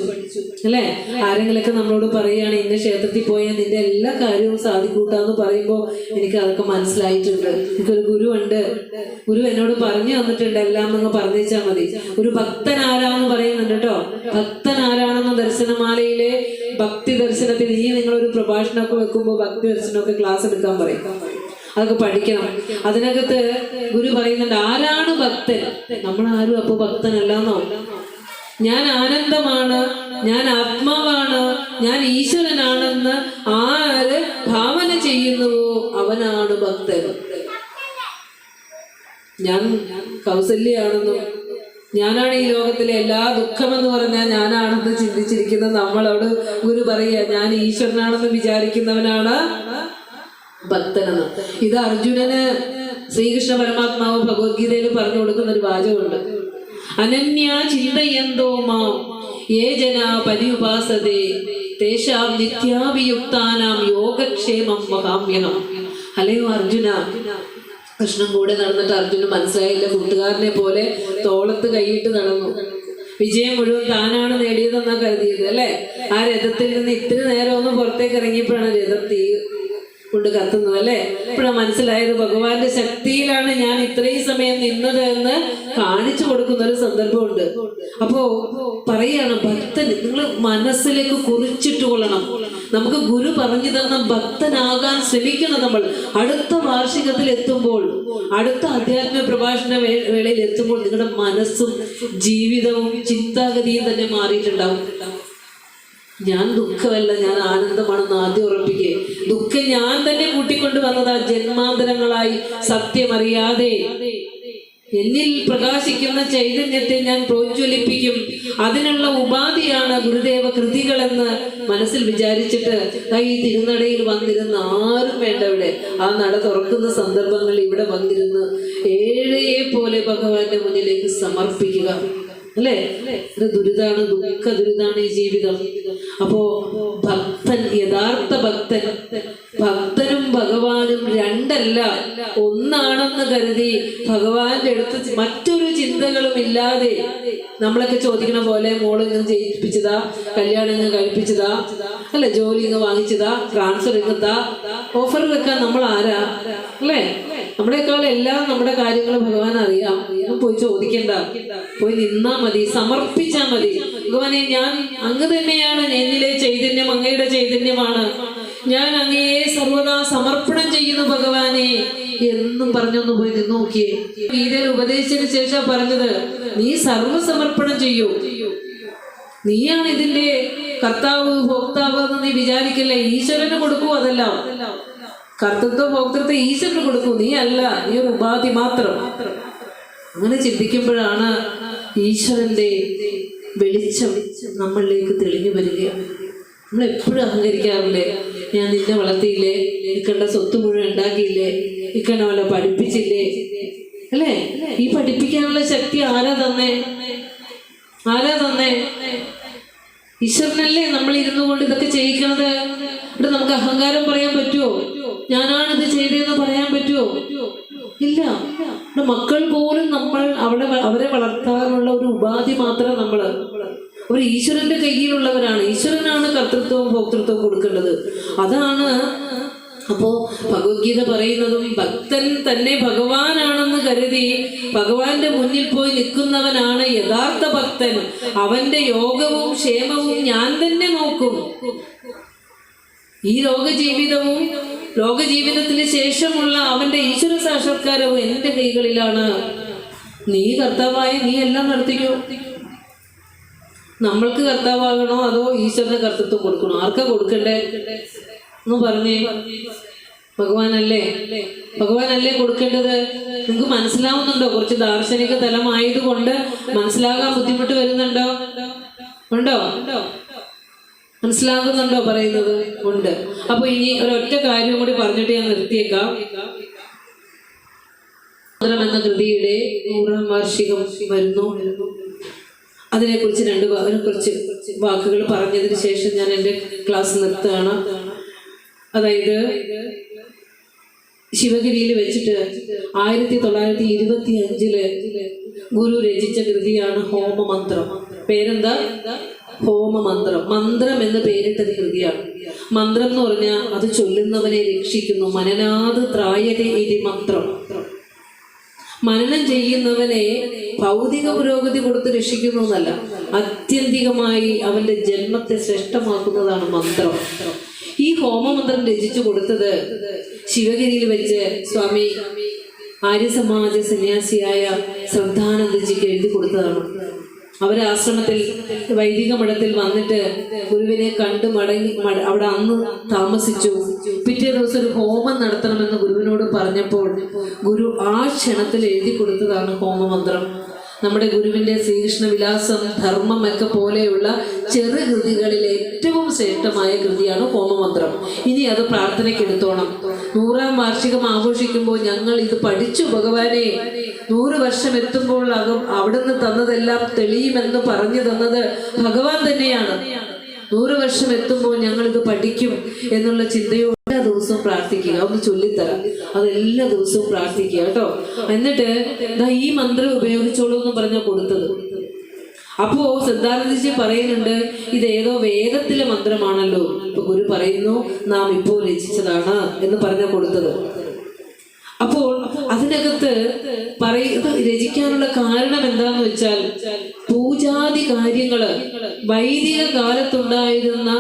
അല്ലെ. ആരെങ്കിലൊക്കെ നമ്മളോട് പറയുകയാണ് ഇന്ന ക്ഷേത്രത്തിൽ പോയാൽ നിന്റെ എല്ലാ കാര്യവും സാധിക്കൂട്ടാന്ന് പറയുമ്പോൾ എനിക്ക് അതൊക്കെ മനസ്സിലായിട്ടുണ്ട്. എനിക്കൊരു ഗുരു ഉണ്ട്, ഗുരു എന്നോട് പറഞ്ഞു തന്നിട്ടുണ്ട് എല്ലാം നിങ്ങൾ പറഞ്ഞേച്ചാൽ മതി. ഒരു ഭക്തൻ ആരാന്ന് പറയുന്നുണ്ട് കേട്ടോ. ഭക്തൻ ആരാണെന്ന ദർശനമാലയിലെ ഭക്തി ദർശനത്തിൽ ഇനി നിങ്ങളൊരു പ്രഭാഷണമൊക്കെ വെക്കുമ്പോൾ ഭക്തി ദർശനമൊക്കെ ക്ലാസ് എടുക്കാൻ പറയും. അതൊക്കെ പഠിക്കണം. അതിനകത്ത് ഗുരു പറയുന്നുണ്ട് ആരാണ് ഭക്തൻ. നമ്മളാരും അപ്പൊ ഭക്തനല്ലെന്നോ. ഞാൻ ആനന്ദമാണ്, ഞാൻ ആത്മാവാണ്, ഞാൻ ഈശ്വരനാണെന്ന് ആര് ഭാവന ചെയ്യുന്നുവോ അവനാണ് ഭക്തൻ. ഞാൻ കൗസല്യാണെന്നും ഞാനാണ് ഈ ലോകത്തിലെ എല്ലാ ദുഃഖമെന്ന് പറഞ്ഞാൽ ഞാനാണെന്ന് ചിന്തിച്ചിരിക്കുന്ന നമ്മളോട് ഗുരു പറയുക, ഞാൻ ഈശ്വരനാണെന്ന് വിചാരിക്കുന്നവനാണ് ഭക്തനെന്ന്. ഇത് അർജുനന് ശ്രീകൃഷ്ണ പരമാത്മാവ് ഭഗവത്ഗീതയിൽ പറഞ്ഞു കൊടുക്കുന്ന ഒരു വാചകമുണ്ട്. അനന്യ ചിന്തയന്തോ മാം യേ ജനാ പര്യുപാസതേ തേഷാം നിത്യാഭിയുക്താനാം യോഗക്ഷേമം വഹാമ്യഹം. അല്ലയോ അർജുന, കൃഷ്ണൻ കൂടെ നടന്നിട്ട് അർജുനന് മനസ്സിലായില്ല. കൂട്ടുകാരനെ പോലെ തോളത്ത് കൈയിട്ട് നടന്നു. വിജയം മുഴുവൻ താനാണ് നേടിയതെന്നാ കരുതിയത് അല്ലേ? ആ രഥത്തിൽ നിന്ന് ഇത്തിരി നേരം ഒന്ന് പുറത്തേക്ക് ഇറങ്ങിയപ്പോഴാണ് രഥം തീ കൊണ്ട് കത്തുന്നത് അല്ലേ? ഇപ്പോഴാണ് മനസ്സിലായത് ഭഗവാന്റെ ശക്തിയിലാണ് ഞാൻ ഇത്രയും സമയം നിന്നത് എന്ന് കാണിച്ചു കൊടുക്കുന്ന ഒരു സന്ദർഭമുണ്ട്. അപ്പോ പറയാണ്, ഭക്തൻ നിങ്ങൾ മനസ്സിലേക്ക് കുറിച്ചിട്ട് കൊള്ളണം. നമുക്ക് ഗുരു പറഞ്ഞു തന്ന ഭക്തനാകാൻ ശ്രമിക്കണം. നമ്മൾ അടുത്ത വാർഷികത്തിൽ എത്തുമ്പോൾ, അടുത്ത അധ്യാത്മ പ്രഭാഷണ വേളയിൽ എത്തുമ്പോൾ നിങ്ങളുടെ മനസ്സും ജീവിതവും ചിന്താഗതിയും തന്നെ മാറിയിട്ടുണ്ടാവും. ഞാൻ ദുഃഖമല്ല, ഞാൻ ആനന്ദമാണെന്ന് ആദ്യം ഉറപ്പിക്കേ. ദുഃഖം ഞാൻ തന്നെ കൂട്ടിക്കൊണ്ട് വന്നതാ ജന്മാന്തരങ്ങളായി സത്യമറിയാതെ. എന്നിൽ പ്രകാശിക്കുന്ന ചൈതന്യത്തെ ഞാൻ പ്രോജ്വലിപ്പിക്കും. അതിനുള്ള ഉപാധിയാണ് ഗുരുദേവ കൃതികളെന്ന് മനസ്സിൽ വിചാരിച്ചിട്ട് ഈ തിരുനടയിൽ വന്നിരുന്ന് ആരും വേണ്ട, ഇവിടെ ആ നട തുറക്കുന്ന സന്ദർഭങ്ങളിൽ ഇവിടെ വന്നിരുന്ന് ഏഴയെ പോലെ ഭഗവാന്റെ മുന്നിലേക്ക് സമർപ്പിക്കുക അല്ലേ? ഇത് ദുരിതാണ്, ദുഃഖ ദുരിതാണ് ഈ ജീവിതം. അപ്പോ ഭക്തൻ, യഥാർത്ഥ ഭക്തൻ, ഭക്തനും ഭഗവാനും രണ്ടല്ല ഒന്നാണെന്ന് കരുതി ഭഗവാന്റെ അടുത്ത് മറ്റൊരു ചിന്തകളും ഇല്ലാതെ നമ്മളൊക്കെ ചോദിക്കണ പോലെ മോള് ഇങ്ങനെ ചെയ്യിപ്പിച്ചതാ, കല്യാണം ഇങ്ങ് കഴിപ്പിച്ചതാ അല്ലെ, ജോലി ഇങ്ങ് വാങ്ങിച്ചതാ, ട്രാൻസ്ഫർ ഇങ്ങത്താ, ഓഫർ വെക്കാൻ നമ്മൾ ആരാ അല്ലേ? നമ്മളെക്കാൾ എല്ലാം നമ്മുടെ കാര്യങ്ങൾ ഭഗവാൻ അറിയാം. പോയി ചോദിക്കണ്ട, പോയി നിന്നാ മതി, സമർപ്പിച്ചാ മതി. ഭഗവാനെ, ഞാൻ അങ്ങ് തന്നെയാണ്, എന്നിലെ ചൈതന്യം അങ്ങയുടെ ചൈതന്യമാണ്, ഞാൻ അങ്ങയെ സർവദാ സമർപ്പണം ചെയ്യുന്നു ഭഗവാനെ എന്നും പറഞ്ഞൊന്ന് പോയി നിന്ന് നോക്കിയേ. ഗീതയിൽ ഉപദേശിച്ചതിന് ശേഷം പറഞ്ഞത്, നീ സർവസമർപ്പണം ചെയ്യൂ. നീയാണ് ഇതിന്റെ കർത്താവ് ഭോക്താവ് എന്ന് നീ വിചാരിക്കല്ലേ. ഈശ്വരന് കൊടുക്കൂ അതെല്ലാം. കർത്തൃത്വ ഭോക്തൃത്വം ഈശ്വരന് കൊടുക്കൂ, നീ അല്ല, നീ ഒരു ഉപാധി മാത്രം. അങ്ങനെ ചിന്തിക്കുമ്പോഴാണ് ഈശ്വരന്റെ വെളിച്ചം നമ്മളിലേക്ക് തെളിഞ്ഞു വരികയാണ്. നമ്മൾ എപ്പോഴും അഹങ്കരിക്കാറില്ലേ, ഞാൻ നിന്നെ വളർത്തിയില്ലേ, എനിക്കണ്ട സ്വത്ത് മുഴുവൻ ഉണ്ടാക്കിയില്ലേ, എനിക്കണ്ട വല്ല പഠിപ്പിച്ചില്ലേ അല്ലേ? ഈ പഠിപ്പിക്കാനുള്ള ശക്തി ആരാ തന്നെ? ആരാ തന്നെ? ഈശ്വരനല്ലേ നമ്മൾ ഇരുന്നു കൊണ്ട് ഇതൊക്കെ ചെയ്യിക്കണത്. ഇവിടെ നമുക്ക് അഹങ്കാരം പറയാൻ പറ്റുമോ? ഞാനാണിത് ചെയ്തതെന്ന് പറയാൻ പറ്റുമോ? ഇല്ല. മക്കൾ പോലും നമ്മൾ അവരെ വളർത്താനുള്ള ഒരു ഉപാധി മാത്രം. നമ്മള് ഒരു ഈശ്വരന്റെ കയ്യിലുള്ളവരാണ്. ഈശ്വരനാണ് കർത്തൃത്വവും ഭോക്തൃത്വവും കൊടുക്കേണ്ടത്. അതാണ് അപ്പോ ഭഗവത്ഗീത പറയുന്നതും ഭക്തൻ തന്നെ ഭഗവാനാണെന്ന് കരുതി ഭഗവാന്റെ മുന്നിൽ പോയി നിൽക്കുന്നവനാണ് യഥാർത്ഥ ഭക്തൻ. അവന്റെ യോഗവും ക്ഷേമവും ഞാൻ തന്നെ നോക്കും. ഈ ലോകജീവിതവും ലോകജീവിതത്തിന് ശേഷമുള്ള അവന്റെ ഈശ്വര സാക്ഷാത്കാരവും എന്റെ കൈകളിലാണ്. നീ കർത്താവായ നീ എല്ലാം നടത്തിക്കോ. നമ്മൾക്ക് കർത്താവാകണോ അതോ ഈശ്വരന് കർത്തൃത്വം കൊടുക്കണോ? ആർക്കാ കൊടുക്കണ്ടേ എന്ന് പറഞ്ഞേ? ഭഗവാനല്ലേ കൊടുക്കേണ്ടത്. നിങ്ങൾക്ക് മനസ്സിലാവുന്നുണ്ടോ? കുറച്ച് ദാർശനിക തലമായതുകൊണ്ട് മനസ്സിലാകാൻ ബുദ്ധിമുട്ട് വരുന്നുണ്ടോ? ഉണ്ടോ? മനസ്സിലാകുന്നുണ്ടോ പറയുന്നത്? ഉണ്ട്. അപ്പൊ ഇനി ഒരൊറ്റ കാര്യം കൂടി പറഞ്ഞിട്ട് ഞാൻ നിർത്തിയേക്കാം. എന്ന കൃതിയുടെ 100ാം വാർഷികം വരുന്നു. അതിനെക്കുറിച്ച് കുറച്ച് വാക്കുകൾ പറഞ്ഞതിന് ശേഷം ഞാൻ എൻ്റെ ക്ലാസ് നിർത്തുകയാണ്. അതായത് ശിവഗിരിയിൽ വെച്ചിട്ട് 1925 ഗുരു രചിച്ച കൃതിയാണ് ഹോമമന്ത്രം. പേരെന്താ? ഹോമമന്ത്രം. മന്ത്രം എന്ന് പേരിട്ടത് കൃതിയാണ്. മന്ത്രം എന്ന് പറഞ്ഞാൽ അത് ചൊല്ലുന്നവനെ രക്ഷിക്കുന്നു. മനനാത് ത്രായതേ ഇതി മന്ത്രം. മനനം ചെയ്യുന്നവനെ ഭൗതിക പുരോഗതി കൊടുത്ത് രക്ഷിക്കുന്നു എന്നല്ല, ആത്യന്തികമായി അവന്റെ ജന്മത്തെ ശ്രേഷ്ഠമാക്കുന്നതാണ് മന്ത്രം. ഈ ഹോമമന്ത്രം രചിച്ചു കൊടുത്തത് ശിവഗിരിയിൽ വെച്ച് സ്വാമി ആര്യസമാജ സന്യാസിയായ ശ്രദ്ധാനന്ദജിക്ക് എഴുതി കൊടുത്തതാണ്. അവരാശ്രമത്തിൽ വൈദിക മഠത്തിൽ വന്നിട്ട് ഗുരുവിനെ കണ്ടു മടങ്ങി അവിടെ അന്ന് താമസിച്ചു. പിറ്റേ പിറ്റേ ദിവസം ഒരു ഹോമം നടത്തണമെന്ന് ഗുരുവിനോട് പറഞ്ഞപ്പോൾ ഗുരു ആ ക്ഷണത്തിൽ എഴുതി കൊടുത്തതാണ് ഹോമമന്ത്രം. നമ്മുടെ ഗുരുവിൻ്റെ ശ്രീകൃഷ്ണ വിലാസം, ധർമ്മം ഒക്കെ പോലെയുള്ള ചെറുകൃതികളിൽ ഏറ്റവും ശ്രേഷ്ഠമായ കൃതിയാണ് ഹോമമന്ത്രം. ഇനി അത് പ്രാർത്ഥനയ്ക്ക് എടുത്തോണം. 100ാം വാർഷികം ആഘോഷിക്കുമ്പോൾ ഞങ്ങൾ ഇത് പഠിച്ചു ഭഗവാനെ, 100 വർഷം എത്തുമ്പോൾ അവിടുന്ന് തന്നതെല്ലാം തെളിയുമെന്ന് പറഞ്ഞു തന്നത് ഭഗവാൻ തന്നെയാണ്. 100 വർഷം എത്തുമ്പോൾ ഞങ്ങൾ ഇത് പഠിക്കും എന്നുള്ള ചിന്തയോടെ എല്ലാ ദിവസവും പ്രാർത്ഥിക്കുക. ഒന്ന് ചൊല്ലിത്തരാം, അത് എല്ലാ ദിവസവും പ്രാർത്ഥിക്കുക കേട്ടോ. എന്നിട്ട് ഈ മന്ത്രം ഉപയോഗിച്ചോളൂ എന്ന് പറഞ്ഞാൽ കൊടുത്തത്. അപ്പോ സിദ്ധാർത്ഥജി പറയുന്നുണ്ട്, ഇത് ഏതോ വേദത്തിലെ മന്ത്രമാണല്ലോ. ഇപ്പൊ ഗുരു പറയുന്നു നാം ഇപ്പോൾ രചിച്ചതാണ് എന്ന് പറഞ്ഞാൽ കൊടുത്തത്. അപ്പോൾ അതിനകത്ത് ഇത് രചിക്കാനുള്ള കാരണം എന്താന്ന് വെച്ചാൽ, പൂജാതി കാര്യങ്ങള് വൈദിക കാലത്തുണ്ടായിരുന്ന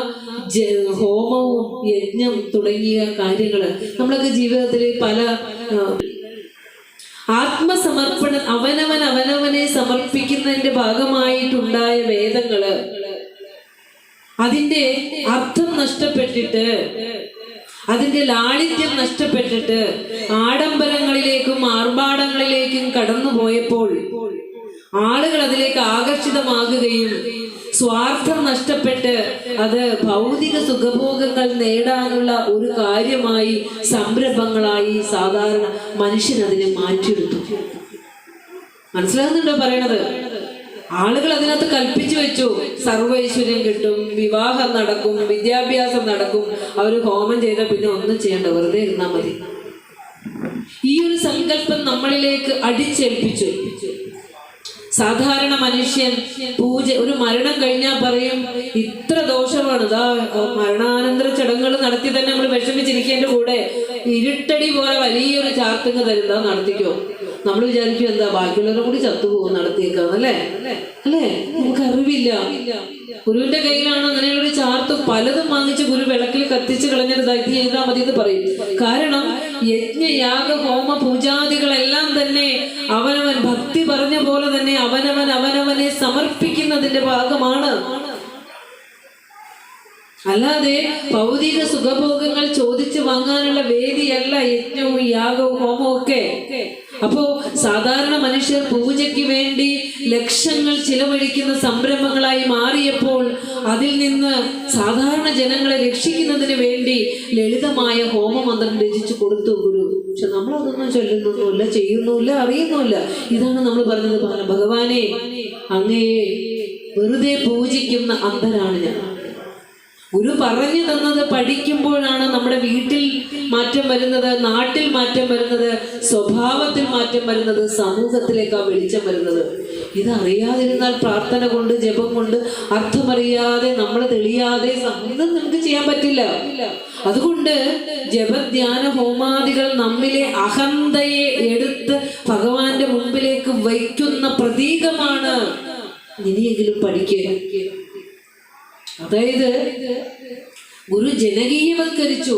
ഹോമവും യജ്ഞം തുടങ്ങിയ കാര്യങ്ങള് നമ്മളൊക്കെ ജീവിതത്തിൽ പല ആത്മസമർപ്പണം, അവനവനെ സമർപ്പിക്കുന്നതിന്റെ ഭാഗമായിട്ടുണ്ടായ വേദങ്ങള് അതിന്റെ അർത്ഥം നഷ്ടപ്പെട്ടിട്ട്, അതിന്റെ ലാളിത്യം നഷ്ടപ്പെട്ടിട്ട് ആഡംബരങ്ങളിലേക്കും ആർഭാടങ്ങളിലേക്കും കടന്നു പോയപ്പോൾ ആളുകൾ അതിലേക്ക് ആകർഷിതമാകുകയും സ്വാർത്ഥം നഷ്ടപ്പെട്ട് അത് ഭൗതിക സുഖഭോഗങ്ങൾ നേടാനുള്ള ഒരു കാര്യമായി, സംരംഭങ്ങളായി സാധാരണ മനുഷ്യനതിനെ മാറ്റിയെടുത്തു. മനസ്സിലാകുന്നുണ്ടോ പറയണത്? ആളുകൾ അതിനകത്ത് കൽപ്പിച്ചു വെച്ചു, സർവൈശ്വര്യം കിട്ടും, വിവാഹം നടക്കും, വിദ്യാഭ്യാസം നടക്കും. അവർ ഹോമം ചെയ്താൽ പിന്നെ ഒന്നും ചെയ്യണ്ട, വെറുതെ ഇരുന്നാൽ മതി. ഈ ഒരു സങ്കല്പം നമ്മളിലേക്ക് അടിച്ചേൽപ്പിച്ചു. സാധാരണ മനുഷ്യൻ ഒരു മരണം കഴിഞ്ഞാൽ പറയും ഇത്ര ദോഷമാണ്, മരണാനന്തര ചടങ്ങുകൾ നടത്തി തന്നെ നമ്മൾ വിഷമിച്ചിരിക്കേണ്ട കൂടെ ഇരുട്ടടി പോലെ വലിയൊരു ചാർത്തിങ് തരുന്ന നടത്തിക്കോ. നമ്മൾ വിചാരിക്കും എന്താ ബാക്കിയുള്ളവരും കൂടി ചത്തുപോകും നടത്തിയേക്കാന്നല്ലേ, അല്ലേ? നമുക്ക് അറിവില്ല. ഗുരുവിന്റെ കയ്യിലാണ് അങ്ങനെയുള്ളൊരു ചാർത്ത് പലതും വാങ്ങിച്ച് ഗുരു വിളക്കിൽ കത്തിച്ച് കളഞ്ഞൊരു ദൈത്യം ചെയ്താൽ മതി എന്ന് പറയും. കാരണം യജ്ഞയാഗ ഹോമ പൂജാദികളെല്ലാം തന്നെ അവനവൻ ഭക്തി പറഞ്ഞ പോലെ തന്നെ അവനവനെ സമർപ്പിക്കുന്നതിന്റെ ഭാഗമാണ്. അല്ലാതെ ഭൗതിക സുഖഭോഗങ്ങൾ ചോദിച്ചു വാങ്ങാനുള്ള വേദിയല്ല യജ്ഞവും യാഗവും ഹോമവും ഒക്കെ. അപ്പോ സാധാരണ മനുഷ്യർ പൂജയ്ക്ക് വേണ്ടി ലക്ഷങ്ങൾ ചിലവഴിക്കുന്ന സംരംഭങ്ങളായി മാറിയപ്പോൾ അതിൽ നിന്ന് സാധാരണ ജനങ്ങളെ രക്ഷിക്കുന്നതിന് വേണ്ടി ലളിതമായ ഹോമമന്ത്രം രചിച്ചു കൊടുത്തു ഗുരു. പക്ഷെ നമ്മളതൊന്നും ചൊല്ലുന്നൊന്നുമില്ല, ചെയ്യുന്നുമില്ല, അറിയുന്നുമില്ല. ഇതാണ് നമ്മൾ പറഞ്ഞത്, ഭഗവാനെ അങ്ങയെ വെറുതെ പൂജിക്കുന്ന അന്ധരാണ് ഞാൻ. ഗുരു പറഞ്ഞു തന്നത് പഠിക്കുമ്പോഴാണ് നമ്മുടെ വീട്ടിൽ മാറ്റം വരുന്നത്, നാട്ടിൽ മാറ്റം വരുന്നത്, സ്വഭാവത്തിൽ മാറ്റം വരുന്നത്, സമൂഹത്തിലേക്ക് ആ വെളിച്ചം വരുന്നത്. ഇതറിയാതിരുന്നാൽ പ്രാർത്ഥന കൊണ്ട് ജപം കൊണ്ട് അർത്ഥമറിയാതെ നമ്മൾ തെളിയാതെ ഒന്നും നമുക്ക് ചെയ്യാൻ പറ്റില്ല. അതുകൊണ്ട് ജപധ്യാന ഹോമാദികൾ നമ്മിലെ അഹന്തയെ എടുത്ത് ഭഗവാന്റെ മുമ്പിലേക്ക് വയ്ക്കുന്ന പ്രതീകമാണ്. ഇനിയെങ്കിലും പഠിക്കുക. അതായത് ഗുരു ജനകീയവൽക്കരിച്ചു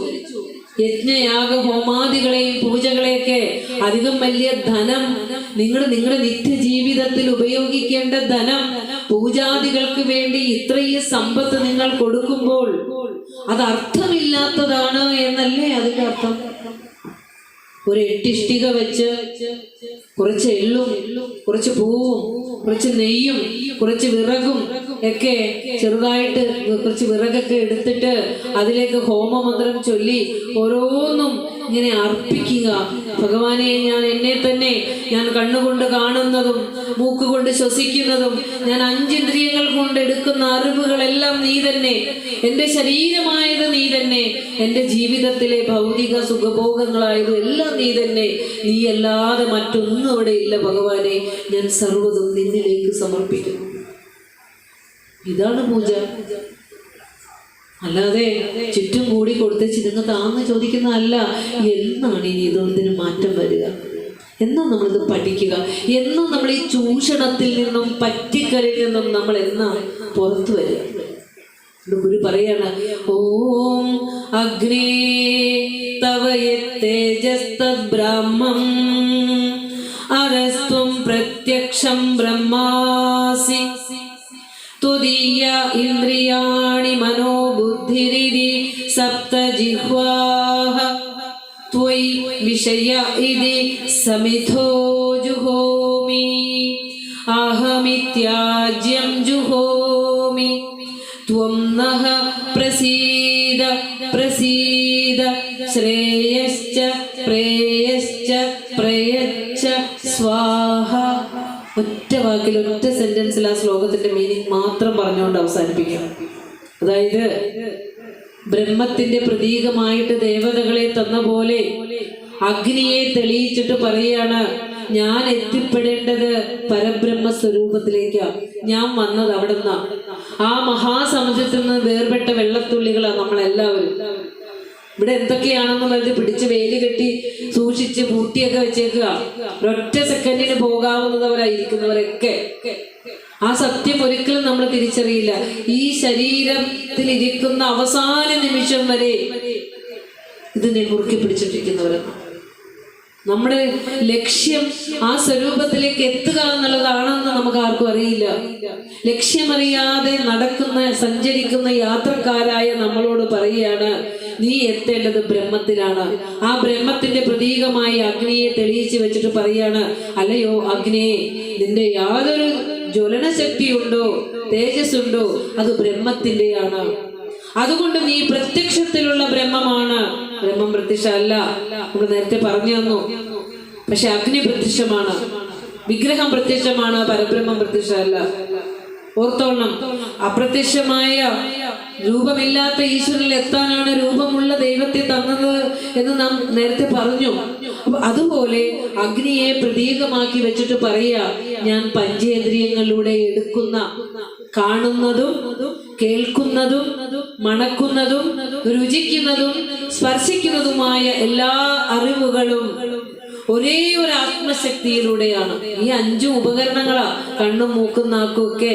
യജ്ഞയാഗ ഹോമാദികളെയും പൂജകളെയൊക്കെ. അധികം വലിയ ധനം, നിങ്ങളുടെ നിത്യജീവിതത്തിൽ ഉപയോഗിക്കേണ്ട ധനം പൂജാദികൾക്ക് വേണ്ടി ഇത്രയും സമ്പത്ത് നിങ്ങൾ കൊടുക്കുമ്പോൾ അത് അർത്ഥമില്ലാത്തതാണ് എന്നല്ലേ അതിന്റെ അർത്ഥം? ഒരു എട്ടിഷ്ടിക വെച്ച് കുറച്ച് എള്ളും കുറച്ച് പൂവും കുറച്ച് നെയ്യും കുറച്ച് വിറകും ഒക്കെ ചെറുതായിട്ട് കുറച്ച് വിറകൊക്കെ എടുത്തിട്ട് അതിലേക്ക് ഹോമമന്ത്രം ചൊല്ലി ഓരോന്നും ഇങ്ങനെ അർപ്പിക്കുക. ഭഗവാനെ, എന്നെ തന്നെ ഞാൻ കണ്ണുകൊണ്ട് കാണുന്നതും മൂക്കുകൊണ്ട് ശ്വസിക്കുന്നതും ഞാൻ 5 ഇന്ദ്രിയങ്ങൾ കൊണ്ട് എടുക്കുന്ന അറിവുകളെല്ലാം നീ തന്നെ, എൻ്റെ ശരീരമായത് നീ തന്നെ, എൻ്റെ ജീവിതത്തിലെ ഭൗതിക സുഖഭോഗങ്ങളായത് എല്ലാം നീ തന്നെ, നീ അല്ലാതെ മറ്റൊന്നും അവിടെ ഇല്ല ഭഗവാനെ, ഞാൻ സർവ്വതും നിന്നിലേക്ക് സമർപ്പിക്കുന്നു. ഇതാണ് പൂജ. അല്ലാതെ ചുറ്റും കൂടി കൊടുത്തേച്ച് നിങ്ങൾ താന്ന് ചോദിക്കുന്നതല്ല. എന്നാണ് ഇനി ഇതൊന്നിന് മാറ്റം വരിക? എന്നും നമ്മളിത് പഠിക്കുക. എന്നും നമ്മൾ ഈ ചൂഷണത്തിൽ നിന്നും പറ്റിക്കലിൽ നിന്നും നമ്മൾ എന്നാ പുറത്തു വരിക? ഗുരു പറയാണ്, ഓം അഗ്നേ തവ തേജസ്തദ് ബ്രഹ്മം അരസ്ത്വം പ്രത്യക്ഷം ബ്രഹ്മാസി ത്വദീയ ഇന്ദ്രിയാണി മനോബുദ്ധിരിതി സപ്തജിഹ്വാഃ ത്വയി വിഷയ ഇതി സമിധോ ജുഹോമി അഹമിത്യാജ്യം ജുഹോമി ത്വം നഃ പ്രസീദ പ്രസീദ ശ്രേയശ്ച പ്രേയശ്ച പ്രയച്ഛ സ്വാഹ. ഒറ്റ വാക്കിൽ ഒറ്റ സെന്റൻസിൽ ആ ശ്ലോകത്തിന്റെ മീനിങ് മാത്രം പറഞ്ഞുകൊണ്ട് അവസാനിപ്പിക്കാം. അതായത് ബ്രഹ്മത്തിന്റെ പ്രതീകമായിട്ട് ദേവതകളെ തന്ന പോലെ അഗ്നിയെ തെളിയിച്ചിട്ട് പറയാണ്, ഞാൻ എത്തിപ്പെടേണ്ടത് പരബ്രഹ്മ സ്വരൂപത്തിലേക്കാ. ഞാൻ വന്നത് അവിടെ നിന്നാ. ആ മഹാസമുദ്രത്തിൽ നിന്ന് വേർപെട്ട വെള്ളത്തുള്ളികളാണ് നമ്മളെല്ലാവരും. ഇവിടെ എന്തൊക്കെയാണെന്നുള്ളത് പിടിച്ച് വേലി കെട്ടി സൂക്ഷിച്ച് പൂട്ടിയൊക്കെ വെച്ചേക്കുക. ഒരൊറ്റ സെക്കൻഡിന് പോകാവുന്നവരായിരിക്കുന്നവരൊക്കെ ആ സത്യം ഒരിക്കലും നമ്മൾ തിരിച്ചറിയില്ല. ഈ ശരീരത്തിൽ ഇരിക്കുന്ന അവസാന നിമിഷം വരെ ഇതിനെ മുറുക്കി പിടിച്ചിട്ടിരിക്കുന്നവരാണ്. നമ്മുടെ ലക്ഷ്യം ആ സ്വരൂപത്തിലേക്ക് എത്തുക എന്നുള്ളതാണെന്ന് നമുക്ക് ആർക്കും അറിയില്ല. ലക്ഷ്യമറിയാതെ നടക്കുന്ന സഞ്ചരിക്കുന്ന യാത്രക്കാരായ നമ്മളോട് പറയുകയാണ്, നീ എത്തേണ്ടത് ബ്രഹ്മത്തിലാണ്. ആ ബ്രഹ്മത്തിന്റെ പ്രതീകമായി അഗ്നിയെ തെളിയിച്ച് വെച്ചിട്ട് പറയാണ്, അല്ലയോ അഗ്നിയെ, നിന്റെ യാതൊരു ജ്വലന ശക്തിയുണ്ടോ തേജസ്സുണ്ടോ അത് ബ്രഹ്മത്തിന്റെയാണ്. അതുകൊണ്ട് നീ പ്രത്യക്ഷത്തിലുള്ള ബ്രഹ്മമാണ്. ബ്രഹ്മം പ്രത്യക്ഷ അല്ല, നമ്മൾ നേരത്തെ പറഞ്ഞു തന്നു. പക്ഷെ അഗ്നി പ്രത്യക്ഷമാണ്, വിഗ്രഹം പ്രത്യക്ഷമാണ്, പരബ്രഹ്മം പ്രത്യക്ഷ അല്ല. ഓർത്തോണം, അപ്രത്യക്ഷമായ രൂപമില്ലാത്ത ഈശ്വരനിൽ എത്താനാണ് രൂപമുള്ള ദൈവത്തെ തന്നത് എന്ന് നാം നേരത്തെ പറഞ്ഞു. അപ്പൊ അതുപോലെ അഗ്നിയെ പ്രതീകമാക്കി വെച്ചിട്ട് പറയാ, ഞാൻ പഞ്ചേന്ദ്രിയങ്ങളിലൂടെ എടുക്കുന്ന കാണുന്നതും കേൾക്കുന്നതും മണക്കുന്നതും രുചിക്കുന്നതും സ്പർശിക്കുന്നതുമായ എല്ലാ അറിവുകളും ഒരേ ഒരു ആത്മശക്തിയിലൂടെയാണ്. ഈ 5 ഉപകരണങ്ങളാ, കണ്ണും മൂക്കും നാക്കും ഒക്കെ.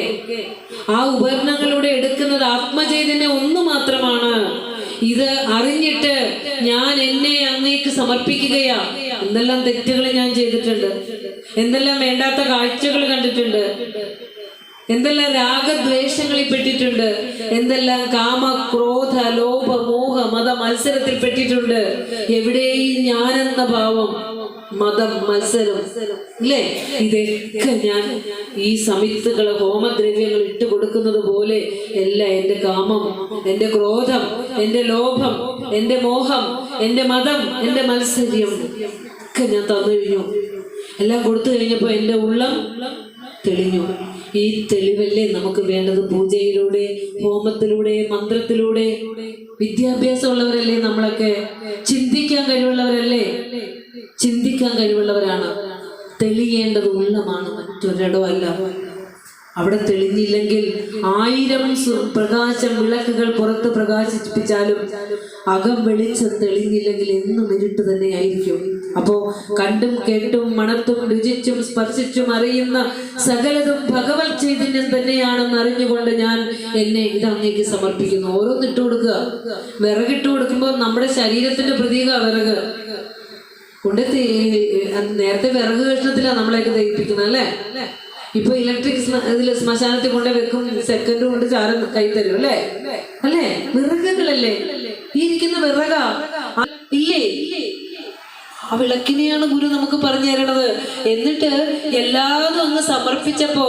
ആ ഉപകരണങ്ങളിലൂടെ എടുക്കുന്നത് ആത്മചൈതന്യം ഒന്ന് മാത്രമാണ്. ഇത് അറിഞ്ഞിട്ട് ഞാൻ എന്നെ അങ്ങേക്ക് സമർപ്പിക്കുകയാ. എന്തെല്ലാം തെറ്റുകൾ ഞാൻ ചെയ്തിട്ടുണ്ട്, എന്തെല്ലാം വേണ്ടാത്ത കാഴ്ചകൾ കണ്ടിട്ടുണ്ട്, എന്തെല്ലാം രാഗദ്വേഷങ്ങളിൽ പെട്ടിട്ടുണ്ട്, എന്തെല്ലാം കാമ ക്രോധ ലോഭ മോഹ മത മത്സരത്തിൽ പെട്ടിട്ടുണ്ട്. എവിടെയും ഞാനെന്ന ഭാവം, മതം, മത്സരം, അല്ലേ? ഇതൊക്കെ ഞാൻ ഈ സമിത്തുകൾ ഹോമദ്രവ്യങ്ങൾ ഇട്ട് കൊടുക്കുന്നത് പോലെ എല്ലാം എൻ്റെ കാമം, എൻ്റെ ക്രോധം, എൻ്റെ ലോഭം, എൻ്റെ മോഹം, എൻ്റെ മതം, എൻ്റെ മത്സര്യം ഒക്കെ ഞാൻ തന്നു കഴിഞ്ഞു. എല്ലാം കൊടുത്തു കഴിഞ്ഞപ്പോൾ എൻ്റെ ഉള്ളം തെളിഞ്ഞു. ഈ തെളിവല്ലേ നമുക്ക് വേണ്ടത്? പൂജയിലൂടെ, ഹോമത്തിലൂടെ, മന്ത്രത്തിലൂടെ. വിദ്യാഭ്യാസമുള്ളവരല്ലേ നമ്മളൊക്കെ? ചിന്തിക്കാൻ കഴിവുള്ളവരല്ലേ? ചിന്തിക്കാൻ കഴിവുള്ളവരാണ്. തെളിയേണ്ടത് ഉള്ളമാണ്, മറ്റൊരിടവും അല്ല. അവിടെ തെളിഞ്ഞില്ലെങ്കിൽ 1000 പ്രകാശം വിളക്കുകൾ പുറത്ത് പ്രകാശിപ്പിച്ചാലും അകം വെളിച്ചം തെളിഞ്ഞില്ലെങ്കിൽ എന്നും ഇരുട്ട് തന്നെയായിരിക്കും. അപ്പോ കണ്ടും കേട്ടും മണത്തും രുചിച്ചും സ്പർശിച്ചും അറിയുന്ന സകലതും ഭഗവത് ചൈതന്യം തന്നെയാണെന്ന് അറിഞ്ഞുകൊണ്ട് ഞാൻ എന്നെ ഇതങ്ങേക്ക് സമർപ്പിക്കുന്നു. ഓരോന്നിട്ട് കൊടുക്കുക. വിറകിട്ട് കൊടുക്കുമ്പോൾ നമ്മുടെ ശരീരത്തിന്റെ പ്രതീക വിറക് കൊണ്ട് നേരത്തെ വിറക് കഷ്ണത്തിലാണ് നമ്മളെയൊക്കെ ദഹിപ്പിക്കുന്നത്, അല്ലേ? ഇപ്പൊ ഇലക്ട്രിക് ഇതില് ശ്മശാനത്തിൽ കൊണ്ട് വെക്കും, സെക്കൻഡ് കൊണ്ട് ചാരം കൈ തരും, അല്ലേ? അല്ലേ? വിറകുകളല്ലേ ഈ ഇരിക്കുന്ന വിറക ഇല്ലേ? ആ വിളക്കിനെയാണ് ഗുരു നമുക്ക് പറഞ്ഞു തരണത്. എന്നിട്ട് എല്ലാതും അങ്ങ് സമർപ്പിച്ചപ്പോ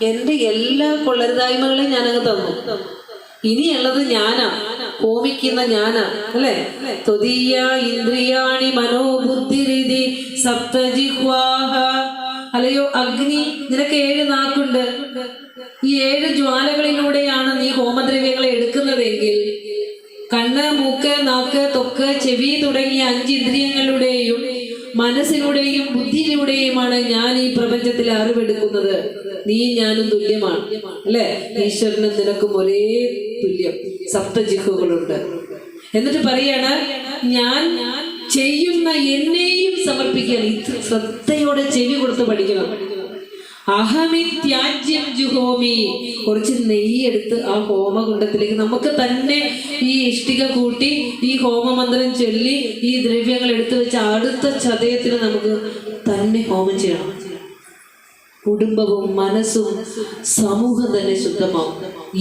എന്റെ എല്ലാ കൊള്ളരുതായ്മകളെയും ഞാനങ്ങ് തന്നു. ഇനിയുള്ളത് ഞാനാ, ഹോമിക്കുന്ന ഞാനാ, അല്ലേ? ത്വദീയ ഇന്ദ്രിയാണി മനോബുദ്ധിരിതി സപ്തജിഹ്വാഃ. അല്ലയോ അഗ്നി, നിനക്ക് 7 നാക്കുണ്ട്. ഈ 7 ജ്വാലകളിലൂടെയാണ് നീ ഹോമദ്രവ്യങ്ങളെ എടുക്കുന്നതെങ്കിൽ കണ്ണ്, മൂക്ക്, നാക്ക്, ത്വക്ക്, ചെവി തുടങ്ങിയ 5 ഇന്ദ്രിയങ്ങളിലൂടെയും മനസ്സിലൂടെയും ബുദ്ധിയിലൂടെയുമാണ് ഞാൻ ഈ പ്രപഞ്ചത്തിലെ അറിവെടുക്കുന്നത്. നീ ഞാനും തുല്യമാണ്, അല്ലെ? ഈശ്വരനും നിനക്കും ഒരേ തുല്യം. സപ്തജിഹ്വകളുണ്ട്. എന്നിട്ട് പറയാണ്, ഞാൻ ചെയ്യുന്ന എന്നെയും സമർപ്പിക്കണം. ഇത് ശ്രദ്ധയോടെ ചെവി കൊടുത്ത് പഠിക്കണം. അഹമിത്യാജ്യം ജുഹോമി. കുറച്ച് നെയ്യെടുത്ത് ആ ഹോമകുണ്ടത്തിലേക്ക് നമുക്ക് തന്നെ ഈ ഇഷ്ടിക കൂട്ടി ഈ ഹോമമന്ത്രം ചൊല്ലി ഈ ദ്രവ്യങ്ങൾ എടുത്തു വെച്ച് അടുത്ത ചതയത്തിന് നമുക്ക് തന്നെ ഹോമം ചെയ്യണം. കുടുംബവും മനസ്സും സമൂഹം തന്നെ ശുദ്ധമാവും.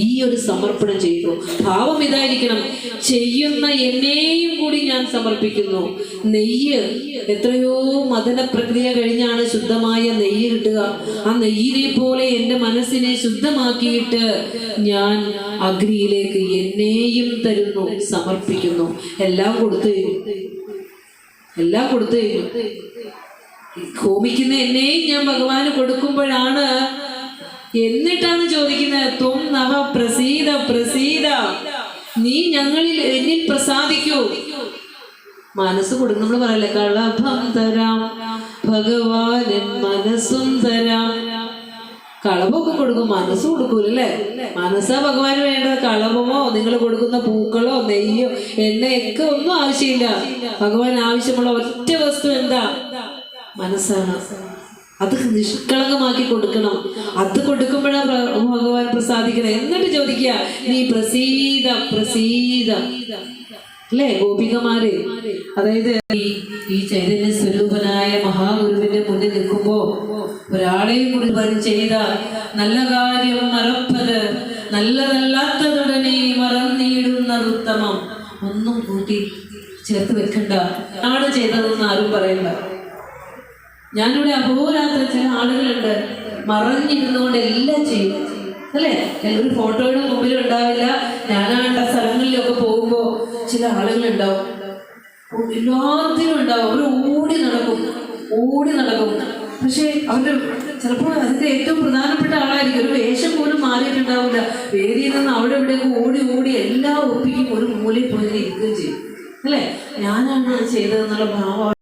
ഈ ഒരു സമർപ്പണം ചെയ്യുന്നു. ഭാവം ഇതായിരിക്കണം, ചെയ്യുന്ന എന്നെയും കൂടി ഞാൻ സമർപ്പിക്കുന്നു. നെയ്യ് എത്രയോ മദന പ്രക്രിയ കഴിഞ്ഞാണ് ശുദ്ധമായ നെയ്യ് കിട്ടുക. ആ നെയ്യിനെ പോലെ എൻ്റെ മനസ്സിനെ ശുദ്ധമാക്കിയിട്ട് ഞാൻ അഗ്നിയിലേക്ക് എന്നെയും തരുന്നു, സമർപ്പിക്കുന്നു. എല്ലാം കൊടുത്തു തരും, എല്ലാം കൊടുത്തു തരും. ഹോമിക്കുന്ന എന്നെയും ഞാൻ ഭഗവാന് കൊടുക്കുമ്പോഴാണ്, എന്നിട്ടാണ് ചോദിക്കുന്നത്, ത്വം നവ പ്രസീദ പ്രസീദ, നീ ഞങ്ങളിൽ എന്നിൽ പ്രസാദിക്കൂ. മനസ്സ് കൊടുക്കും. നമ്മൾ പറയല്ലേ, കളഭം തരാം ഭഗവാനൻ മനസ്സും തരാം. കളഭമൊക്കെ കൊടുക്കും, മനസ്സ് കൊടുക്കൂലല്ലേ. മനസ്സാ ഭഗവാന് വേണ്ടത്. കളഭമോ നിങ്ങൾ കൊടുക്കുന്ന പൂക്കളോ നെയ്യോ എണ്ണയൊക്കെ ഒന്നും ആവശ്യമില്ല. ഭഗവാൻ ആവശ്യമുള്ള ഒറ്റ വസ്തു എന്താ? മനസ്സാണ്. അത് നിഷ്കളങ്കമാക്കി കൊടുക്കണം. അത് കൊടുക്കുമ്പോഴാണ് ഭഗവാൻ പ്രസാദിക്കണം. എന്നിട്ട് ചോദിക്കുക, നീ പ്രസീദ പ്രസീദ, അല്ലേ ഗോപികമാരെ. അതായത് ഈ ചൈതന്യ സ്വരൂപനായ മഹാഗുരുവിന്റെ മുന്നിൽ നിൽക്കുമ്പോ ഒരാളെയും കുറിച്ച് ചെയ്ത നല്ല കാര്യം മറപ്പത്, നല്ലതല്ലാത്തതുടനെ മറന്നിടുന്നത് ഉത്തമം. ഒന്നും കൂട്ടി ചേർത്ത് വെക്കണ്ട. ആണ് ചെയ്തതെന്ന് ആരും പറയണ്ട. ഞാനിവിടെ അഹോരാത്രം ചില ആളുകളുണ്ട് മറഞ്ഞിരുന്നുകൊണ്ട് എല്ലാം ചെയ്യും, അല്ലേ. ഒരു ഫോട്ടോയുടെ മുമ്പിലും ഉണ്ടാവില്ല. ഞാനാണ്ട സ്ഥലങ്ങളിലൊക്കെ പോകുമ്പോ ചില ആളുകളുണ്ടാവും, എല്ലാത്തിനും ഉണ്ടാവും. അവർ ഓടി നടക്കും. പക്ഷെ അവരുടെ ചിലപ്പോൾ അതിന്റെ ഏറ്റവും പ്രധാനപ്പെട്ട ആളായിരിക്കും. ഒരു വേഷം പോലും മാറിയിട്ടുണ്ടാവില്ല. വേദിയിൽ നിന്ന് അവിടെ ഇവിടെയൊക്കെ ഓടി എല്ലാം ഒപ്പിക്കും, ഒരു മൂലയിൽ പോയി ഇരിക്കുകയും ചെയ്യും, അല്ലേ. ഞാനാണ് അത് ചെയ്തതെന്നുള്ള ഭാവം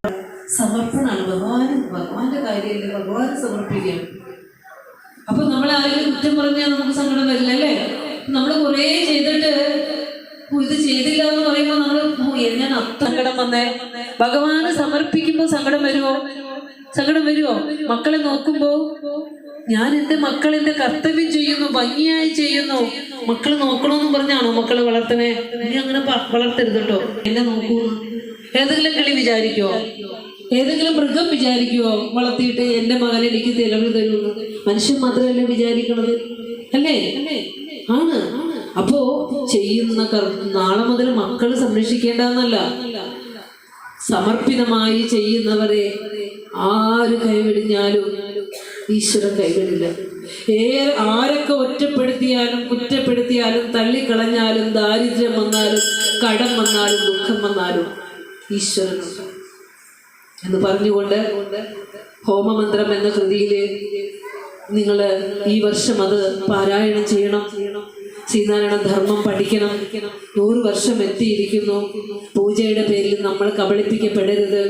സമർപ്പണമാണ്. ഭഗവാന്റെ കാര്യമല്ലേ, ഭഗവാന് സമർപ്പിക്കാം. അപ്പൊ നമ്മൾ ആരെങ്കിലും കുറ്റം പറഞ്ഞാൽ നമുക്ക് സങ്കടം വരില്ല, അല്ലേ. നമ്മൾ കുറേ ചെയ്തിട്ട് ഇത് ചെയ്തില്ല എന്ന് പറയുമ്പോൾ നമ്മൾ ഞാൻ സങ്കടം വന്നേ. ഭഗവാന് സമർപ്പിക്കുമ്പോൾ സങ്കടം വരുമോ? മക്കളെ നോക്കുമ്പോ ഞാൻ എൻ്റെ മക്കളെന്റെ കർത്തവ്യം ചെയ്യുന്നു, ഭംഗിയായി ചെയ്യുന്നു. മക്കള് നോക്കണമെന്ന് പറഞ്ഞാണോ മക്കളെ വളർത്തണേ? നീ അങ്ങനെ വളർത്തരുത് കേട്ടോ. എന്നെ നോക്കൂ. ഏതെങ്കിലും കിളി വിചാരിക്കോ, ഏതെങ്കിലും മൃഗം വിചാരിക്കുവോ വളർത്തിയിട്ട് എൻ്റെ മകൻ എനിക്ക് തെളിവ് തരുന്നു? മനുഷ്യൻ മാത്രമല്ലേ വിചാരിക്കണത്, അല്ലേ? ആണ്. അപ്പോ ചെയ്യുന്ന നാളെ മുതൽ മക്കൾ സംരക്ഷിക്കേണ്ടെന്നല്ല, സമർപ്പിതമായി ചെയ്യുന്നവരെ ആര് കൈവിടിഞ്ഞാലും ഈശ്വരൻ കൈവിടില്ല. ആരൊക്കെ ഒറ്റപ്പെടുത്തിയാലും കുറ്റപ്പെടുത്തിയാലും തള്ളിക്കളഞ്ഞാലും ദാരിദ്ര്യം വന്നാലും കടം വന്നാലും ദുഃഖം വന്നാലും ഈശ്വരൻ എന്ന് പറഞ്ഞുകൊണ്ട് ഹോമമന്ത്രം എന്ന കൃതിയില് നിങ്ങൾ ഈ വർഷം അത് പാരായണം ചെയ്യണം. ശ്രീനാരായണ ധർമ്മം പഠിക്കണം. 100 വർഷം എത്തിയിരിക്കുന്നു. പൂജയുടെ പേരിൽ നമ്മൾ കബളിപ്പിക്കപ്പെടരുത്.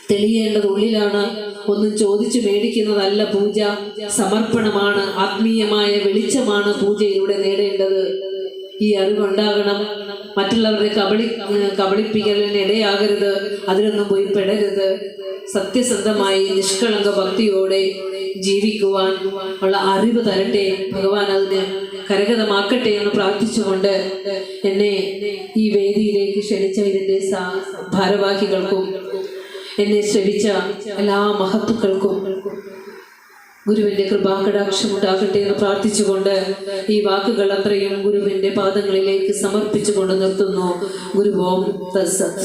തെളിയേണ്ടത് ഉള്ളിലാണ്. ഒന്നും ചോദിച്ചു മേടിക്കുന്നതല്ല പൂജ. സമർപ്പണമാണ്, ആത്മീയമായ വെളിച്ചമാണ് പൂജയിലൂടെ നേടേണ്ടത്. ഈ അറിവുണ്ടാകണം. മറ്റുള്ളവരുടെ കബളിപ്പിക്കലിന് ഇടയാകരുത്. അതിലൊന്നും പോയി പെടരുത്. സത്യസന്ധമായി നിഷ്കളങ്ക ഭക്തിയോടെ ജീവിക്കുവാൻ ഉള്ള അറിവ് തരട്ടെ ഭഗവാൻ. അതിന് കരഗതമാക്കട്ടെ എന്ന് പ്രാർത്ഥിച്ചുകൊണ്ട് എന്നെ ഈ വേദിയിലേക്ക് ക്ഷണിച്ച ഇതിൻ്റെ ഭാരവാഹികൾക്കും എന്നെ ശ്രവിച്ച എല്ലാ മഹത്തുക്കൾക്കും ഗുരുവിൻ്റെ കൃപാകടാക്ഷം ഉണ്ടാകട്ടെ എന്ന് പ്രാർത്ഥിച്ചുകൊണ്ട് ഈ വാക്കുകൾ അത്രയും ഗുരുവിൻ്റെ പാദങ്ങളിലേക്ക് സമർപ്പിച്ചുകൊണ്ട് നിർത്തുന്നു. ഗുരു ഓം തത്സത്.